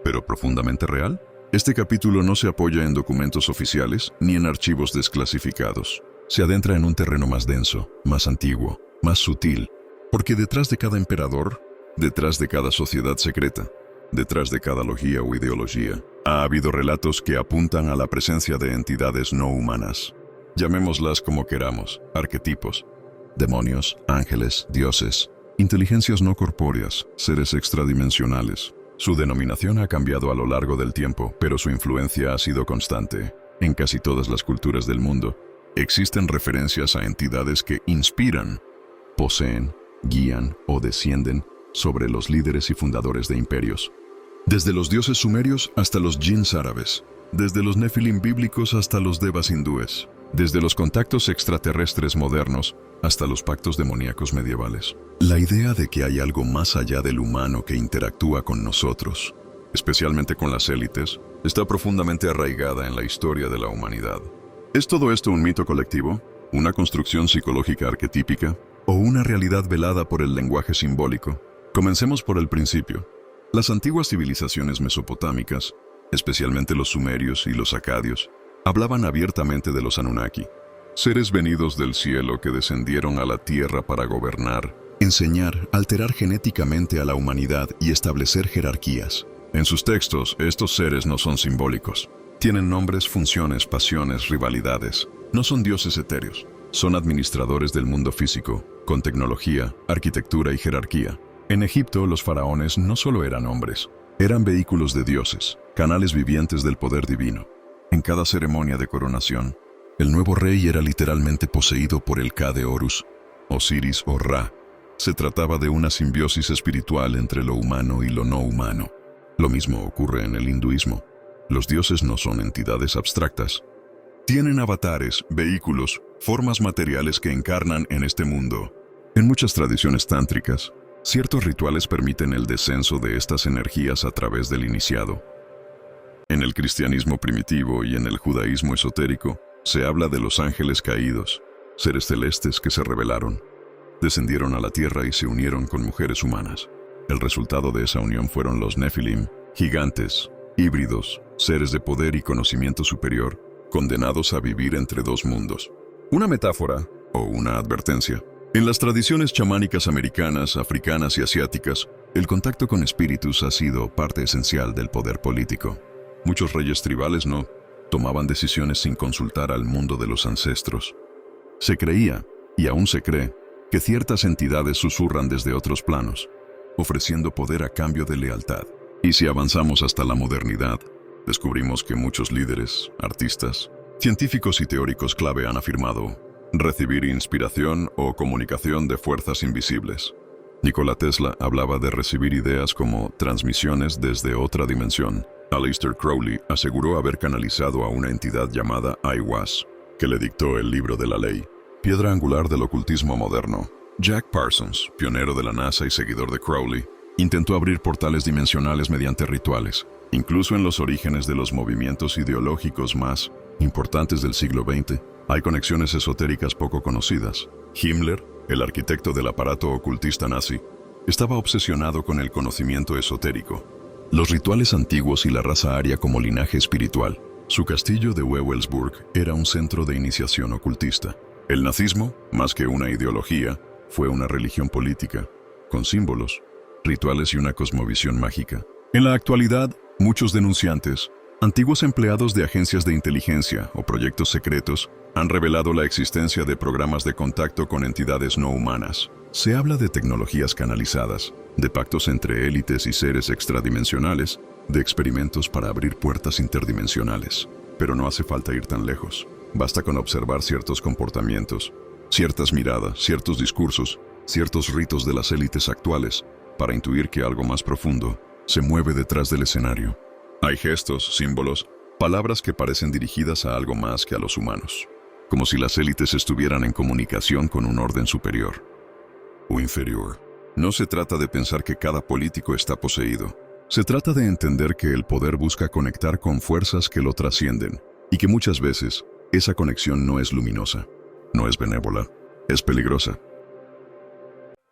pero profundamente real. Este capítulo no se apoya en documentos oficiales ni en archivos desclasificados. Se adentra en un terreno más denso, más antiguo, más sutil, porque detrás de cada emperador, detrás de cada sociedad secreta, detrás de cada logía o ideología, ha habido relatos que apuntan a la presencia de entidades no humanas. Llamémoslas como queramos, arquetipos, demonios, ángeles, dioses, inteligencias no corpóreas, seres extradimensionales. Su denominación ha cambiado a lo largo del tiempo, pero su influencia ha sido constante. En casi todas las culturas del mundo, existen referencias a entidades que inspiran, poseen, guían o descienden sobre los líderes y fundadores de imperios. Desde los dioses sumerios hasta los jinns árabes, desde los nefilim bíblicos hasta los devas hindúes, desde los contactos extraterrestres modernos hasta los pactos demoníacos medievales. La idea de que hay algo más allá del humano que interactúa con nosotros, especialmente con las élites, está profundamente arraigada en la historia de la humanidad. ¿Es todo esto un mito colectivo, una construcción psicológica arquetípica o una realidad velada por el lenguaje simbólico? Comencemos por el principio. Las antiguas civilizaciones mesopotámicas, especialmente los sumerios y los acadios, hablaban abiertamente de los Anunnaki, seres venidos del cielo que descendieron a la tierra para gobernar, enseñar, alterar genéticamente a la humanidad y establecer jerarquías. En sus textos, estos seres no son simbólicos. Tienen nombres, funciones, pasiones, rivalidades. No son dioses etéreos. Son administradores del mundo físico, con tecnología, arquitectura y jerarquía. En Egipto, los faraones no solo eran hombres, eran vehículos de dioses, canales vivientes del poder divino. En cada ceremonia de coronación, el nuevo rey era literalmente poseído por el Ka de Horus, Osiris o Ra. Se trataba de una simbiosis espiritual entre lo humano y lo no humano. Lo mismo ocurre en el hinduismo. Los dioses no son entidades abstractas. Tienen avatares, vehículos, formas materiales que encarnan en este mundo. En muchas tradiciones tántricas, ciertos rituales permiten el descenso de estas energías a través del iniciado. En el cristianismo primitivo y en el judaísmo esotérico, se habla de los ángeles caídos, seres celestes que se rebelaron, descendieron a la tierra y se unieron con mujeres humanas. El resultado de esa unión fueron los nefilim, gigantes, híbridos, seres de poder y conocimiento superior, condenados a vivir entre dos mundos. Una metáfora o una advertencia. En las tradiciones chamánicas americanas, africanas y asiáticas, el contacto con espíritus ha sido parte esencial del poder político. Muchos reyes tribales no tomaban decisiones sin consultar al mundo de los ancestros. Se creía, y aún se cree, que ciertas entidades susurran desde otros planos, ofreciendo poder a cambio de lealtad. Y si avanzamos hasta la modernidad, descubrimos que muchos líderes, artistas, científicos y teóricos clave han afirmado recibir inspiración o comunicación de fuerzas invisibles. Nikola Tesla hablaba de recibir ideas como transmisiones desde otra dimensión. Aleister Crowley aseguró haber canalizado a una entidad llamada Aiwass, que le dictó el libro de la ley, piedra angular del ocultismo moderno. Jack Parsons, pionero de la NASA y seguidor de Crowley, intentó abrir portales dimensionales mediante rituales. Incluso en los orígenes de los movimientos ideológicos más importantes del siglo XX, hay conexiones esotéricas poco conocidas. Himmler, el arquitecto del aparato ocultista nazi, estaba obsesionado con el conocimiento esotérico, los rituales antiguos y la raza aria como linaje espiritual. Su castillo de Wewelsburg era un centro de iniciación ocultista. El nazismo, más que una ideología, fue una religión política, con símbolos, rituales y una cosmovisión mágica. En la actualidad, muchos denunciantes, antiguos empleados de agencias de inteligencia o proyectos secretos, han revelado la existencia de programas de contacto con entidades no humanas. Se habla de tecnologías canalizadas, de pactos entre élites y seres extradimensionales, de experimentos para abrir puertas interdimensionales. Pero no hace falta ir tan lejos. Basta con observar ciertos comportamientos, ciertas miradas, ciertos discursos, ciertos ritos de las élites actuales, para intuir que algo más profundo se mueve detrás del escenario. Hay gestos, símbolos, palabras que parecen dirigidas a algo más que a los humanos, como si las élites estuvieran en comunicación con un orden superior o inferior. No se trata de pensar que cada político está poseído. Se trata de entender que el poder busca conectar con fuerzas que lo trascienden y que muchas veces esa conexión no es luminosa, no es benévola, es peligrosa.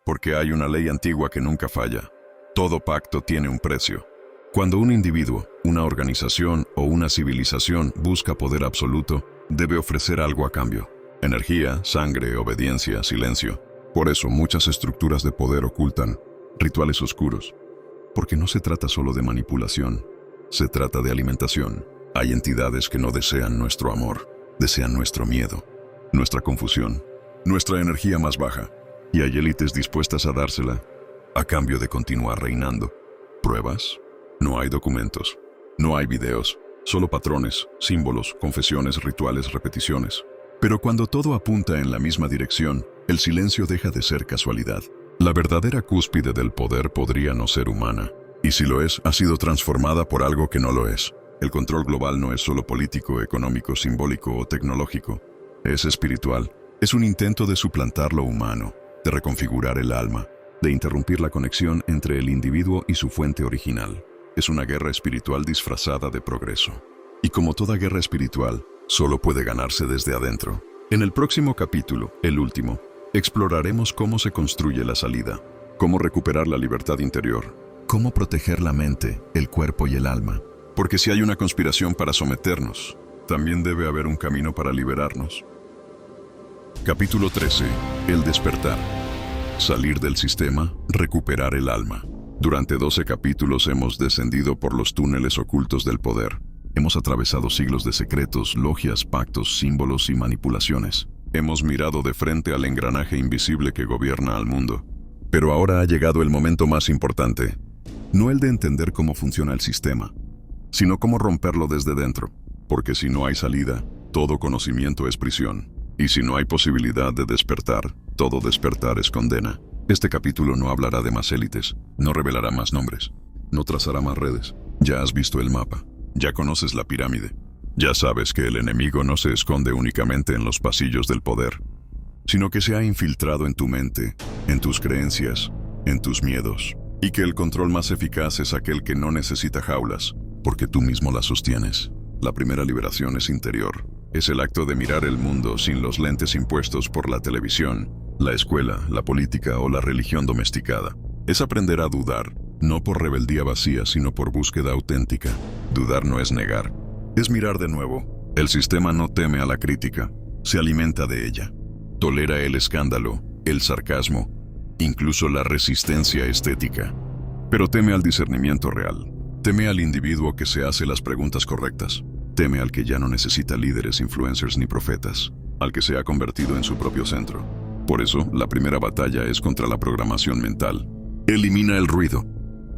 Porque hay una ley antigua que nunca falla. Todo pacto tiene un precio. Cuando un individuo, una organización o una civilización busca poder absoluto, debe ofrecer algo a cambio. Energía, sangre, obediencia, silencio. Por eso muchas estructuras de poder ocultan rituales oscuros. Porque no se trata solo de manipulación, se trata de alimentación. Hay entidades que no desean nuestro amor, desean nuestro miedo, nuestra confusión, nuestra energía más baja. Y hay élites dispuestas a dársela a cambio de continuar reinando. ¿Pruebas? No hay documentos, no hay videos, solo patrones, símbolos, confesiones, rituales, repeticiones. Pero cuando todo apunta en la misma dirección, el silencio deja de ser casualidad. La verdadera cúspide del poder podría no ser humana, y si lo es, ha sido transformada por algo que no lo es. El control global no es solo político, económico, simbólico o tecnológico. Es espiritual. Es un intento de suplantar lo humano, de reconfigurar el alma, de interrumpir la conexión entre el individuo y su fuente original. Es una guerra espiritual disfrazada de progreso. Y como toda guerra espiritual, solo puede ganarse desde adentro. En el próximo capítulo, el último, exploraremos cómo se construye la salida, cómo recuperar la libertad interior, cómo proteger la mente, el cuerpo y el alma. Porque si hay una conspiración para someternos, también debe haber un camino para liberarnos. Capítulo 13. El despertar. Salir del sistema, recuperar el alma. Durante 12 capítulos hemos descendido por los túneles ocultos del poder. Hemos atravesado siglos de secretos, logias, pactos, símbolos y manipulaciones. Hemos mirado de frente al engranaje invisible que gobierna al mundo. Pero ahora ha llegado el momento más importante. No el de entender cómo funciona el sistema, sino cómo romperlo desde dentro. Porque si no hay salida, todo conocimiento es prisión. Y si no hay posibilidad de despertar, todo despertar es condena. Este capítulo no hablará de más élites, no revelará más nombres, no trazará más redes. Ya has visto el mapa, ya conoces la pirámide. Ya sabes que el enemigo no se esconde únicamente en los pasillos del poder, sino que se ha infiltrado en tu mente, en tus creencias, en tus miedos. Y que el control más eficaz es aquel que no necesita jaulas, porque tú mismo las sostienes. La primera liberación es interior. Es el acto de mirar el mundo sin los lentes impuestos por la televisión, la escuela, la política o la religión domesticada. Es aprender a dudar, no por rebeldía vacía, sino por búsqueda auténtica. Dudar no es negar, es mirar de nuevo. El sistema no teme a la crítica, se alimenta de ella. Tolera el escándalo, el sarcasmo, incluso la resistencia estética. Pero teme al discernimiento real. Teme al individuo que se hace las preguntas correctas. Teme al que ya no necesita líderes, influencers ni profetas, al que se ha convertido en su propio centro. Por eso, la primera batalla es contra la programación mental. Elimina el ruido.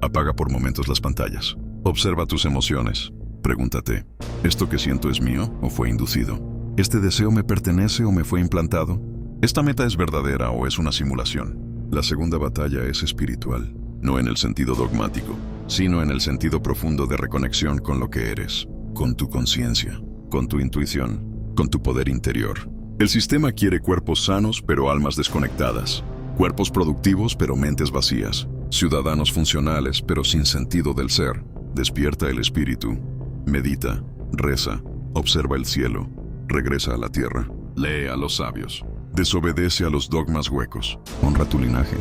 Apaga por momentos las pantallas. Observa tus emociones. Pregúntate, ¿esto que siento es mío o fue inducido? ¿Este deseo me pertenece o me fue implantado? ¿Esta meta es verdadera o es una simulación? La segunda batalla es espiritual, no en el sentido dogmático, sino en el sentido profundo de reconexión con lo que eres, con tu conciencia, con tu intuición, con tu poder interior. El sistema quiere cuerpos sanos pero almas desconectadas. Cuerpos productivos pero mentes vacías. Ciudadanos funcionales pero sin sentido del ser. Despierta el espíritu. Medita, reza, observa el cielo, regresa a la tierra, lee a los sabios, desobedece a los dogmas huecos, honra tu linaje,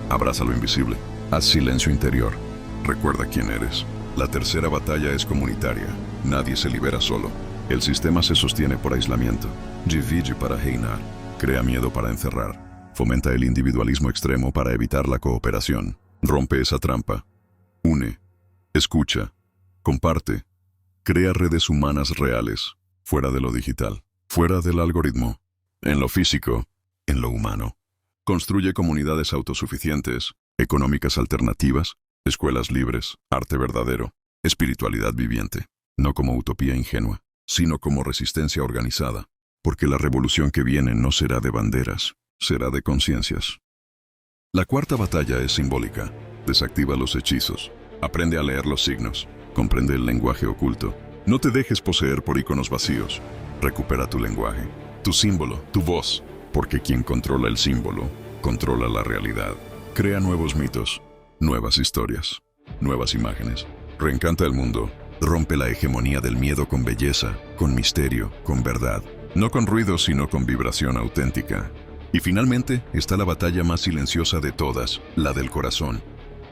abraza lo invisible, haz silencio interior, recuerda quién eres. La tercera batalla es comunitaria, nadie se libera solo. El sistema se sostiene por aislamiento, divide para reinar, crea miedo para encerrar, fomenta el individualismo extremo para evitar la cooperación, rompe esa trampa, une, escucha, comparte, crea redes humanas reales, fuera de lo digital, fuera del algoritmo, en lo físico, en lo humano. Construye comunidades autosuficientes, económicas alternativas, escuelas libres, arte verdadero, espiritualidad viviente, no como utopía ingenua, sino como resistencia organizada, porque la revolución que viene no será de banderas, será de conciencias. La cuarta batalla es simbólica, desactiva los hechizos, aprende a leer los signos, comprende el lenguaje oculto. No te dejes poseer por iconos vacíos. Recupera tu lenguaje, tu símbolo, tu voz, porque quien controla el símbolo, controla la realidad. Crea nuevos mitos, nuevas historias, nuevas imágenes. Reencanta el mundo, rompe la hegemonía del miedo con belleza, con misterio, con verdad. No con ruido, sino con vibración auténtica. Y finalmente está la batalla más silenciosa de todas, la del corazón.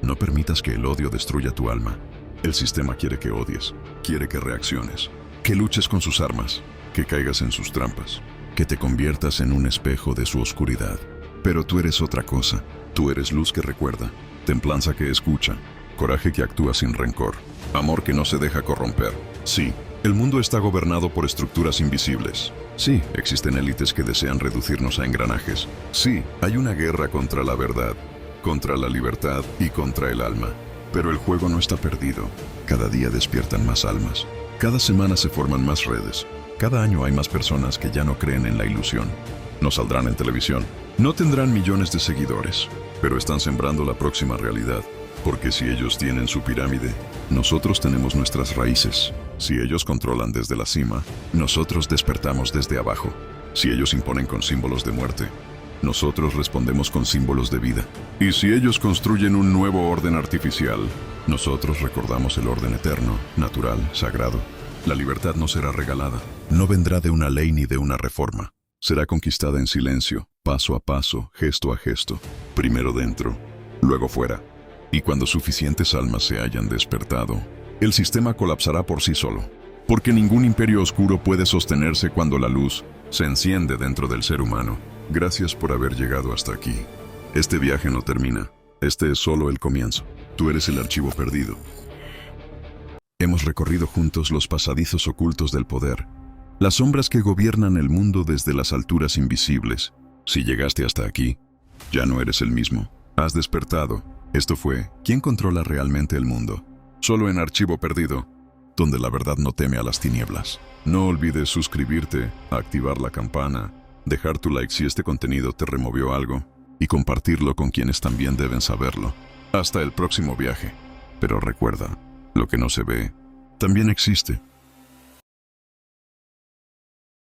No permitas que el odio destruya tu alma. El sistema quiere que odies, quiere que reacciones, que luches con sus armas, que caigas en sus trampas, que te conviertas en un espejo de su oscuridad. Pero tú eres otra cosa, tú eres luz que recuerda, templanza que escucha, coraje que actúa sin rencor, amor que no se deja corromper. Sí, el mundo está gobernado por estructuras invisibles. Sí, existen élites que desean reducirnos a engranajes. Sí, hay una guerra contra la verdad, contra la libertad y contra el alma. Pero el juego no está perdido. Cada día despiertan más almas. Cada semana se forman más redes. Cada año hay más personas que ya no creen en la ilusión. No saldrán en televisión. No tendrán millones de seguidores. Pero están sembrando la próxima realidad. Porque si ellos tienen su pirámide, nosotros tenemos nuestras raíces. Si ellos controlan desde la cima, nosotros despertamos desde abajo. Si ellos imponen con símbolos de muerte, nosotros respondemos con símbolos de vida. Y si ellos construyen un nuevo orden artificial, nosotros recordamos el orden eterno, natural, sagrado. La libertad no será regalada, no vendrá de una ley ni de una reforma. Será conquistada en silencio, paso a paso, gesto a gesto. Primero dentro, luego fuera. Y cuando suficientes almas se hayan despertado, el sistema colapsará por sí solo. Porque ningún imperio oscuro puede sostenerse cuando la luz se enciende dentro del ser humano. Gracias por haber llegado hasta aquí. Este viaje no termina. Este es solo el comienzo. Tú eres el archivo perdido. Hemos recorrido juntos los pasadizos ocultos del poder, las sombras que gobiernan el mundo desde las alturas invisibles. Si llegaste hasta aquí, ya no eres el mismo. Has despertado. Esto fue ¿Quién controla realmente el mundo? Solo en Archivo Perdido, donde la verdad no teme a las tinieblas. No olvides suscribirte, activar la campana, dejar tu like si este contenido te removió algo y compartirlo con quienes también deben saberlo. Hasta el próximo viaje. Pero recuerda, lo que no se ve, también existe.